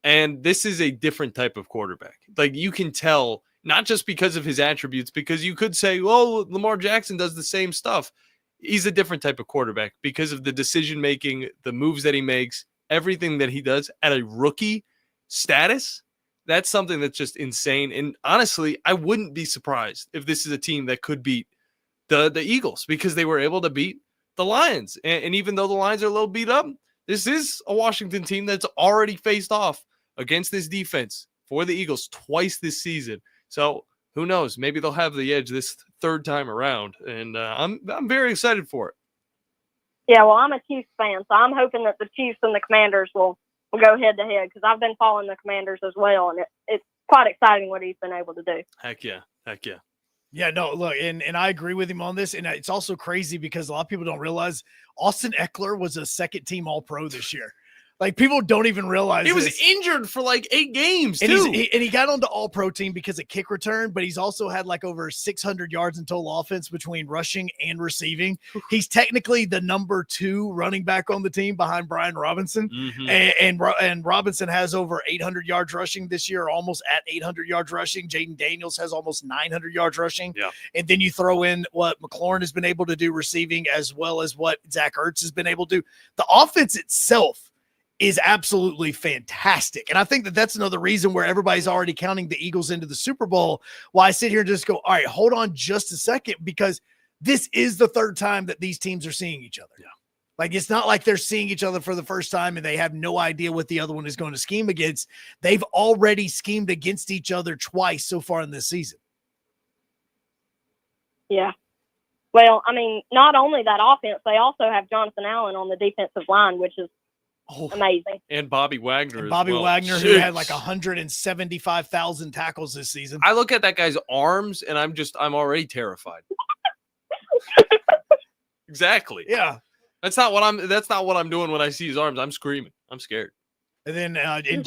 And this is a different type of quarterback. Like you can tell, not just because of his attributes, because you could say, well, Lamar Jackson does the same stuff. He's a different type of quarterback because of the decision-making, the moves that he makes, everything that he does at a rookie status. That's something that's just insane. And honestly, I wouldn't be surprised if this is a team that could beat the Eagles because they were able to beat the Lions. And even though the Lions are a little beat up, this is a Washington team that's already faced off against this defense for the Eagles twice this season. So who knows? Maybe they'll have the edge this third time around. And I'm very excited for it. Yeah, well, I'm a Chiefs fan, so I'm hoping that the Chiefs and the Commanders will go head-to-head because I've been following the Commanders as well, and it's quite exciting what he's been able to do. Heck yeah. Yeah, no, look, and I agree with him on this, and it's also crazy because a lot of people don't realize Austin Eckler was a second-team All-Pro this year. Like, people don't even realize He was this. injured for like 8 games, And too. he got onto all-pro team because of kick return, but he's also had like over 600 yards in total offense between rushing and receiving. He's technically the number 2 running back on the team behind Brian Robinson. And Robinson has over 800 yards rushing this year, almost at 800 yards rushing. Jaden Daniels has almost 900 yards rushing. Yeah. And then you throw in what McLaurin has been able to do receiving, as well as what Zach Ertz has been able to do. The offense itself is absolutely fantastic. And I think that that's another reason where everybody's already counting the Eagles into the Super Bowl. Why I sit here and just go, all right, hold on just a second, because this is the third time that these teams are seeing each other. Yeah. Like, it's not like they're seeing each other for the first time and they have no idea what the other one is going to scheme against. They've already schemed against each other twice so far in this season. Yeah. Well, I mean, not only that offense, they also have Jonathan Allen on the defensive line, which is amazing. And Bobby Wagner. And Bobby as well. Wagner, who had like 175,000 tackles this season. I look at that guy's arms and I'm already terrified. Exactly. Yeah. That's not what I'm doing when I see his arms. I'm screaming. I'm scared. And then and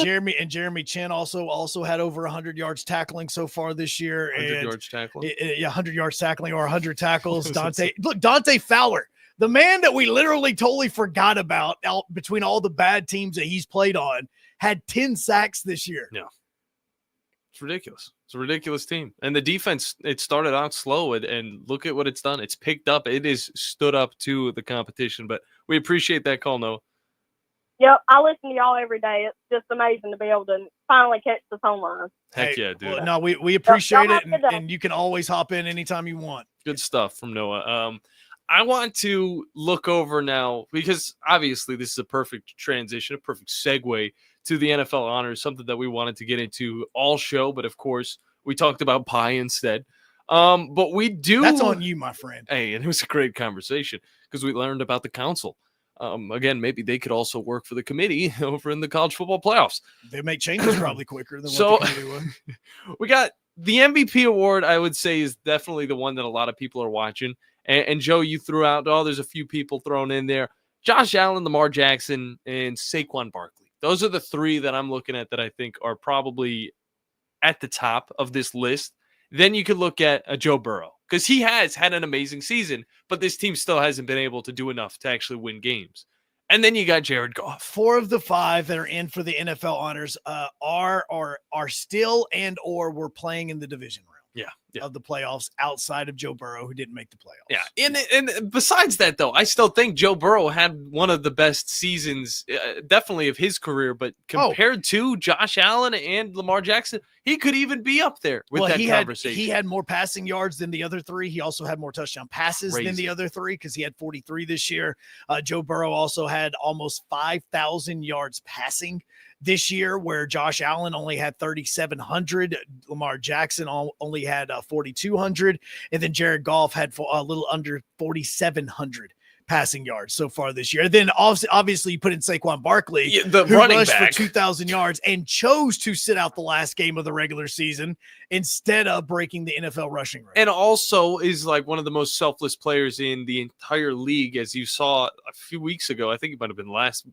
Jeremy Chin also had over 100 yards tackling so far this year. 100 yards tackling. Yeah, 100 yards tackling or 100 tackles. Dante Fowler, the man that we literally totally forgot about between all the bad teams that he's played on, had 10 sacks this year. Yeah. It's ridiculous. It's a ridiculous team. And the defense, it started out slow, and look at what it's done. It's picked up. It is stood up to the competition, but we appreciate that call, Noah. Yep, I listen to y'all every day. It's just amazing to be able to finally catch this home run. Heck yeah, dude. Well, no, we appreciate it, have a good day. and you can always hop in anytime you want. Good stuff from Noah. I want to look over now, because obviously this is a perfect transition, a perfect segue to the NFL honors, something that we wanted to get into all show, but of course we talked about pie instead. But we do. That's on you, my friend. Hey, and it was a great conversation because we learned about the council. Again, maybe they could also work for the committee over in the college football playoffs. They make changes probably quicker than So what the committee would. we got the MVP award, I would say, is definitely the one that a lot of people are watching. And Joe, you threw out, there's a few people thrown in there. Josh Allen, Lamar Jackson, and Saquon Barkley. Those are the 3 that I'm looking at that I think are probably at the top of this list. Then you could look at Joe Burrow, because he has had an amazing season, but this team still hasn't been able to do enough to actually win games. And then you got Jared Goff. 4 of the 5 that are in for the NFL honors are still or were playing in the division round. Of the playoffs outside of Joe Burrow, who didn't make the playoffs. Yeah. And besides that, though, I still think Joe Burrow had one of the best seasons, definitely of his career, but compared to Josh Allen and Lamar Jackson, he could even be up there with that conversation. He had more passing yards than the other 3. He also had more touchdown passes than the other 3, because he had 43 this year. Joe Burrow also had almost 5,000 yards passing this year, where Josh Allen only had 3,700. Lamar Jackson only had 4,200. And then Jared Goff had a little under 4,700 passing yards so far this year. Then obviously you put in Saquon Barkley, the who running rushed back for 2,000 yards and chose to sit out the last game of the regular season instead of breaking the NFL rushing record. And also is like one of the most selfless players in the entire league, as you saw a few weeks ago. I think it might have been last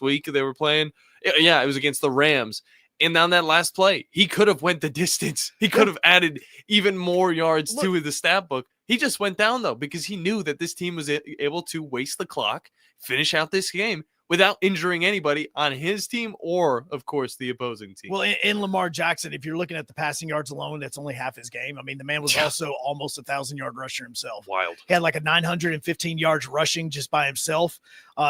week they were playing. Yeah, it was against the Rams. And on that last play, he could have went the distance. He could have added even more yards to the stat book. He just went down, though, because he knew that this team was able to waste the clock, finish out this game without injuring anybody on his team or, of course, the opposing team. Well, in Lamar Jackson, if you're looking at the passing yards alone, that's only half his game. I mean, the man was also almost 1,000-yard rusher himself. Wild. He had like a 915 yards rushing just by himself.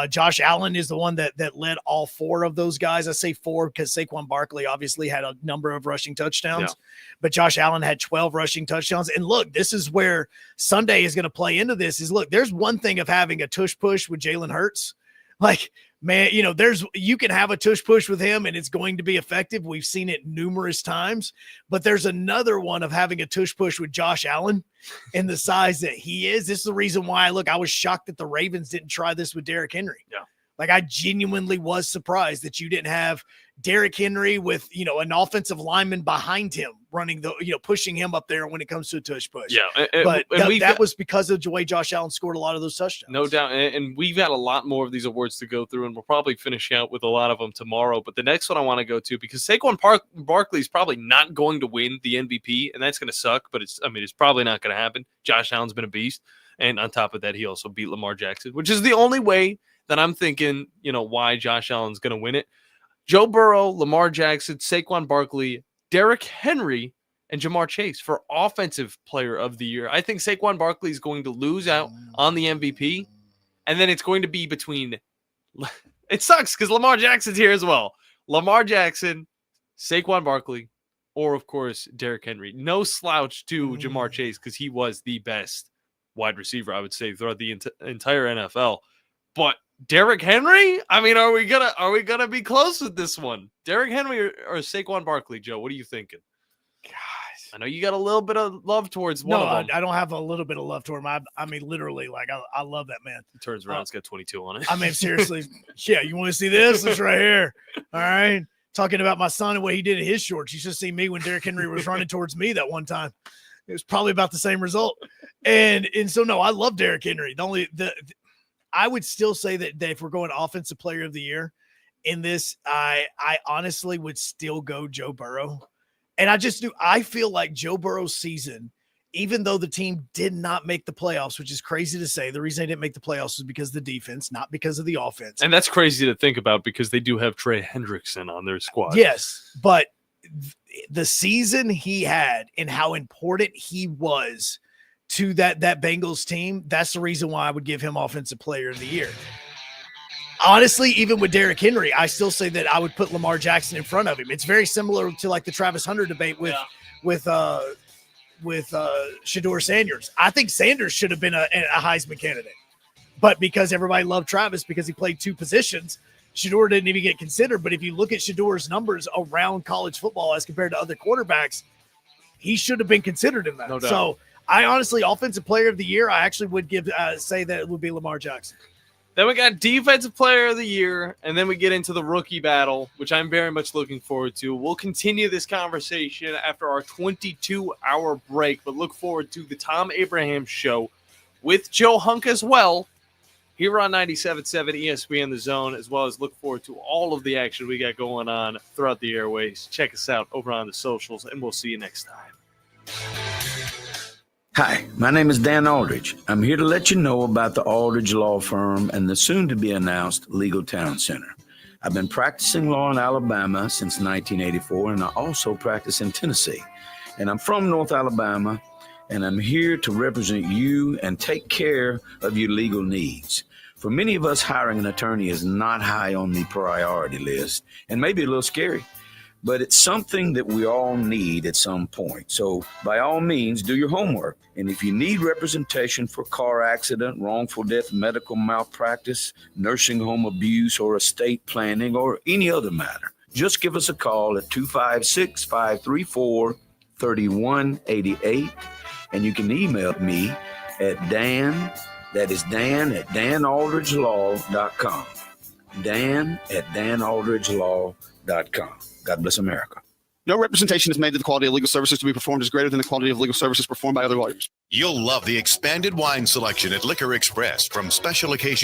Josh Allen is the one that led all 4 of those guys. I say 4 because Saquon Barkley obviously had a number of rushing touchdowns, but Josh Allen had 12 rushing touchdowns. And look, this is where Sunday is going to play into this. There's one thing of having a tush push with Jalen Hurts. Like, man, you can have a tush push with him and it's going to be effective. We've seen it numerous times, but there's another one of having a tush push with Josh Allen and the size that he is. This is the reason why I was shocked that the Ravens didn't try this with Derrick Henry. Yeah. Like, I genuinely was surprised that you didn't have Derrick Henry with, an offensive lineman behind him running pushing him up there when it comes to a tush push. Yeah, but and that was because of the way Josh Allen scored a lot of those touchdowns. No doubt. And we've got a lot more of these awards to go through, and we'll probably finish out with a lot of them tomorrow. But the next one I want to go to, because Saquon Barkley is probably not going to win the MVP, and that's going to suck, but it's probably not going to happen. Josh Allen's been a beast. And on top of that, he also beat Lamar Jackson, which is the only way that I'm thinking, why Josh Allen's going to win it. Joe Burrow, Lamar Jackson, Saquon Barkley, Derrick Henry, and Jamar Chase for Offensive Player of the Year. I think Saquon Barkley is going to lose out on the MVP, and then it's going to be between – it sucks because Lamar Jackson's here as well. Lamar Jackson, Saquon Barkley, or, of course, Derrick Henry. No slouch to Jamar Chase because he was the best wide receiver, I would say, throughout the entire NFL. But Derrick Henry? Are we gonna be close with this one? Derrick Henry or Saquon Barkley, Joe? What are you thinking? Gosh, I know you got a little bit of love towards one of them. I don't have a little bit of love toward him. Literally, I love that man. He turns around, it's got 22 on it. Seriously, yeah. You want to see this? It's right here. All right. Talking about my son and what he did in his shorts. You should see me when Derrick Henry was running towards me that one time. It was probably about the same result. And so, no, I love Derrick Henry. I would still say that if we're going Offensive Player of the Year in this, I honestly would still go Joe Burrow. And I feel like Joe Burrow's season, even though the team did not make the playoffs, which is crazy to say, the reason they didn't make the playoffs was because of the defense, not because of the offense. And that's crazy to think about because they do have Trey Hendrickson on their squad. Yes, but the season he had and how important he was to that Bengals team, that's the reason why I would give him Offensive Player of the Year. Honestly, even with Derrick Henry, I still say that I would put Lamar Jackson in front of him. It's very similar to like the Travis Hunter debate with Shedeur Sanders. I think Sanders should have been a Heisman candidate, but because everybody loved Travis because he played two positions, Shedeur didn't even get considered. But if you look at Shedeur's numbers around college football as compared to other quarterbacks, he should have been considered in that. No doubt. So I honestly, Offensive Player of the Year, I actually would say that it would be Lamar Jackson. Then we got Defensive Player of the Year, and then we get into the rookie battle, which I'm very much looking forward to. We'll continue this conversation after our 22-hour break, but look forward to the Tom Abraham Show with Joe Hunk as well, here on 97.7 ESPN The Zone, as well as look forward to all of the action we got going on throughout the airways. Check us out over on the socials, and we'll see you next time. Hi, my name is Dan Aldridge. I'm here to let you know about the Aldridge Law Firm and the soon-to-be-announced Legal Town Center. I've been practicing law in Alabama since 1984, and I also practice in Tennessee. And I'm from North Alabama, and I'm here to represent you and take care of your legal needs. For many of us, hiring an attorney is not high on the priority list, and maybe a little scary. But it's something that we all need at some point. So by all means, do your homework. And if you need representation for car accident, wrongful death, medical malpractice, nursing home abuse, or estate planning, or any other matter, just give us a call at 256-534-3188. And you can email me at Dan, that is Dan at danaldridgelaw.com. Dan at danaldridgelaw.com. God bless America. No representation is made that the quality of legal services to be performed is greater than the quality of legal services performed by other lawyers. You'll love the expanded wine selection at Liquor Express. From special occasion